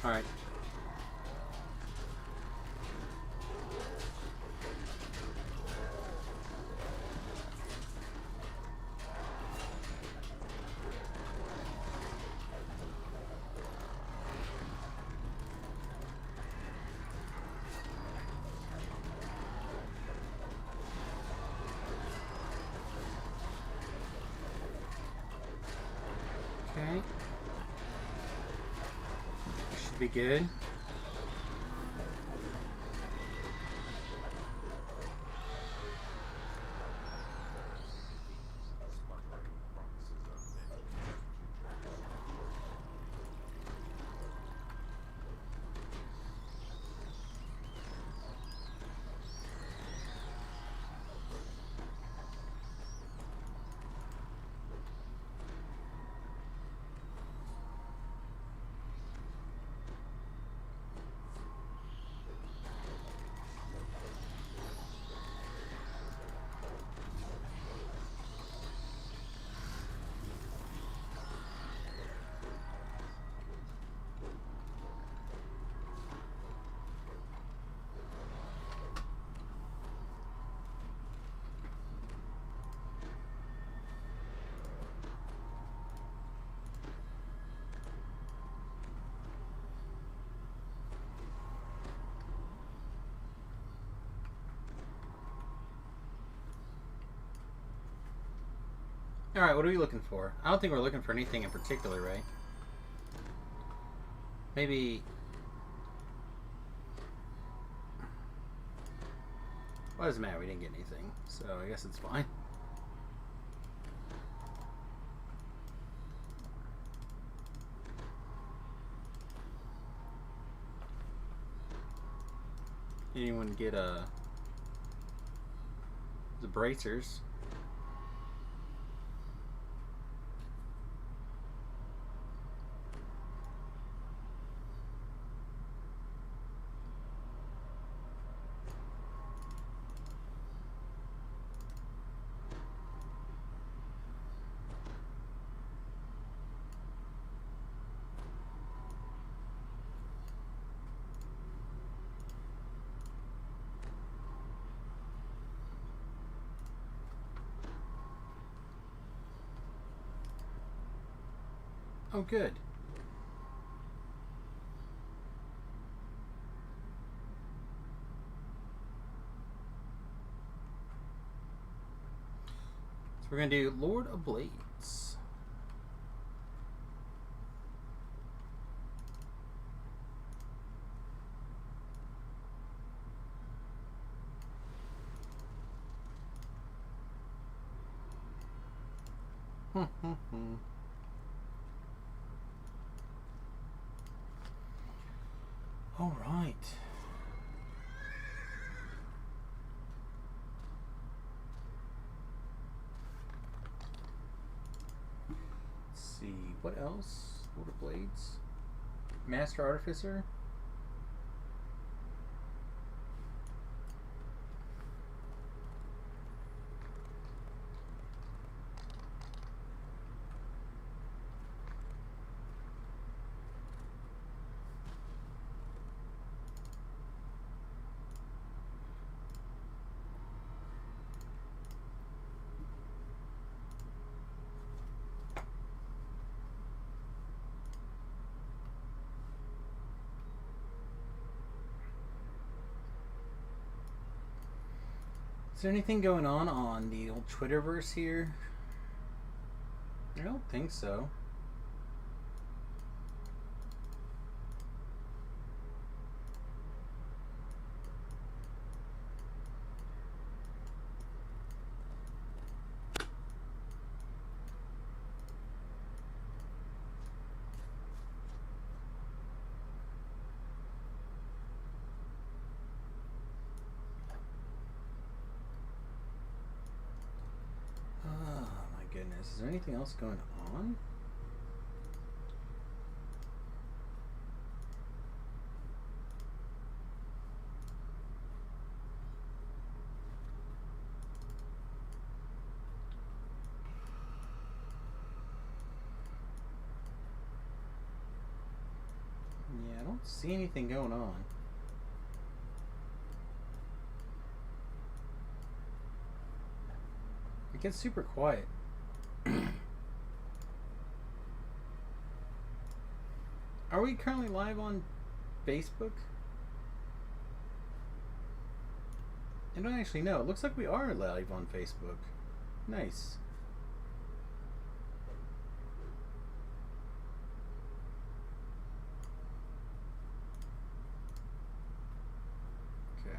All right. Okay. Should be good. Alright, what are we looking for? I don't think we're looking for anything in particular, right? Maybe... Well, it doesn't matter, we didn't get anything, so I guess it's fine. Anyone get the bracers? Oh, good. So we're going to do Lord of Blades. All right. Let's see, what else? Lord of Blades. Master Artificer. Is there anything going on the old Twitterverse here? I don't think so. Goodness, is there anything else going on? Yeah, I don't see anything going on. It gets super quiet. Are we currently live on Facebook? I don't actually know. It looks like we are live on Facebook. Nice. Okay.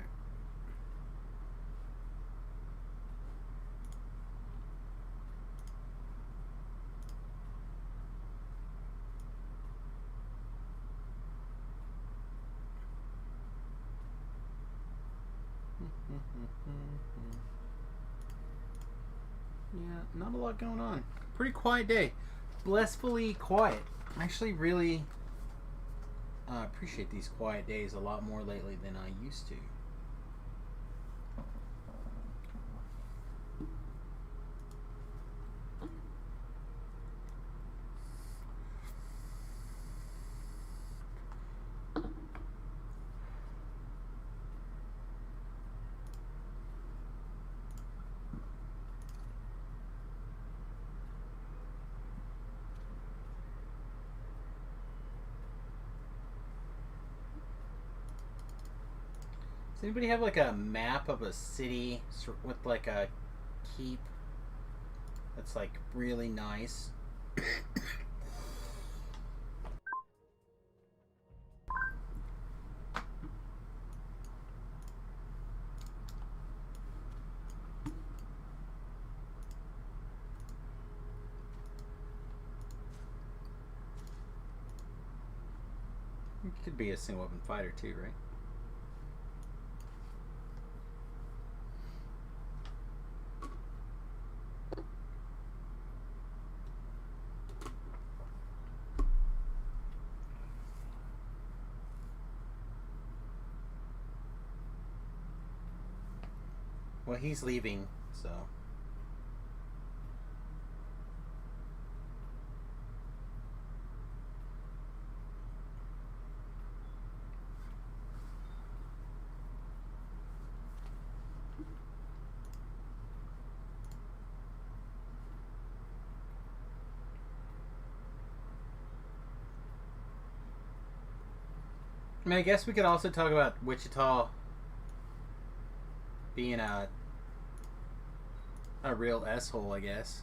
Yeah, not a lot going on. Pretty quiet day. Blissfully quiet. I actually really appreciate these quiet days a lot more lately than I used to. Does anybody have like a map of a city with like a keep That's like really nice. It could be a single weapon fighter too, right? Well, he's leaving, so. I mean, I guess we could also talk about Wichita being a real asshole, I guess.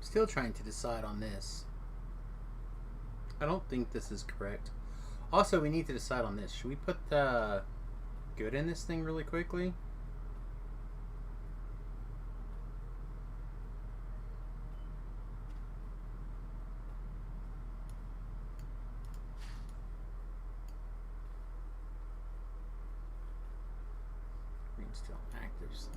Still trying to decide on this. I don't think this is correct. Also, we need to decide on this. Should we put the good in this thing really quickly? Green's still active, so.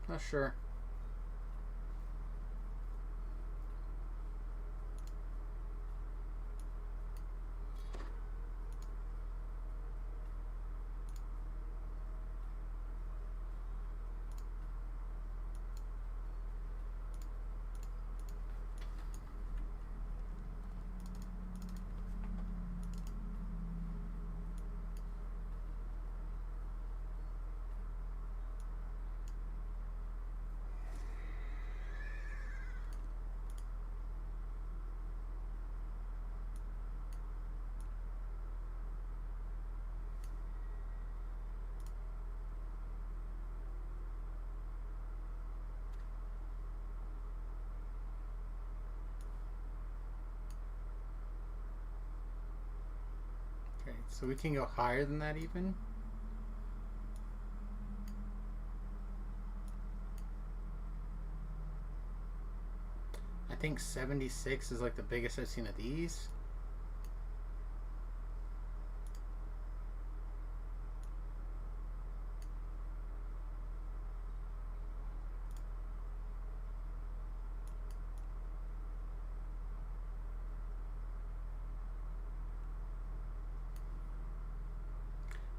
Not sure. Okay, so we can go higher than that even? I think 76 is like the biggest I've seen of these.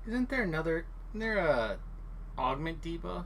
Isn't there another... Isn't there a augment debuff?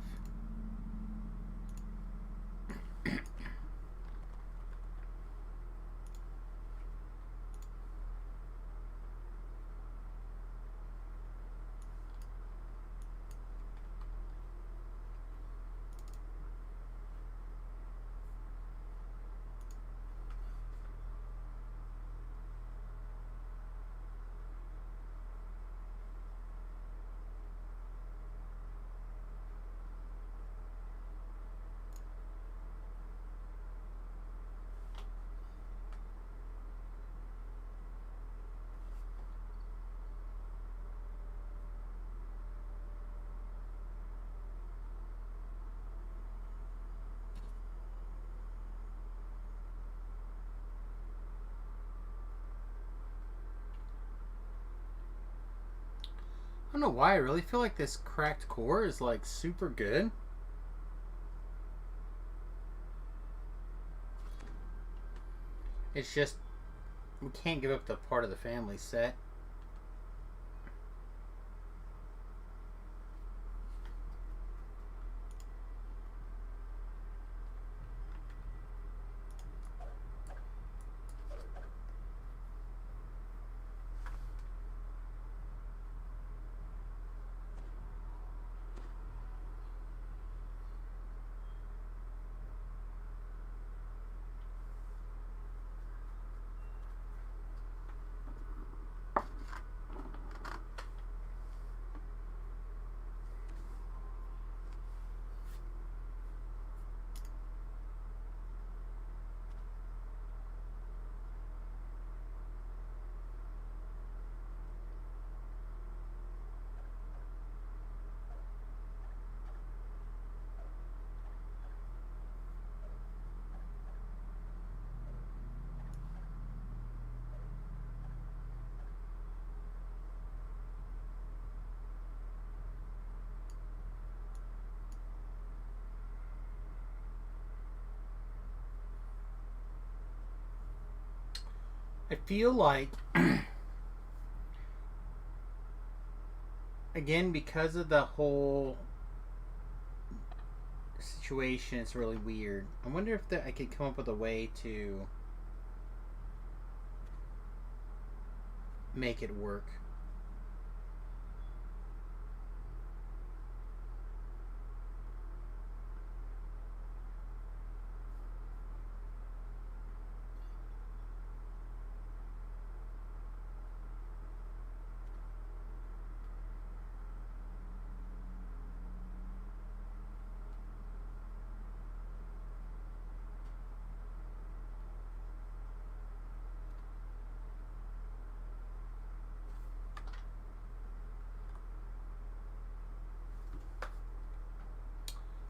don't know why. I really feel like this cracked core is like super good. It's just we can't give up the part of the family set. I feel like, again, because of the whole situation, it's really weird. I wonder if I could come up with a way to make it work.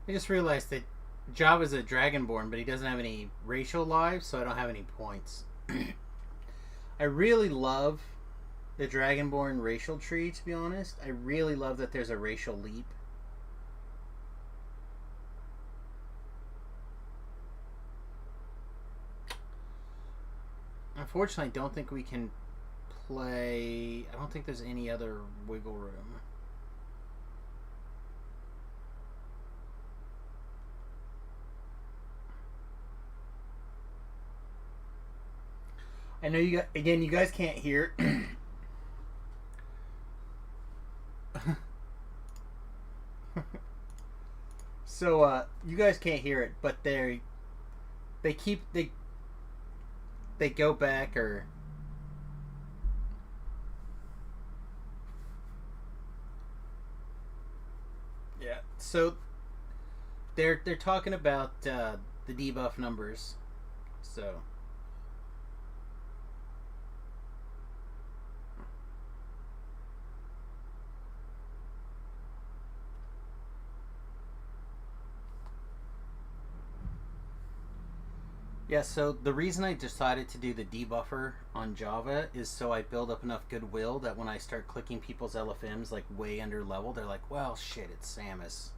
I just realized that Java's a Dragonborn, but he doesn't have any racial lives, so I don't have any points. I really love the Dragonborn racial tree, to be honest. I really love that there's a racial leap. Unfortunately, I don't think we can play... I don't think there's any other wiggle room. I know you guys, again, you guys can't hear. So you guys can't hear it, but they go back or yeah. So they're talking about the debuff numbers. So yeah, so the reason I decided to do the debuffer on Java is so I build up enough goodwill that when I start clicking people's LFMs like way under level, they're like, well, shit, it's Samus.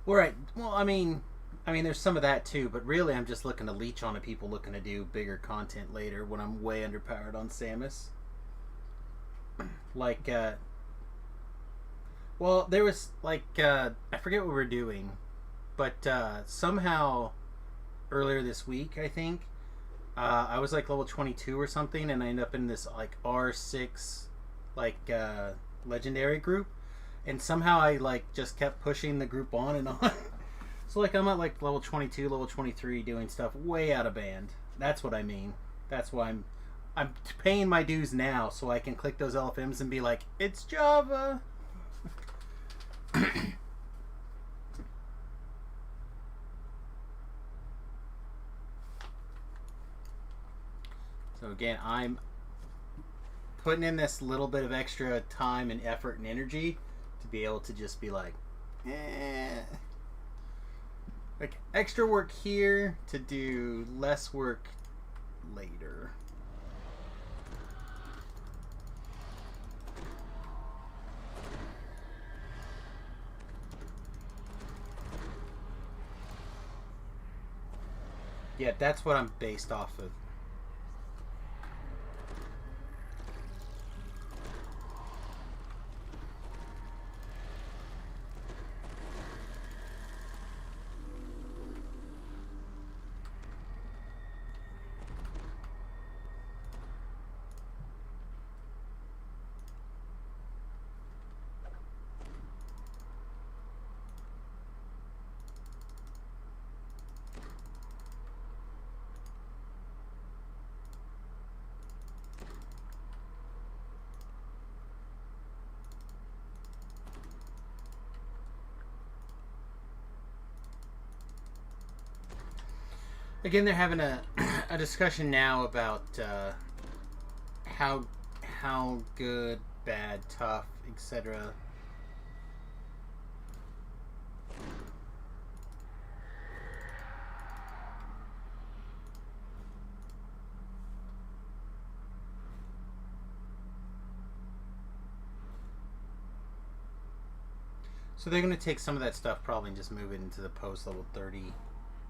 Right. Well, I mean, there's some of that too, but really I'm just looking to leech on to people looking to do bigger content later when I'm way underpowered on Samus. Like, well, there was like I forget what we were doing, but somehow earlier this week, I think I was like level 22 or something, and I ended up in this like R6 like legendary group, and somehow I like just kept pushing the group on and on. So like I'm at like level 22, level 23, doing stuff way out of band. That's what I mean. That's why I'm paying my dues now, so I can click those LFMs and be like, it's Java. So again, I'm putting in this little bit of extra time and effort and energy to be able to just be like, like extra work here to do less work later. Yeah, that's what I'm based off of. Again, they're having a discussion now about how good, bad, tough, etc. So they're going to take some of that stuff probably and just move it into the post level 30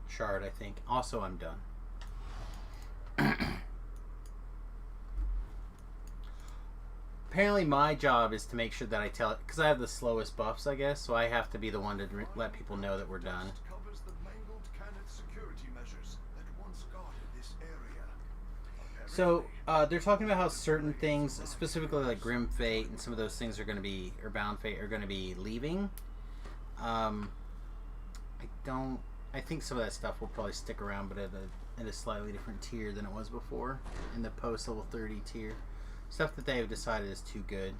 chart, I think. Also, I'm done. Apparently my job is to make sure that I tell it, because I have the slowest buffs, I guess, so I have to be the one to let people know that we're done. Covers the mangled cannon security measures that once guarded this area. So they're talking about how certain things, specifically like Grim Fate and some of those things are going to be, or Bound Fate, are going to be leaving. I think some of that stuff will probably stick around, but at a slightly different tier than it was before, in the post level 30 tier. Stuff that they have decided is too good.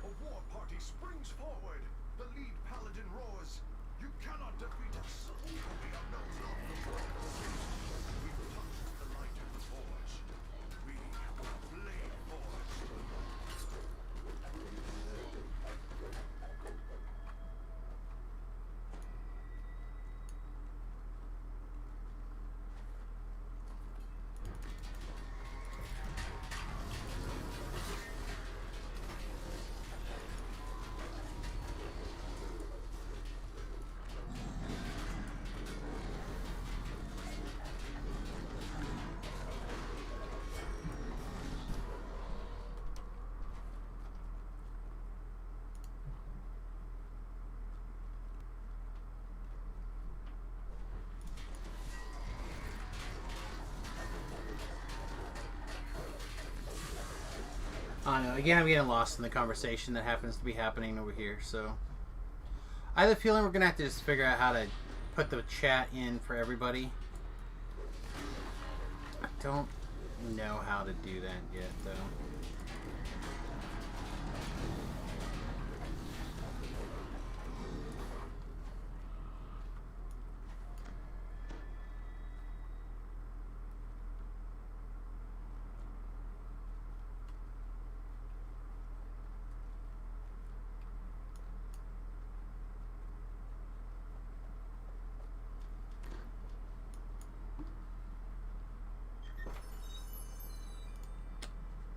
A war party springs forward. The lead paladin roars. You cannot defeat us. We are no longer brothers. We've touched the light of the forge. We are flame forged. I don't know. Again, I'm getting lost in the conversation that happens to be happening over here, so I have a feeling we're going to have to just figure out how to put the chat in for everybody. I don't know how to do that yet, though.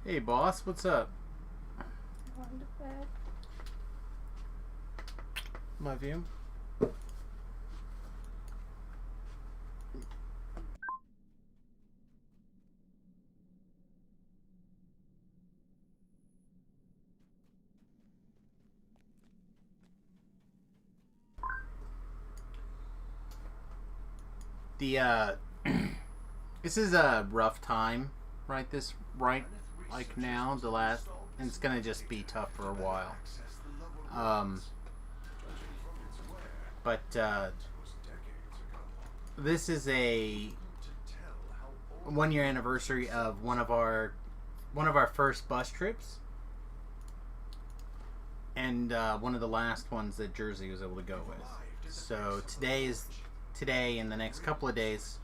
Hey, boss, what's up? Going to bed. My view. The this is a rough time, right? Like now, and it's gonna just be tough for a while. But this is a 1-year anniversary of one of our first bus trips, and one of the last ones that Jersey was able to go with. So today and the next couple of days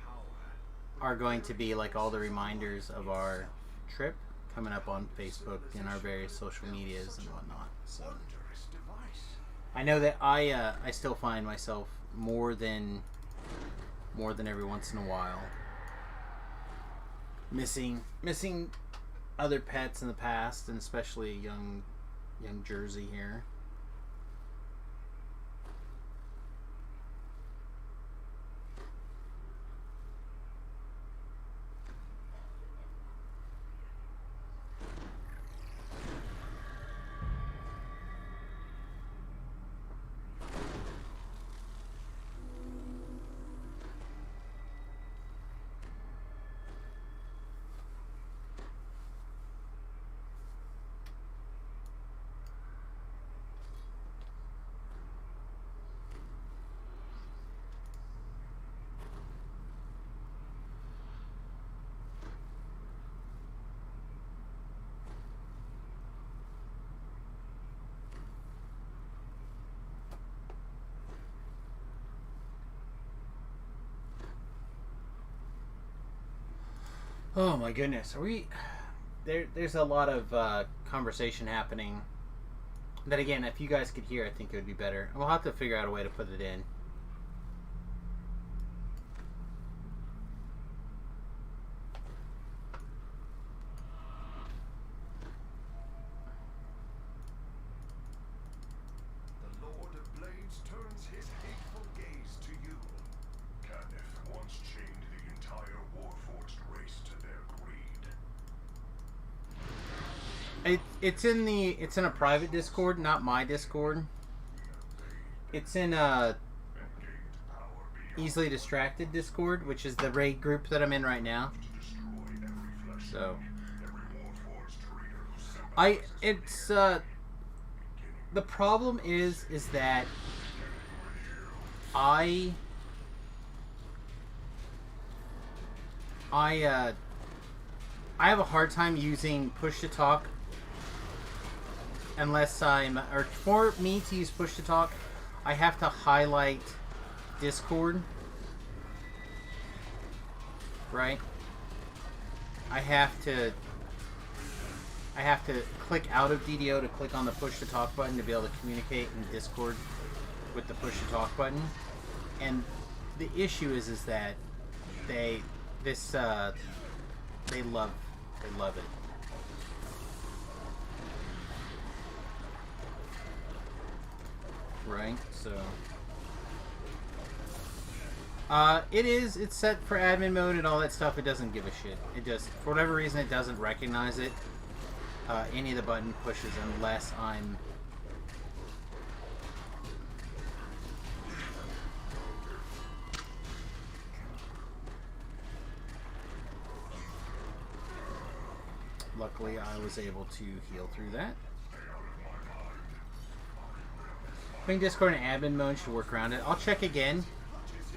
are going to be like all the reminders of our trip coming up on Facebook and our various social medias and whatnot. So I know that I still find myself more than every once in a while missing other pets in the past, and especially young Jersey here. Oh my goodness, are we? There's a lot of conversation happening. That again, if you guys could hear, I think it would be better. We'll have to figure out a way to put it in. The Lord of Blades turns his hateful gaze to you. Kenneth once chained the entire Warforged race to their greed. It's in a private Discord, not my Discord. It's in a easily distracted Discord, which is the raid group that I'm in right now. So the problem is that I have a hard time using push to talk unless or for me to use push to talk, I have to highlight Discord, right? I have to click out of DDO to click on the push to talk button to be able to communicate in Discord with the push to talk button. And the issue is that they love it. Right? So it's set for admin mode and all that stuff. It doesn't give a shit. It just, for whatever reason, it doesn't recognize it. Any of the button pushes unless I'm luckily I was able to heal through that. I think Discord and admin mode should work around it. I'll check again,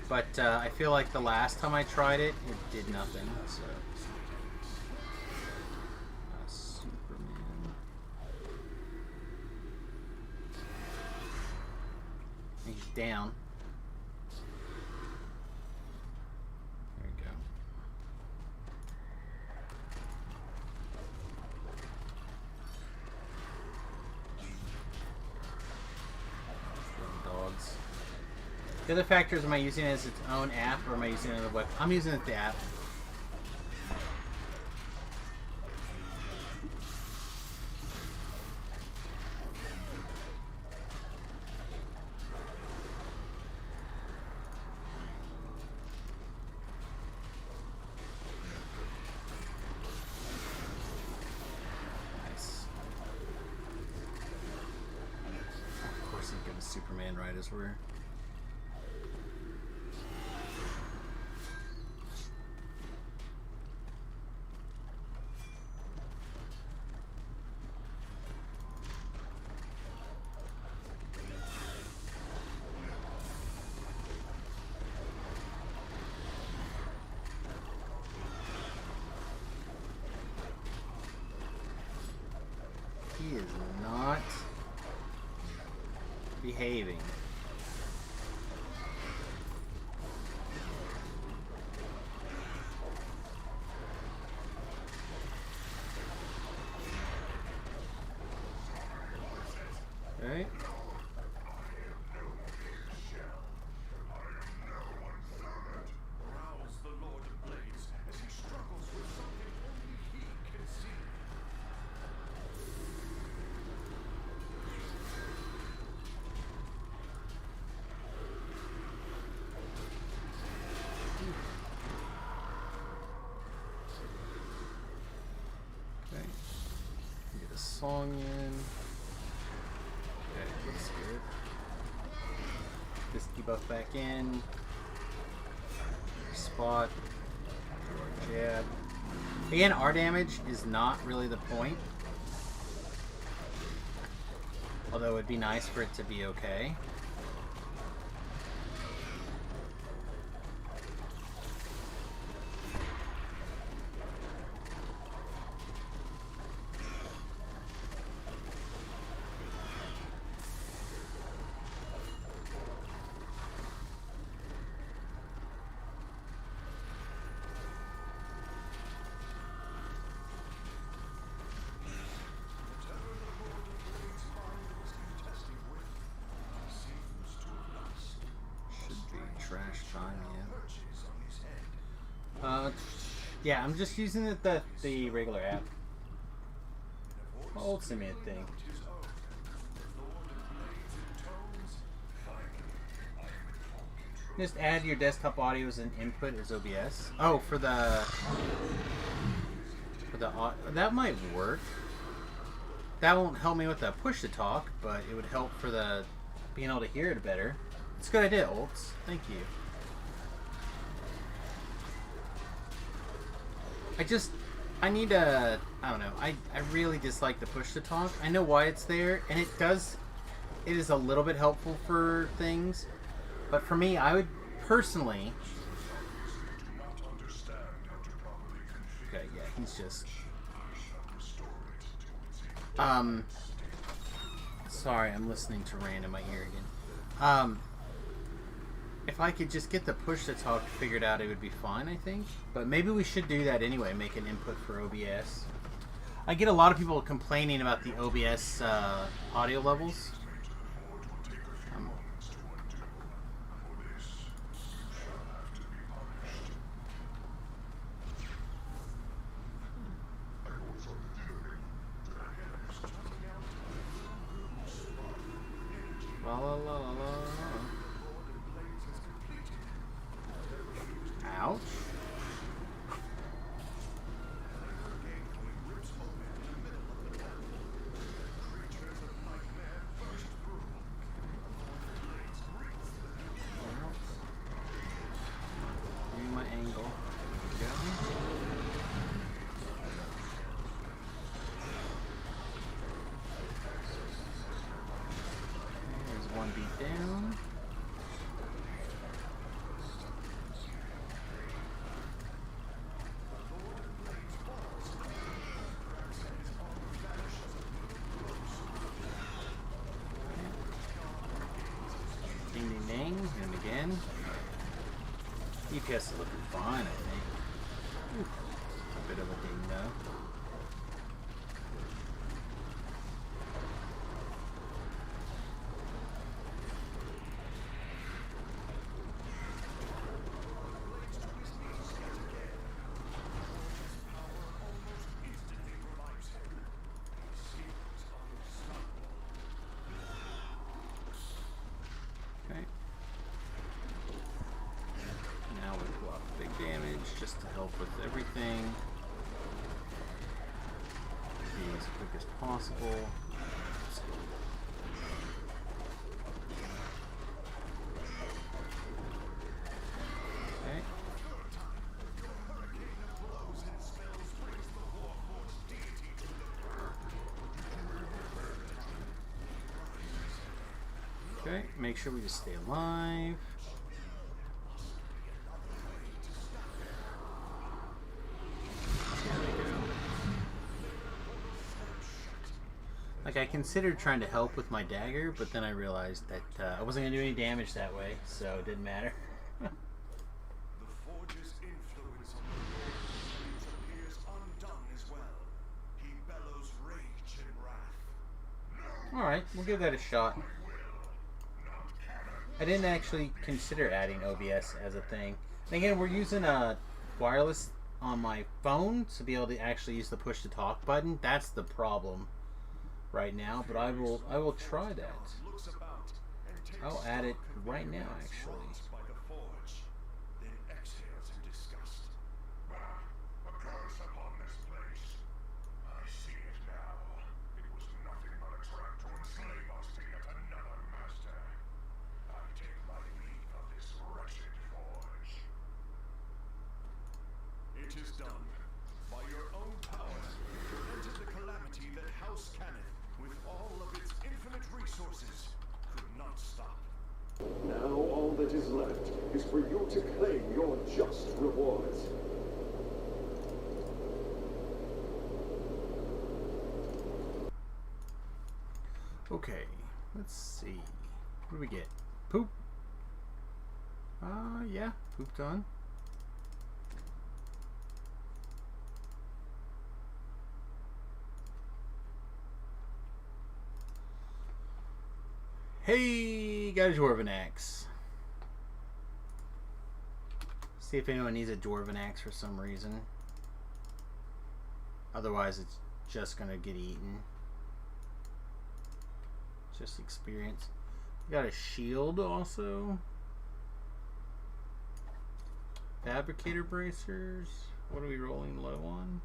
but I feel like the last time I tried it, it did nothing. So. Superman. He's down. There we go. Dogs. The other factor is, am I using it as its own app or am I using it as a web? I'm using it as the app. Nice. Of course he gives Superman right as we're... He is not behaving. Okay. song in. Okay, looks good. This debuff back in. Spot. Throw our jab. Again, our damage is not really the point. Although it'd be nice for it to be okay. Trash time, yeah. Yeah, I'm just using the regular app. My old Samius thing. Just add your desktop audio as an input as OBS. Oh, for the that might work. That won't help me with the push to talk, but it would help for the being able to hear it better. It's a good idea, Olds. Thank you. I need a, I don't know, I really dislike the push to talk. I know why it's there, and it is a little bit helpful for things, but for me, I would personally, okay, yeah, he's just, sorry, I'm listening to Rand in my ear again. If I could just get the push to talk figured out, it would be fine, I think. But maybe we should do that anyway, make an input for OBS. I get a lot of people complaining about the OBS audio levels. La la la la la. Ouch. Give me my angle. There we go. There's one beat down. Ding ding ding, hit him again. EPS is looking fine, I think. Ooh, a bit of a ding though. Just to help with everything. Be as quick as possible. Okay. Okay, make sure we just stay alive. Like, I considered trying to help with my dagger, but then I realized that I wasn't going to do any damage that way, so it didn't matter. The Forge's influence on the world appears undone as well. He bellows rage and wrath. Alright, we'll give that a shot. I didn't actually consider adding OBS as a thing. And again, we're using a wireless on my phone to be able to actually use the push to talk button. That's the problem right now, but I will try that. I'll add it right now, actually. A curse upon this place. I see it now. It was which is done. By your own power, you prevented the calamity that House Cannith, with all of its infinite resources, could not stop. Now all that is left is for you to claim your just rewards. Okay, let's see. What do we get? Poop. Yeah, poop done. Hey, got a Dwarven Axe. See if anyone needs a Dwarven Axe for some reason. Otherwise, it's just gonna get eaten. Just experience. Got a shield also. Fabricator bracers. What are we rolling low on?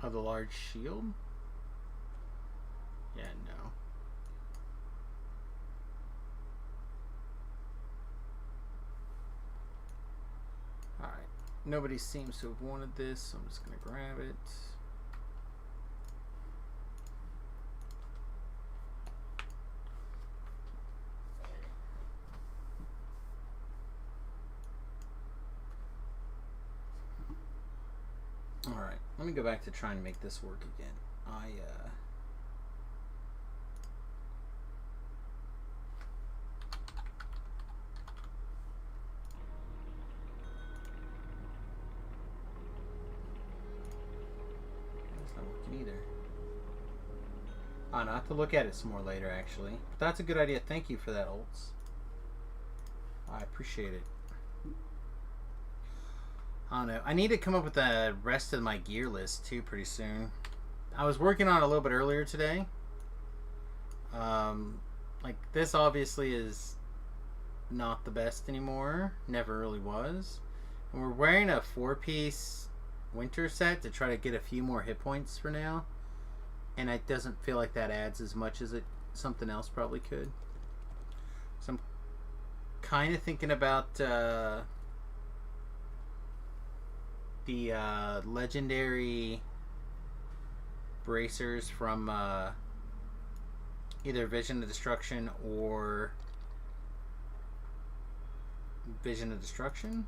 Oh, the large shield? Yeah, no. Alright. Nobody seems to have wanted this, so I'm just going to grab it. Alright, let me go back to trying to make this work again. That's not working either. I'll have to look at it some more later, actually. But that's a good idea. Thank you for that, Olts. I appreciate it. I don't know. I need to come up with the rest of my gear list too pretty soon. I was working on it a little bit earlier today. Like this obviously is not the best anymore. Never really was. And we're wearing a 4-piece winter set to try to get a few more hit points for now. And it doesn't feel like that adds as much as something else probably could. So I'm kind of thinking about the legendary bracers from either Vision of Destruction or Vision of Destruction.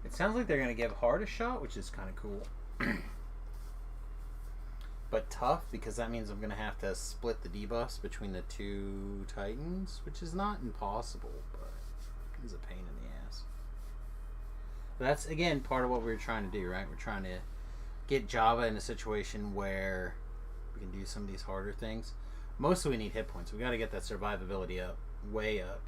It sounds like they're going to give hard a shot, which is kind of cool. But tough, because that means I'm going to have to split the debuffs between the two Titans, which is not impossible, but it's a pain in the ass. But that's, again, part of what we were trying to do, right? We're trying to get Java in a situation where we can do some of these harder things. Mostly we need hit points. We got to get that survivability up, way up.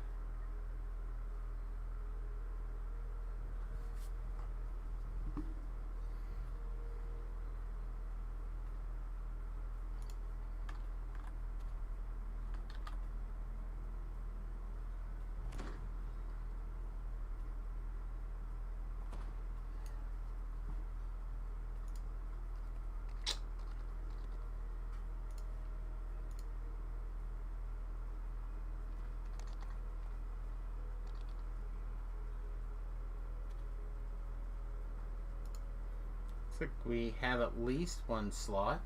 Looks like we have at least one slot.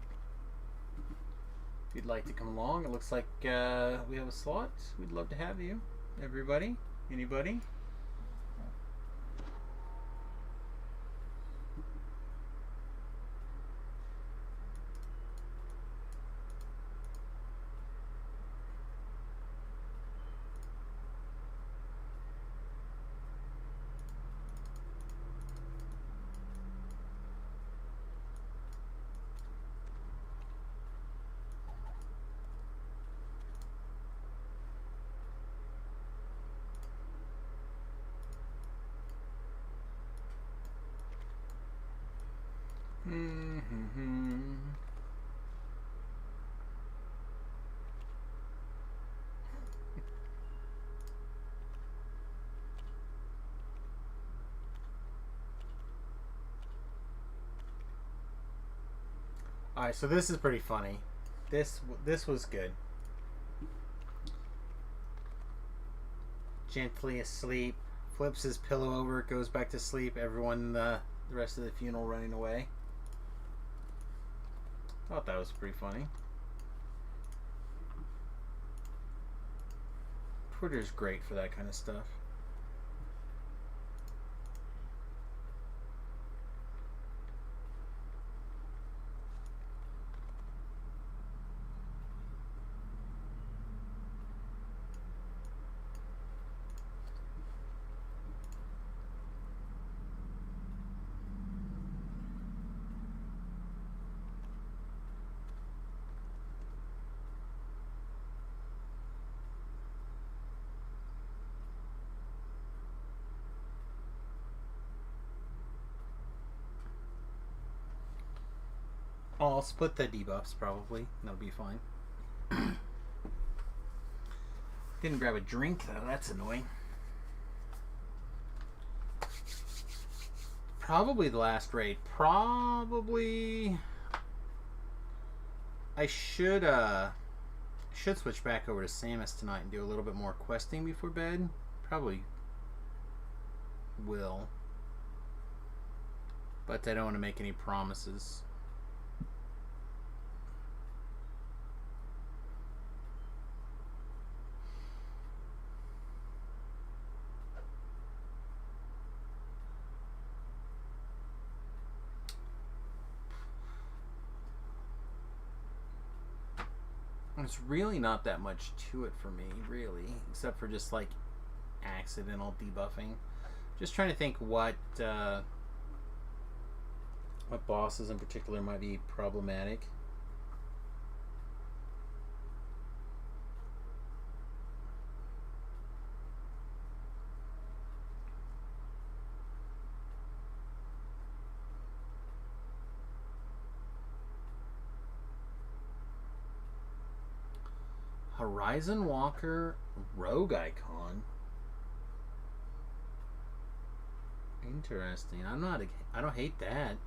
If you'd like to come along, it looks like we have a slot. We'd love to have you. Everybody? Anybody? Alright, so this is pretty funny. This was good. Gently asleep, flips his pillow over, goes back to sleep. Everyone, the rest of the funeral running away. Thought that was pretty funny. Twitter's great for that kind of stuff. I'll split the debuffs probably. That'll be fine. Didn't grab a drink though. That's annoying. Probably the last raid. Probably. I should switch back over to Samius tonight and do a little bit more questing before bed. Probably will. But I don't want to make any promises. There's really not that much to it for me, really, except for just like accidental debuffing. Just trying to think what bosses in particular might be problematic. Horizon Walker Rogue Icon. Interesting. I don't hate that.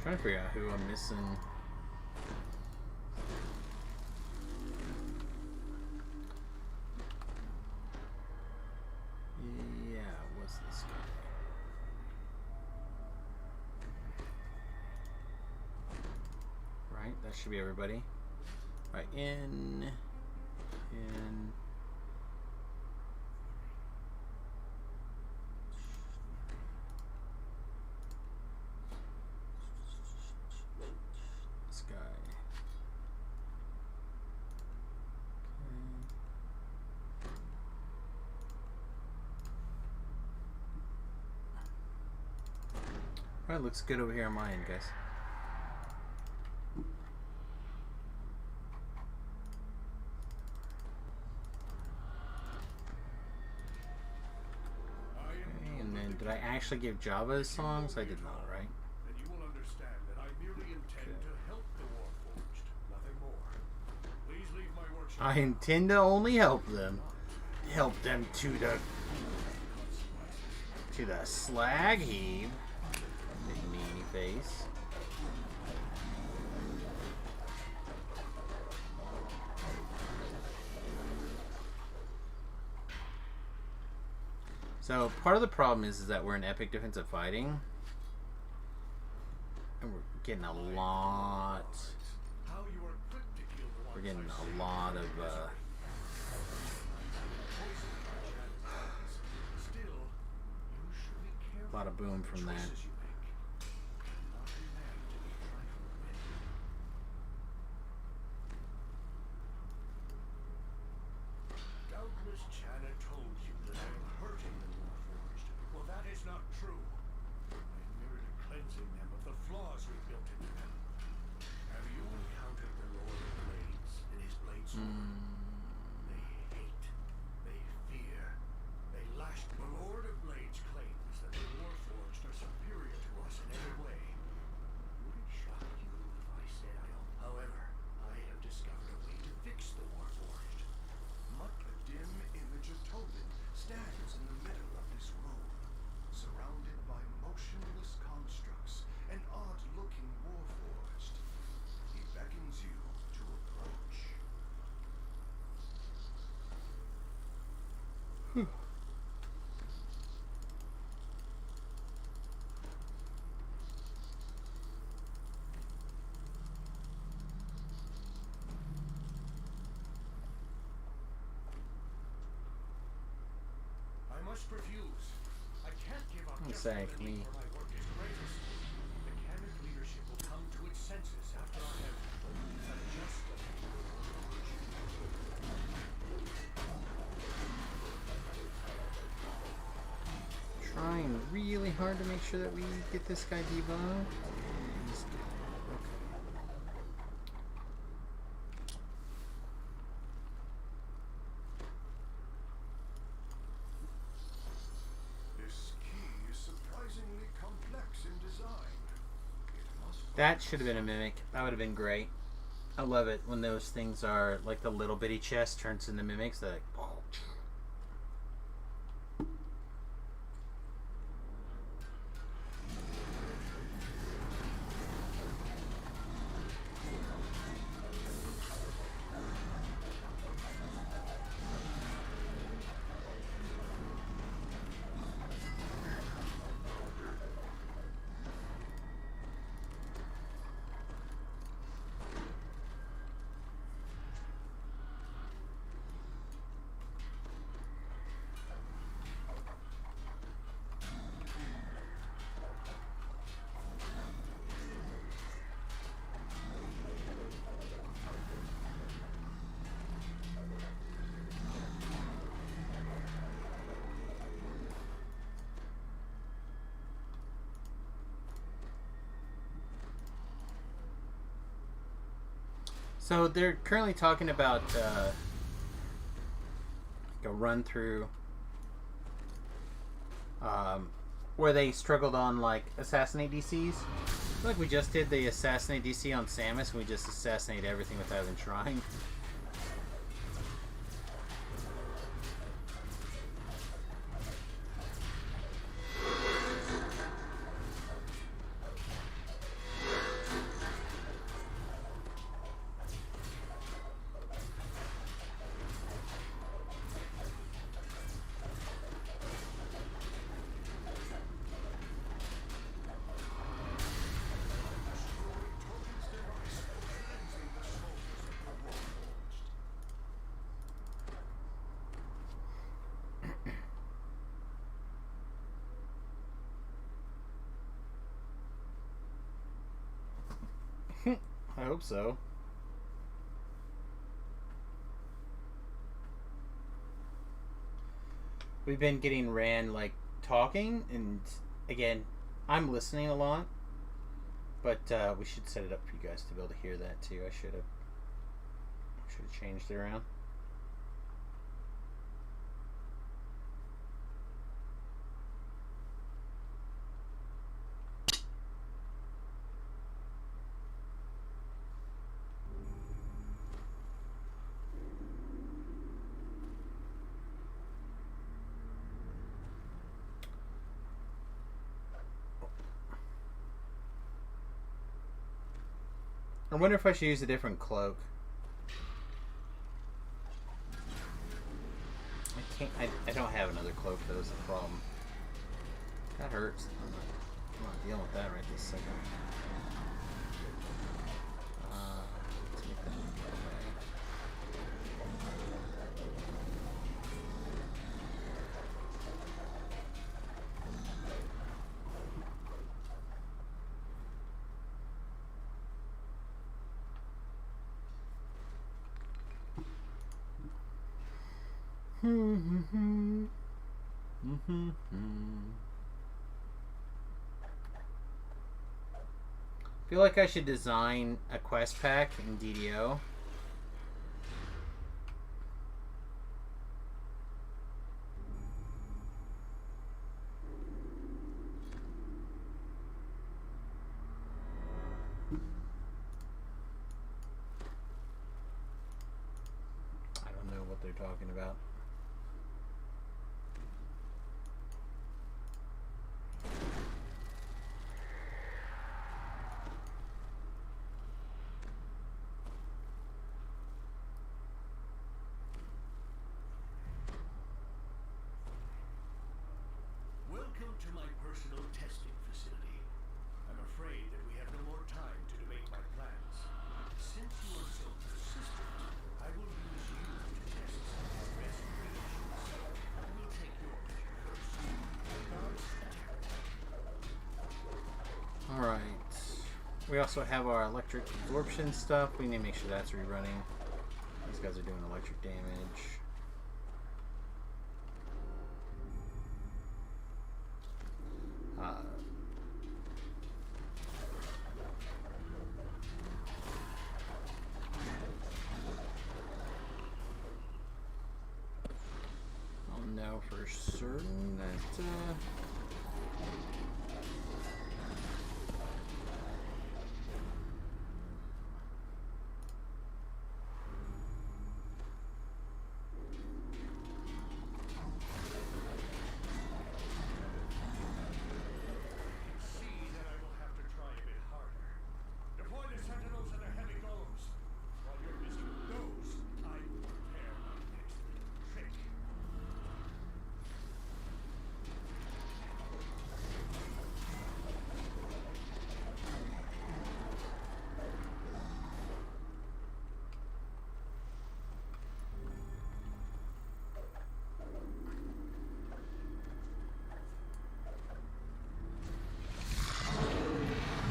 Trying to figure out who I'm missing. Yeah, what's this guy? Right, that should be everybody. Right, in. Alright, looks good over here on my end, guys. Okay, and then did I actually give Java his songs? I did not, right? Then you will understand that I merely intend to help the Warforged, nothing more. Please leave my workshop. I intend to only help them. Help them to the to the slag heap. Big meanie face. So part of the problem is that we're in epic defensive fighting, and we're getting a lot. How you are quick to kill the We're ones getting I a see. lot of. Still, you should be careful A lot of boom about the from that. choices you make. Nothing there to be trifled with. Doubtless Chana told you that I am hurting the Warforged. Well, that is not true. I am merely cleansing them of the flaws we built into them. Have you encountered the Lord of Blades and his blade sword? They hate. They fear. They lash. The Lord of Blades claims that the Warforged are superior to us in every way. Would it shock you if I said I don't? However, I have discovered a way to fix the Warforged. A dim image of Tobin stands in the middle of this room, surrounded by motionless constructs, an odd-looking Warforged. He beckons you to approach. I must refuse. I can't give up just when the need for my work is greatest. The Canon leadership will come to its senses after I have adjusted the Trying really hard to make sure that we get this guy debuffed. This key is surprisingly complex in design. It must That should have been a mimic. That would have been great. I love it when those things are like the little bitty chest turns into mimics. They're like, oh. So they're currently talking about a run through where they struggled on like assassinate DCs. Like we just did the assassinate DC on Samus, and we just assassinate everything without even trying. I hope so. We've been getting Rand like talking, and again, I'm listening a lot, but we should set it up for you guys to be able to hear that too. I should have changed it around. I wonder if I should use a different cloak. I can't. I don't have another cloak. That was the problem. That hurts. I'm not dealing with that right this second. Take that away. I feel like I should design a quest pack in DDO. I don't know what they're talking about. Welcome to my personal testing facility. I'm afraid that we have no more time to debate my plans. Since you are so persistent, I will use you to test some of our best creations. We'll take your measure first. Alright. We also have our electric absorption stuff. We need to make sure that's rerunning. These guys are doing electric damage. I'll know for certain that See that I will have to try a bit harder. Deploy the sentinels and their heavy golems. While you're busy with those, I will prepare my next little trick.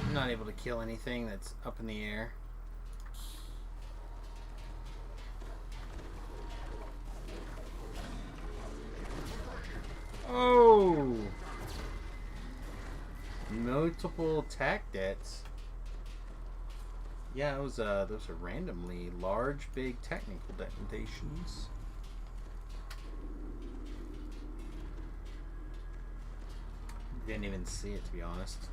I'm not able to kill anything that's up in the air. Oh! Multiple attack debts. Yeah, those are randomly large, big technical detonations. Didn't even see it, to be honest.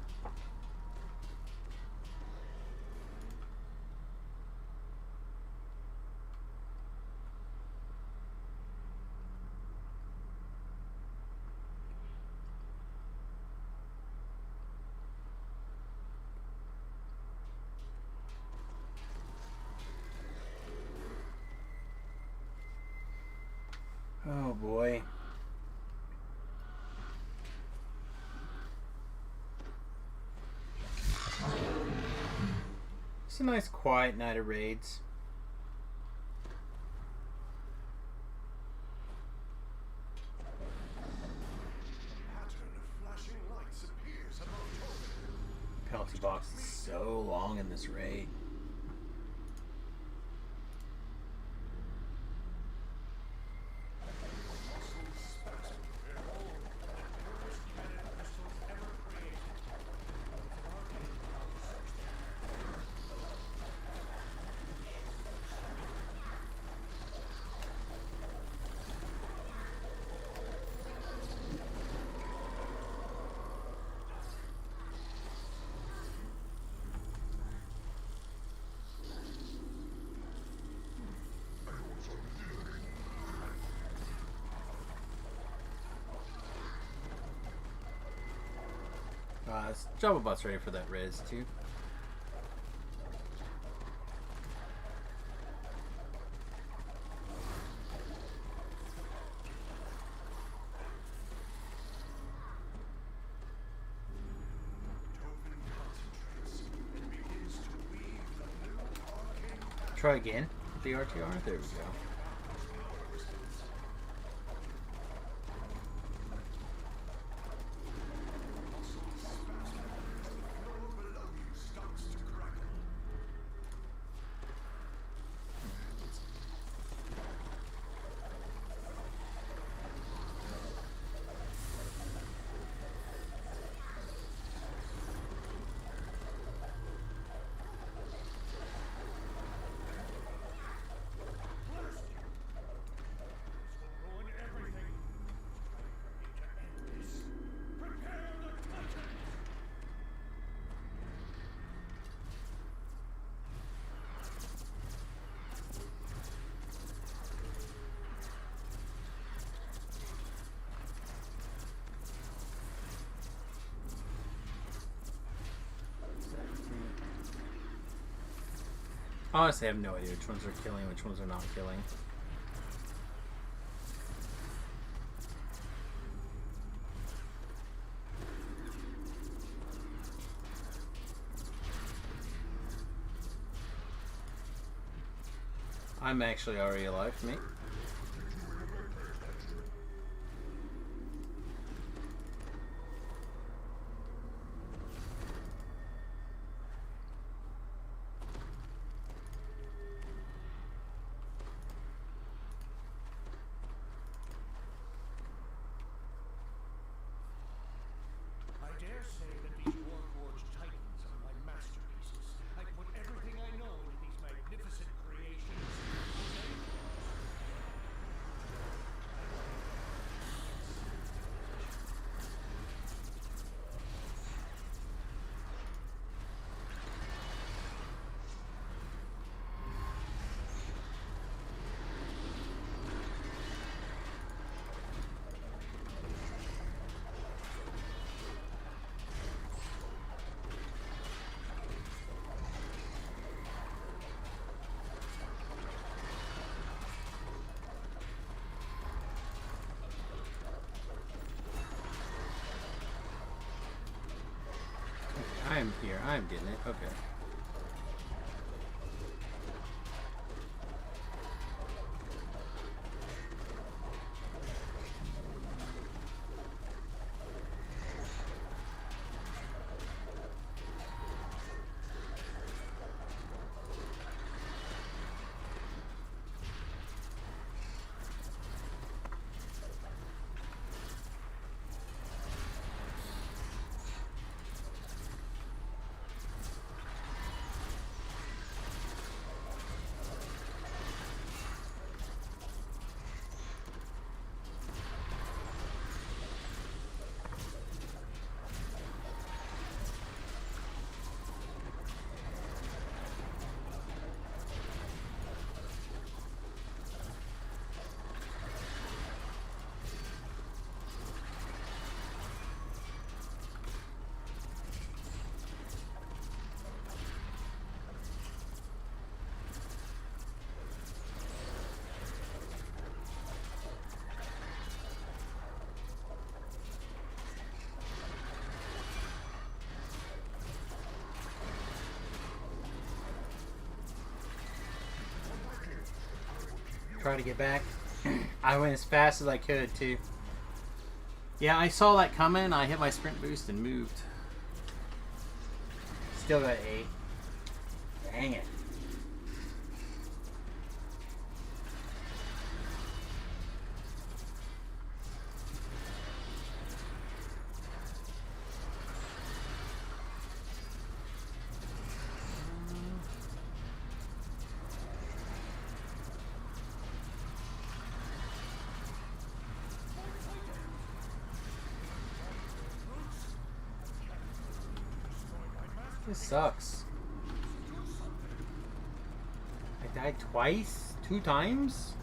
Oh boy. It's a nice quiet night of raids. Pattern of flashing lights appears above Tobin. Penalty box is so long in this raid. Java bot's ready for that res too. Try again. The RTR. There we go. Honestly, I have no idea which ones are killing, which ones are not killing. I'm actually already alive, mate. I dare say that these Warforged Titans are my masterpieces. I put everything I know into these magnificent creations. I am here. I am getting it. Okay. Try to get back. I went as fast as I could too. Yeah, I saw that coming. I hit my sprint boost and moved. Still got 8. Dang it. This sucks. I died twice? 2 times?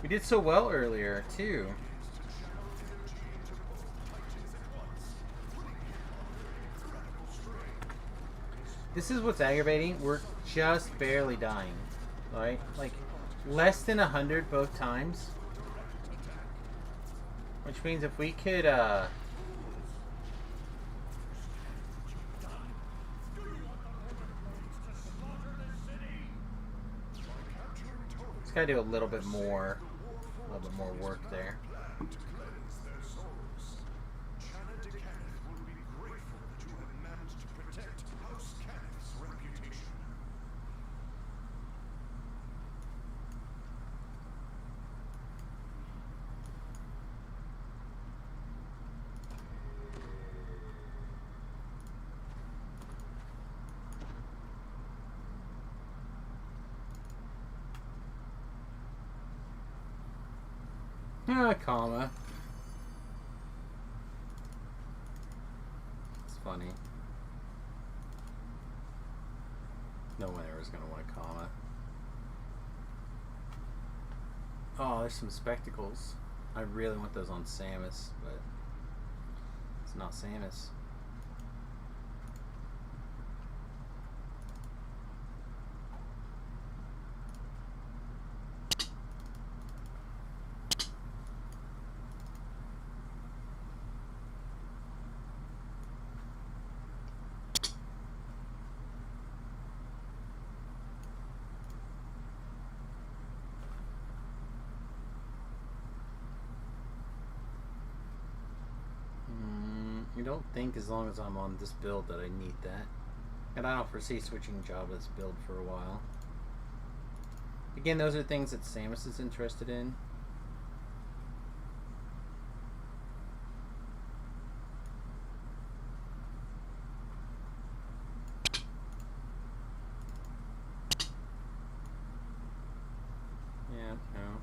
We did so well earlier, too. This is what's aggravating. We're just barely dying. Right? Like, less than 100 both times. Which means if we could, Just gotta do a little bit more work there. To cleanse their souls. Janet Kenneth will be grateful that you have managed to protect House Kenneth's reputation. Ah, comma. It's funny. No one ever is going to want a comma. Oh, there's some spectacles. I really want those on Samus, but it's not Samus. I don't think as long as I'm on this build that I need that. And I don't foresee switching Java's build for a while. Again, those are things that Samus is interested in. Yeah, no.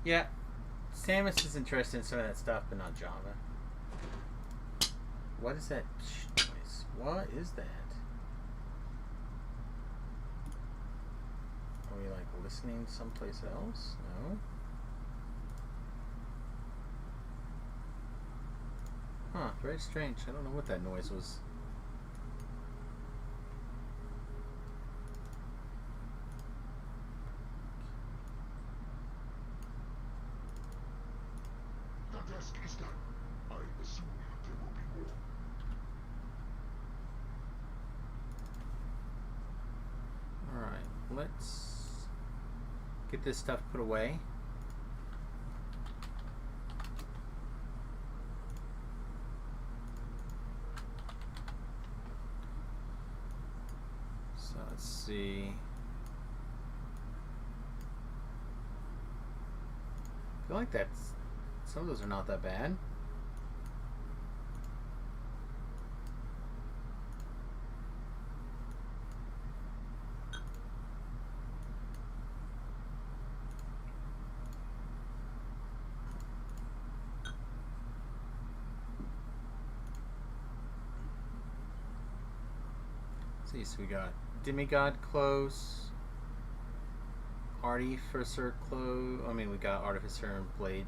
Yeah, Samus is interested in some of that stuff, but not Java. What is that noise? What is that? Are we like listening someplace else? No. Huh, very strange. I don't know what that noise was. The desk is done. I assume there will be more. Alright, let's get this stuff put away. So let's see. I feel like some of those are not that bad. See, so we got Demigod close, Artificer close. I mean, we got Artificer and Blade.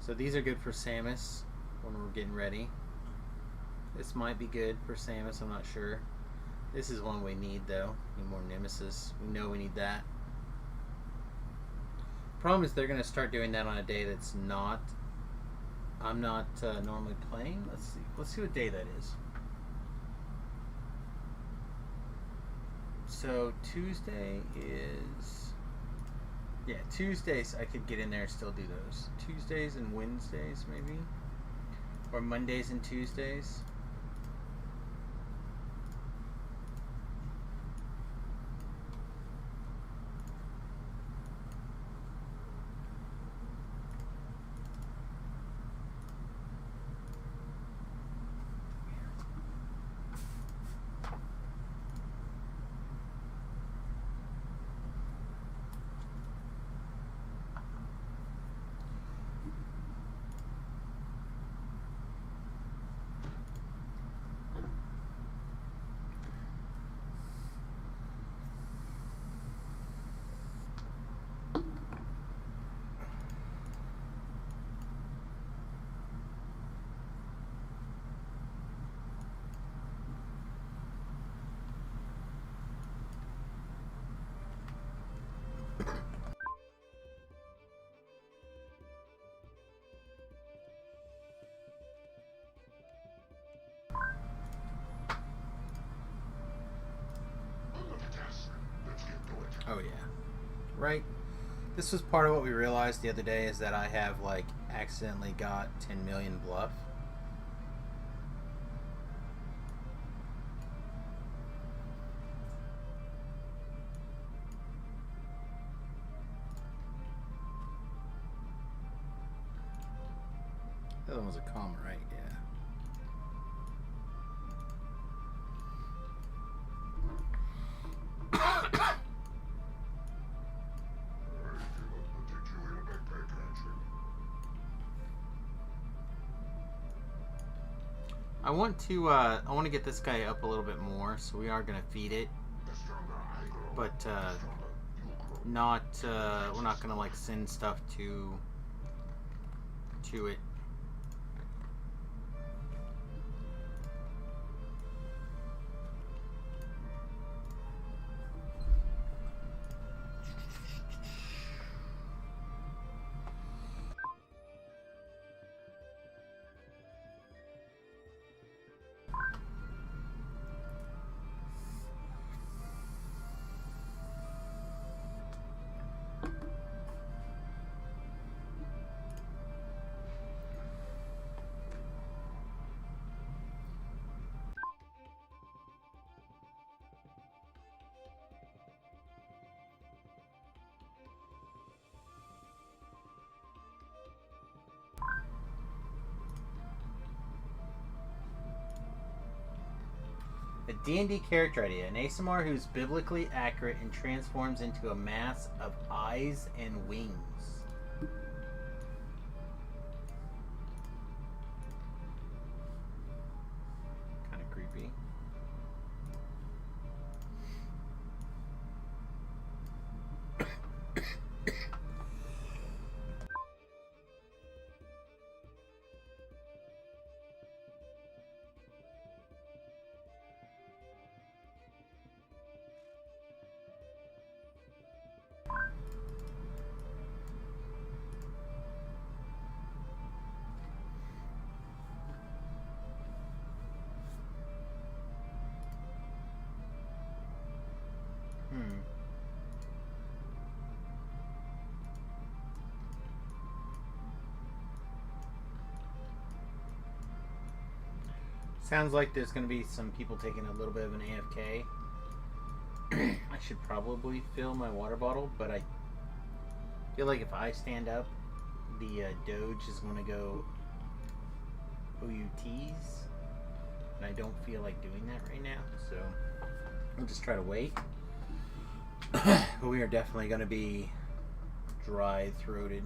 So these are good for Samus when we're getting ready. This might be good for Samus, I'm not sure. This is one we need though. Need more Nemesis. We know we need that. Problem is they're going to start doing that on a day that's not... I'm not normally playing. Let's see. Let's see what day that is. So Tuesday is... Yeah, Tuesdays I could get in there and still do those. Tuesdays and Wednesdays maybe? Or Mondays and Tuesdays. right? This was part of what we realized the other day is that I have, like, accidentally got 10 million bluff. The other one was a comma, right? Yeah. I want to get this guy up a little bit more, so we are gonna feed it, but not we're not gonna like send stuff to it. A D&D character idea. An ASMR who's biblically accurate and transforms into a mass of eyes and wings. Kind of creepy. Sounds like there's going to be some people taking a little bit of an AFK. I should probably fill my water bottle, but I feel like if I stand up, the Doge is going to go OUTs, and I don't feel like doing that right now, so I'll just try to wait. But we are definitely going to be dry-throated.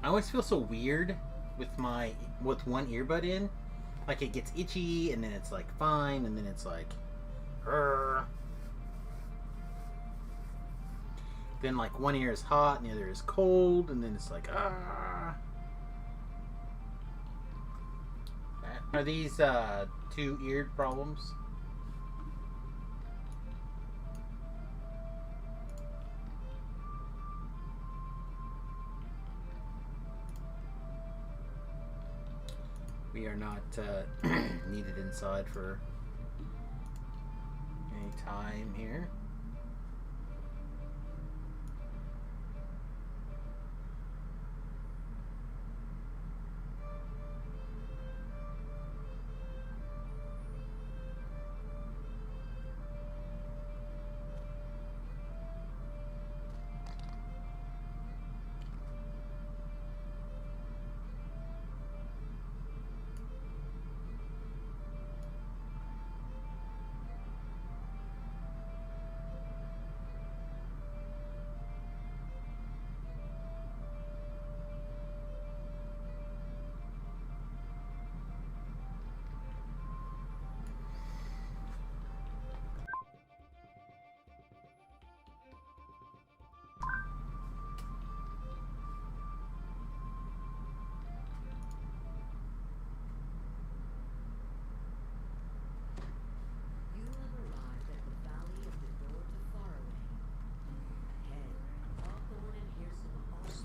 I always feel so weird with one earbud in. Like it gets itchy and then it's like fine and then it's like then like one ear is hot and the other is cold and then it's like Are these two eared problems? We are not needed inside for any time here.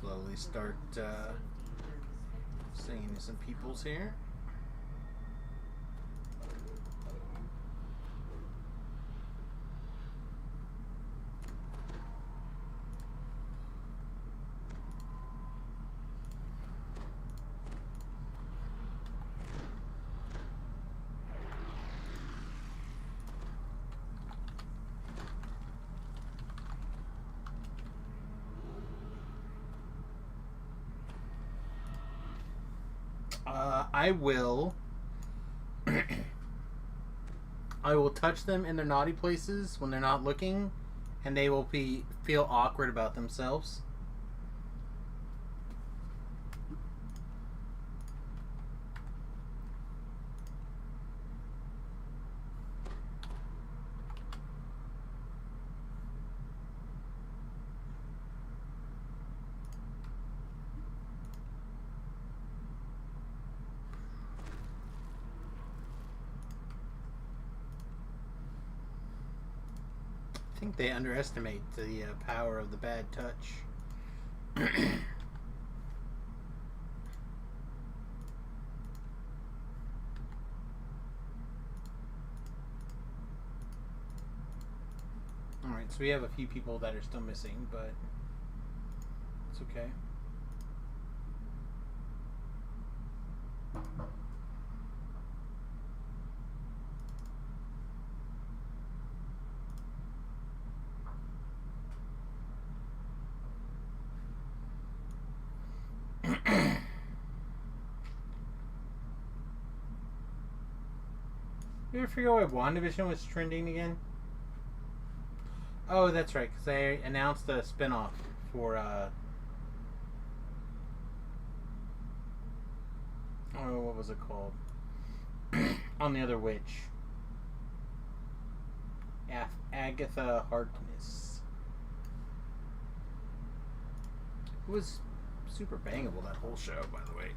slowly start singing to some peoples here. I will. I will touch them in their naughty places when they're not looking, and they will feel awkward about themselves. I think they underestimate the power of the bad touch. Alright, so we have a few people that are still missing, but it's okay. You ever figure out why WandaVision was trending again? Oh, that's right, because they announced a spinoff for, oh, what was it called? On the Other Witch. Agatha Harkness. It was super bangable, that whole show, by the way.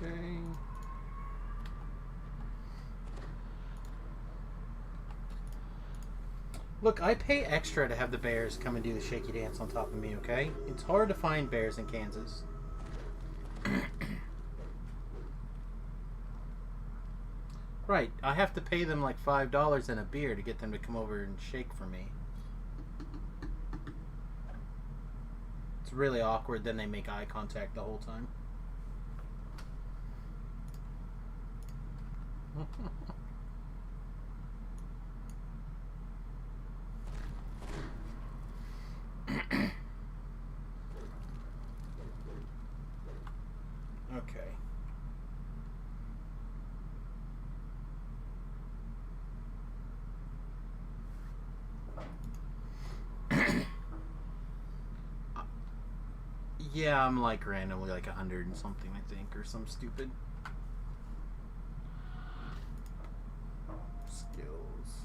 Okay. Look, I pay extra to have the bears come and do the shaky dance on top of me, okay? It's hard to find bears in Kansas. Right, I have to pay them like $5 and a beer to get them to come over and shake for me. It's really awkward, then they make eye contact the whole time. Okay. Yeah, I'm like randomly like 100 and something, I think, or some stupid skills.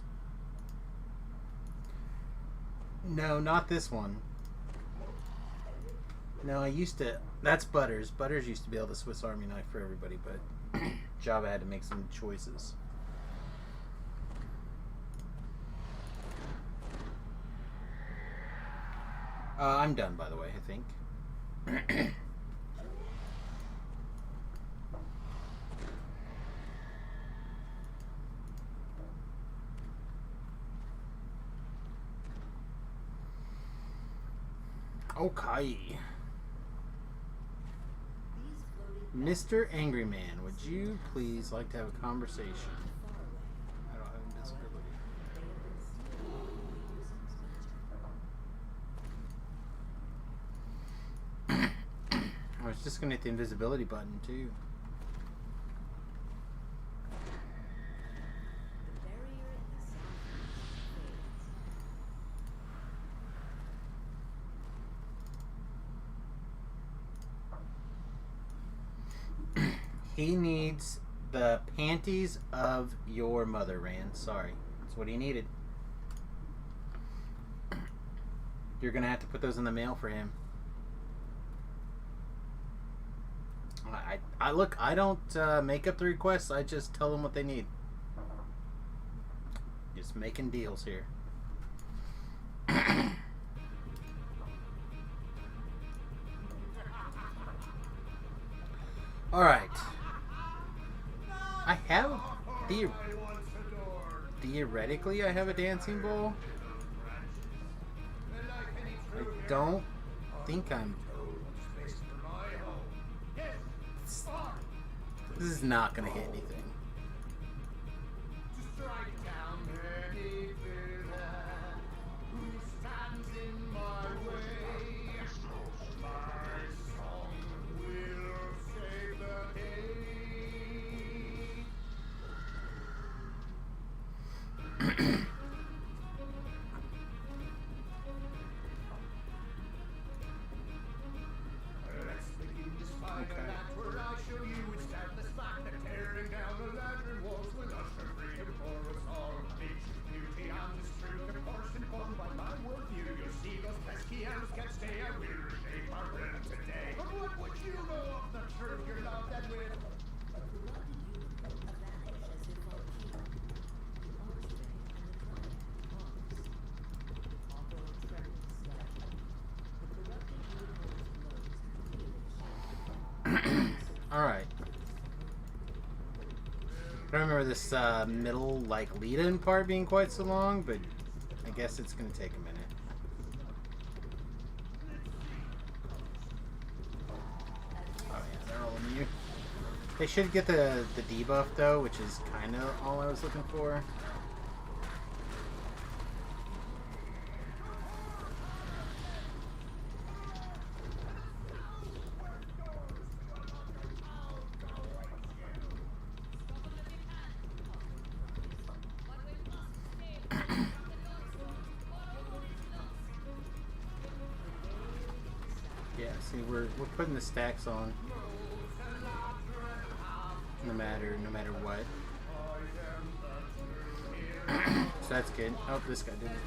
No, not this one. No, I used to. That's Butters. Butters used to be able to Swiss Army knife for everybody, but Java had to make some choices. I'm done, by the way, I think. Okay. Mr. Angry Man, would you please like to have a conversation? I don't have invisibility. I was just going to hit the invisibility button, too. He needs the panties of your mother, Rand. Sorry. That's what he needed. You're going to have to put those in the mail for him. I look. I don't make up the requests. I just tell them what they need. Just making deals here. All right. I have theoretically I have a dancing bowl. I don't think I'm. This is not gonna hit anything. Alright. I don't remember this middle, like, lead-in part being quite so long, but I guess it's going to take a minute. Oh yeah, they're all immune. They should get the debuff, though, which is kind of all I was looking for. Yeah, see, we're putting the stacks on, no matter what. So that's good. Oh, this guy did it.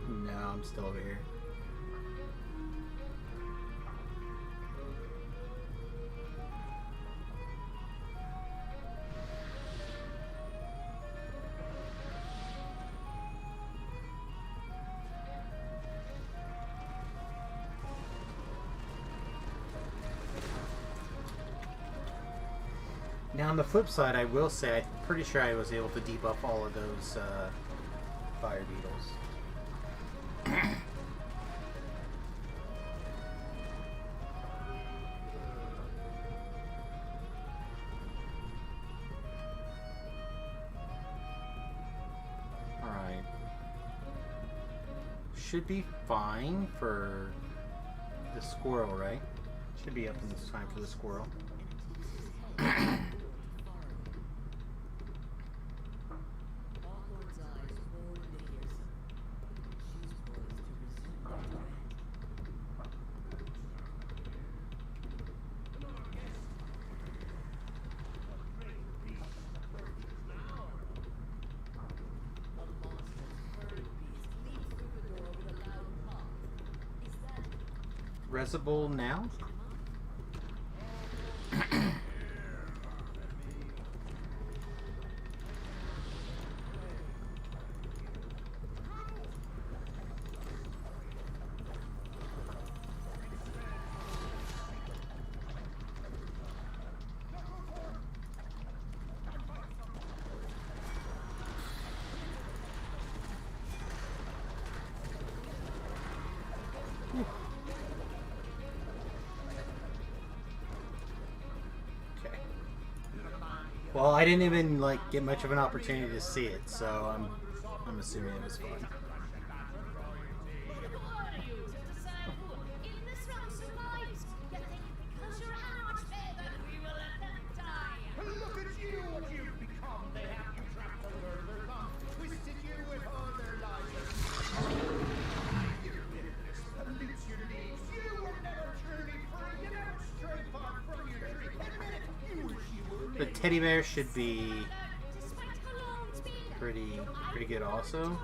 No, I'm still over here. Now, on the flip side, I will say I'm pretty sure I was able to debuff all of those fire beetles. Alright. Should be fine for the squirrel, right? Should be up in this time for the squirrel. Resible now? Well, I didn't even like get much of an opportunity to see it, so I'm assuming it was fun. Look at you, what you've become. They have you trapped under their thumb, twisted you with all their lies. You bitterness pollutes your leaves. You were never truly free. You never strayed far from your tree. Admit it, you wish you were The teddy bear should be pretty good also.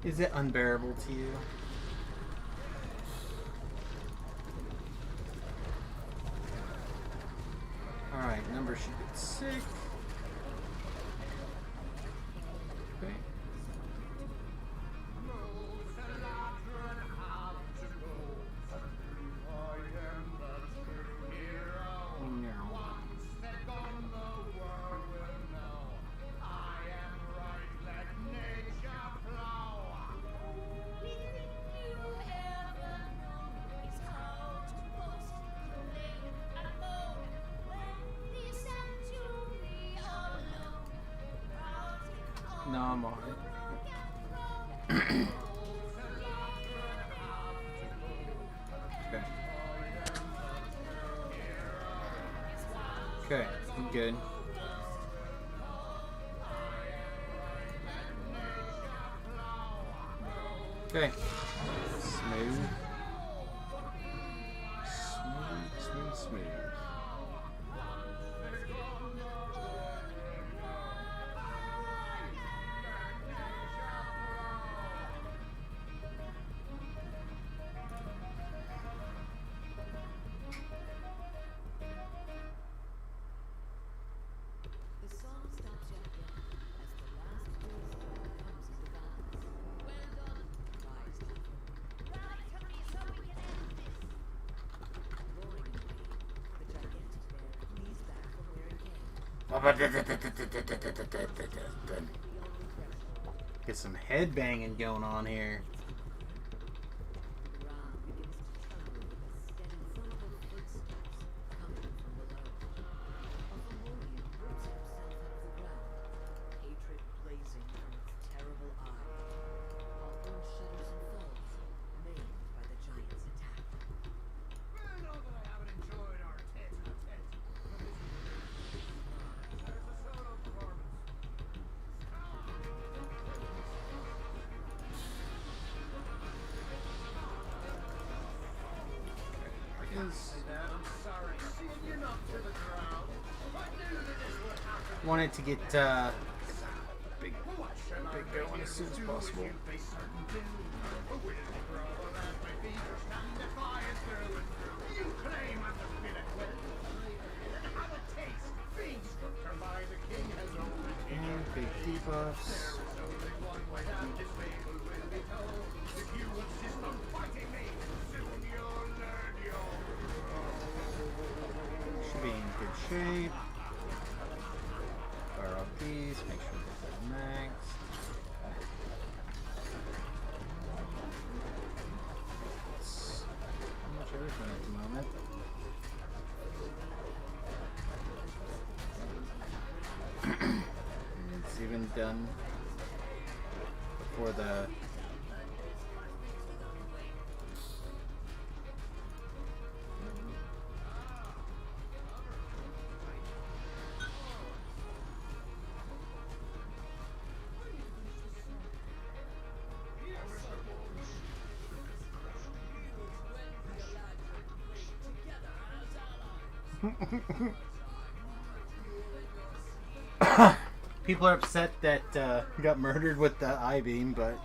Is it unbearable to you? Alright, number should be 6. Okay. No, I'm on it. Okay. Okay, I'm good. Okay. Smooth. Smooth. The song stops yet again as the last voice comes to the gods. Well done, wise people. Right, hurry so we can end this. Roaring in pain, the gigantic bear flees back from where it came. Get some head banging going on here. The ground begins to tremble with the steady thump of footsteps coming from below. A Thermonian roots himself out of the ground, hatred blazing from its terrible eye. Hawthorne shudders and falls, maimed by the giant's attack. Well, now that I haven't enjoyed our tete-a-tete, there's a solo performance. Is I'm sorry, seeing you knocked to the ground. I knew that this would happen. wanted to get big going as soon as possible. You claim I'm the pinnacle. Then have a taste. Being struck by the king has only And big debuffs. There's only one way out. This fable will be told. If you insist on fighting me, soon you'll learn your Should be in good shape. Fire off these, make sure we get that maxed. It's pretty much everything at the moment. It's even done before the people are upset that he got murdered with the I-beam, but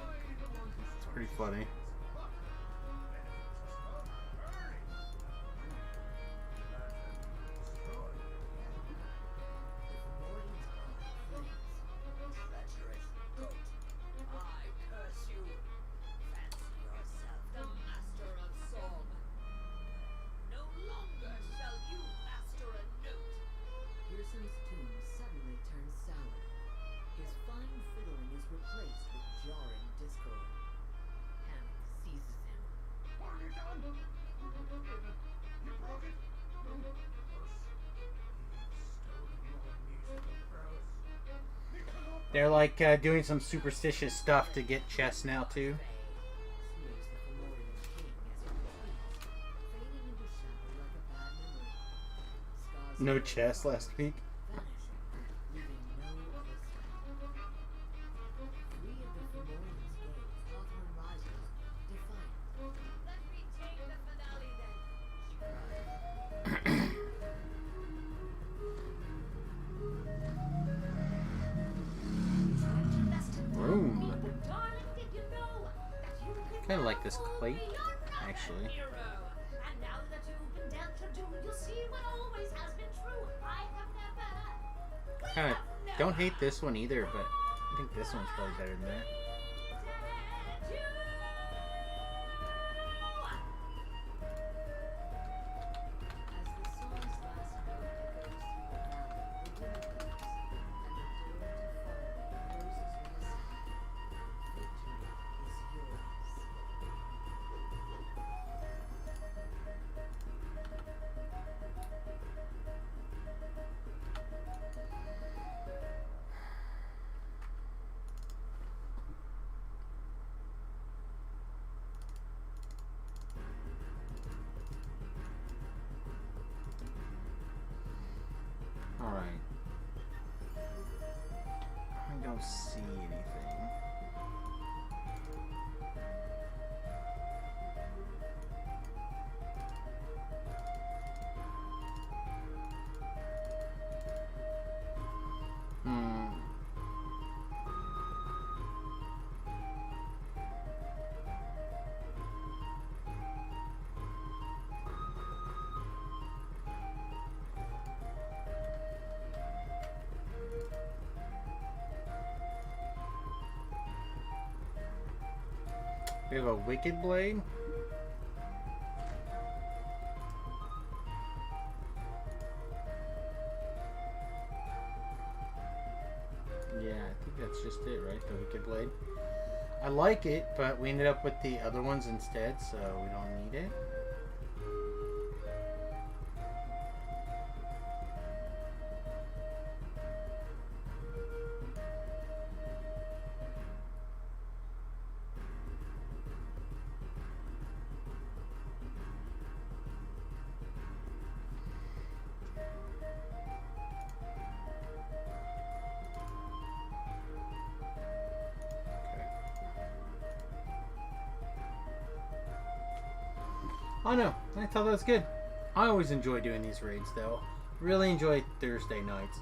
it's pretty funny. They're like doing some superstitious stuff to get chests now too. Smears the Fomorian king as he retreats, fading into shadow like a bad memory. Scars No of chest old last week. vanishing, leaving no other sign. Three of the Fomorian's gates, Hawthorne rises, defiant. Let me take the finale then. She cries. Room. Darling, did you know that you can Kind of like this now plate, be your own actually. hero? And now that you've been dealt your doom, you'll see what always has been true. I have never. We Kind of have don't never hate this one either, but I think this one's probably better than that. hated you. As the song's last note echoes through the valley, the wind comes, and the door to follow closes with a sound. Victory is yours. All right. I don't see anything. Hmm. We have a wicked blade. Yeah, I think that's just it, right? The wicked blade. I like it, but we ended up with the other ones instead, so we don't need it. Oh no, I thought that was good. I always enjoy doing these raids though. Really enjoy Thursday nights.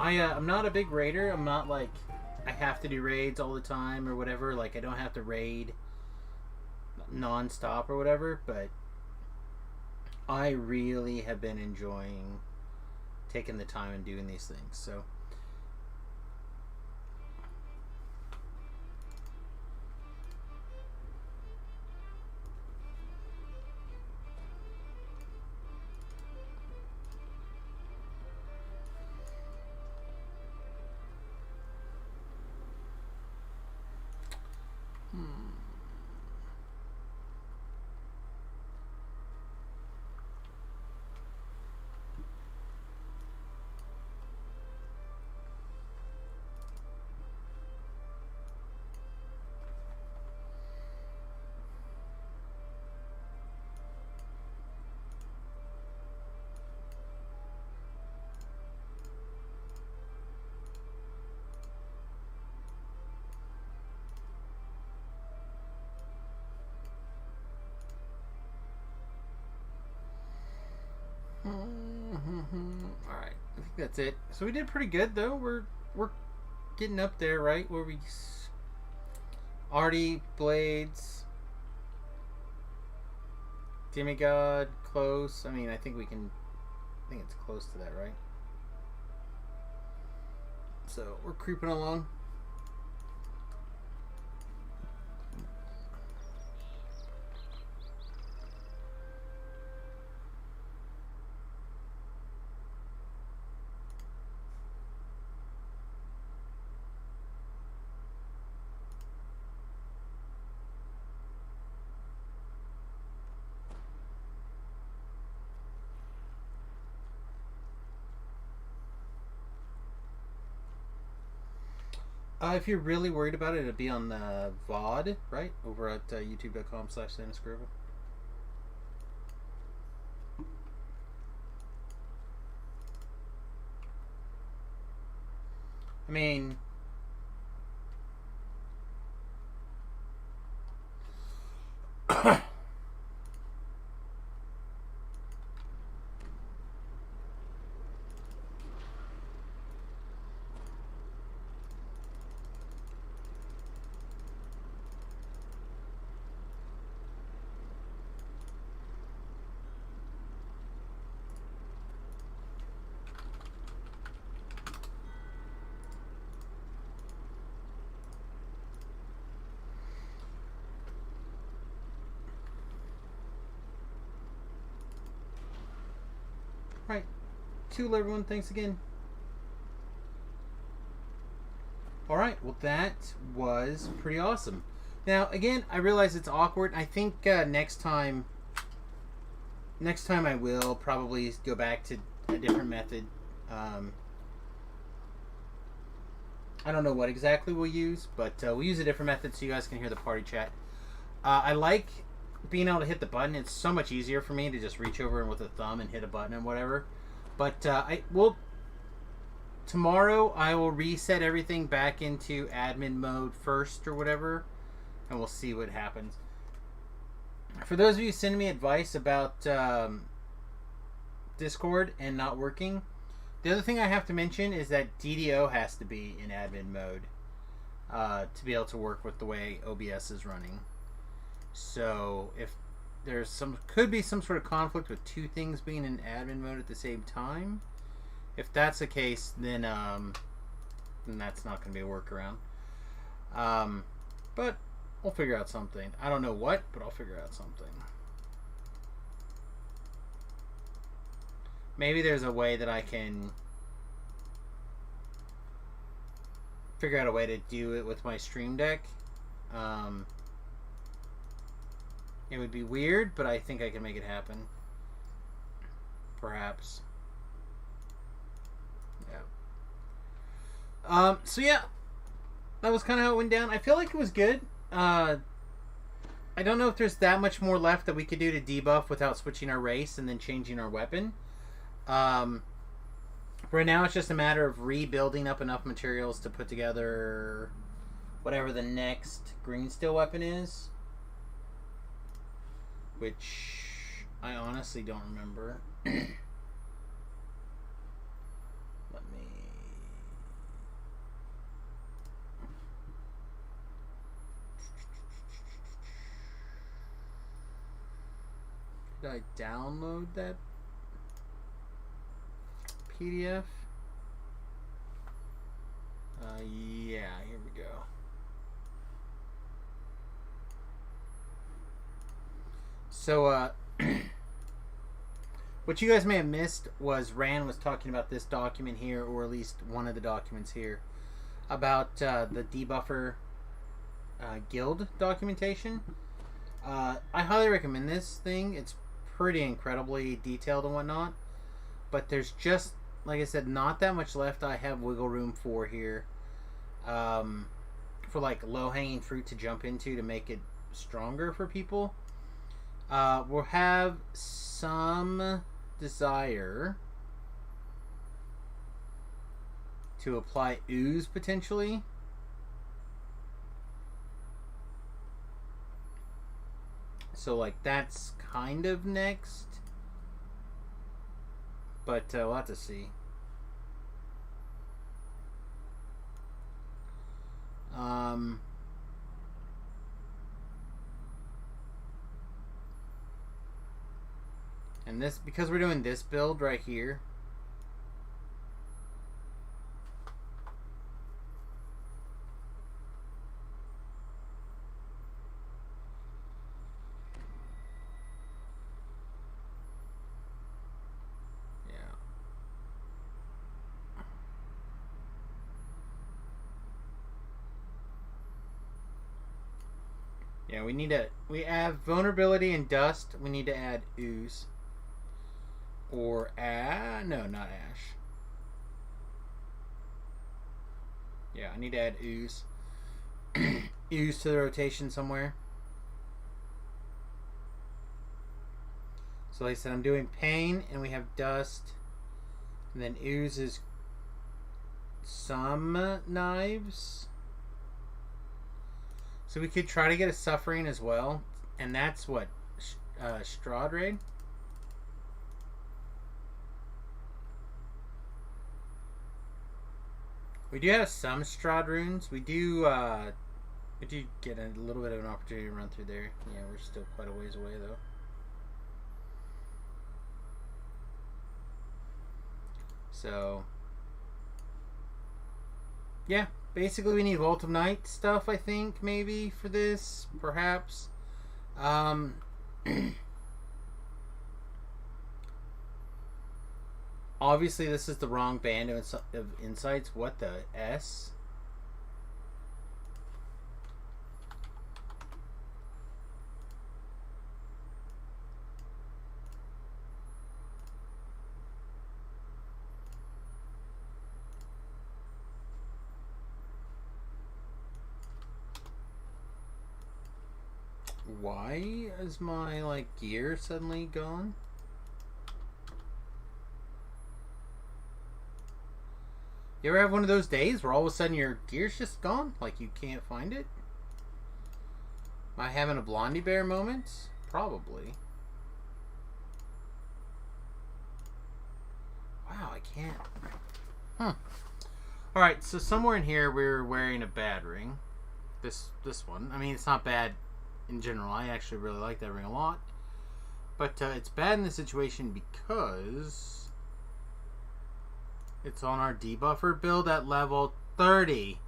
I'm not a big raider. I'm not like I have to do raids all the time or whatever. Like I don't have to raid non-stop or whatever, but I really have been enjoying taking the time and doing these things. So all right, I think that's it. So we did pretty good though. We're getting up there, right? Where we Artie blades, demigod close. I mean, I think we can. I think it's close to that, right? So we're creeping along. If you're really worried about it, it'll be on the VOD, right? Over at youtube.com/SantaScribble. I mean, right. Cool, everyone. Thanks again. Alright, well, that was pretty awesome. Now, again, I realize it's awkward. I think next time I will probably go back to a different method. I don't know what exactly we'll use, but we'll use a different method so you guys can hear the party chat. I like being able to hit the button. It's so much easier for me to just reach over with a thumb and hit a button and whatever. But tomorrow I will reset everything back into admin mode first or whatever, and we'll see what happens. For those of you sending me advice about Discord and not working, the other thing I have to mention is that DDO has to be in admin mode to be able to work with the way OBS is running. So if there's could be some sort of conflict with two things being in admin mode at the same time. If that's the case, then that's not going to be a workaround. But we'll figure out something. I don't know what, but I'll figure out something. Maybe there's a way that I can figure out a way to do it with my Stream Deck. It would be weird, but I think I can make it happen. Perhaps. Yeah. So yeah, that was kind of how it went down. I feel like it was good. I don't know if there's that much more left that we could do to debuff without switching our race and then changing our weapon. Right now it's just a matter of rebuilding up enough materials to put together whatever the next green steel weapon is. Which I honestly don't remember. Let me... Did I download that PDF? Yeah, here we go. So, what you guys may have missed was Rand was talking about this document here, or at least one of the documents here, about the debuffer guild documentation. I highly recommend this thing. It's pretty incredibly detailed and whatnot, but there's just, like I said, not that much left I have wiggle room for here, for like low-hanging fruit to jump into to make it stronger for people. We'll have some desire to apply ooze potentially. So like that's kind of next. But we'll have to see. And this, because we're doing this build right here. Yeah, we have vulnerability and dust. We need to add ooze. Or no, not ash. Yeah, I need to add ooze. Ooze to the rotation somewhere. So like I said, I'm doing pain, and we have dust. And then ooze is some knives. So we could try to get a suffering as well. And that's what? Strahd raid? We do have some Strahd runes. We do get a little bit of an opportunity to run through there. Yeah, we're still quite a ways away though. So yeah, basically we need Vault of Night stuff, I think, maybe for this, perhaps. Obviously this is the wrong band of insights. What the S? Why is my, like, gear suddenly gone? You ever have one of those days where all of a sudden your gear's just gone? Like you can't find it? Am I having a Blondie Bear moment? Probably. Wow, I can't. Huh. Alright, so somewhere in here we're wearing a bad ring. This one. I mean, it's not bad in general. I actually really like that ring a lot. But it's bad in this situation because it's on our debuffer build at level 30.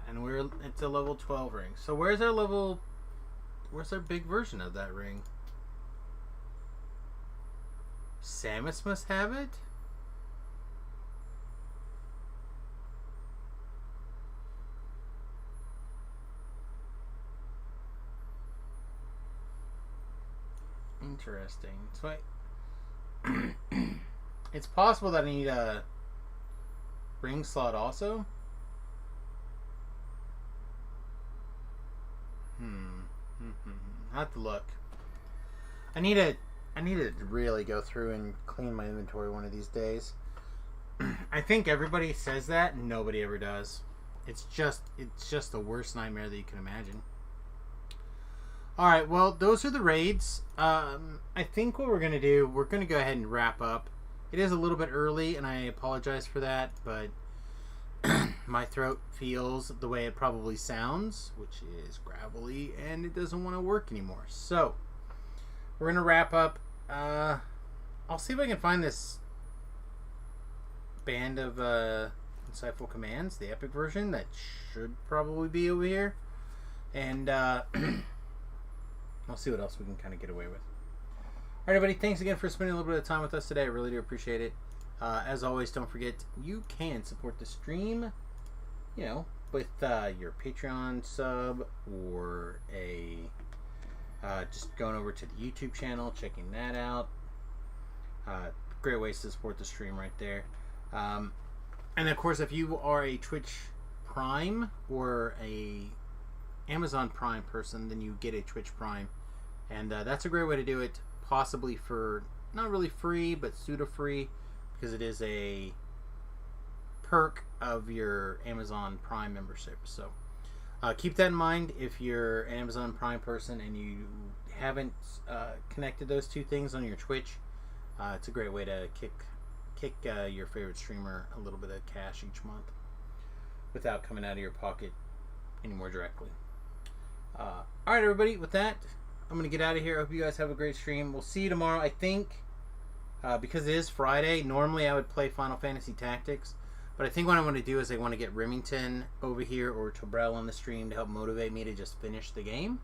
And it's a level 12 ring. So where's our big version of that ring? Samius must have it? Interesting. So it's possible that I need a ring slot also. I have to look. I need to really go through and clean my inventory one of these days. I think everybody says that, and nobody ever does. It's just the worst nightmare that you can imagine. Alright, well, those are the raids. I think what we're going to do, we're going to go ahead and wrap up. It is a little bit early, and I apologize for that, but my throat feels the way it probably sounds, which is gravelly, and it doesn't want to work anymore. So, we're going to wrap up. I'll see if I can find this band of insightful commands, the epic version. That should probably be over here. And I'll see what else we can kind of get away with. Alright, everybody, thanks again for spending a little bit of time with us today. I really do appreciate it. As always, don't forget, you can support the stream, you know, with your Patreon sub or just going over to the YouTube channel, checking that out. Great ways to support the stream right there. And of course, if you are a Twitch Prime or a Amazon Prime person, then you get a Twitch Prime, and that's a great way to do it, possibly for not really free but pseudo free, because it is a perk of your Amazon Prime membership. So keep that in mind if you're an Amazon Prime person and you haven't connected those two things on your Twitch. It's a great way to kick your favorite streamer a little bit of cash each month without coming out of your pocket any more directly. Alright, everybody, with that, I'm going to get out of here. I hope you guys have a great stream. We'll see you tomorrow. I think, because it is Friday, normally I would play Final Fantasy Tactics, but I think what I want to do is I want to get Remington over here or Tobrel on the stream to help motivate me to just finish the game.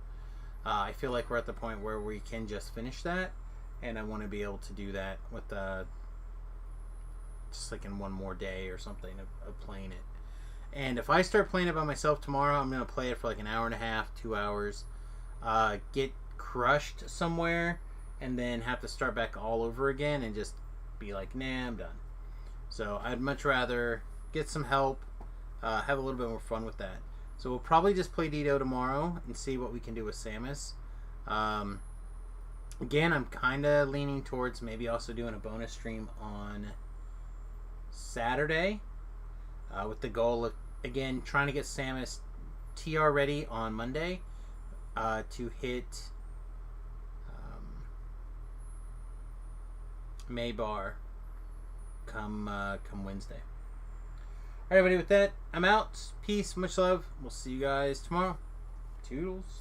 I feel like we're at the point where we can just finish that, and I want to be able to do that with just like in one more day or something of playing it. And if I start playing it by myself tomorrow, I'm going to play it for like an hour and a half, 2 hours, get crushed somewhere, and then have to start back all over again and just be like, nah, I'm done. So I'd much rather get some help, have a little bit more fun with that. So we'll probably just play Dido tomorrow and see what we can do with Samus. Again, I'm kind of leaning towards maybe also doing a bonus stream on Saturday with the goal of, again, trying to get Samus TR ready on Monday to hit Maybar come Wednesday. All right, everybody, with that, I'm out. Peace, much love. We'll see you guys tomorrow. Toodles.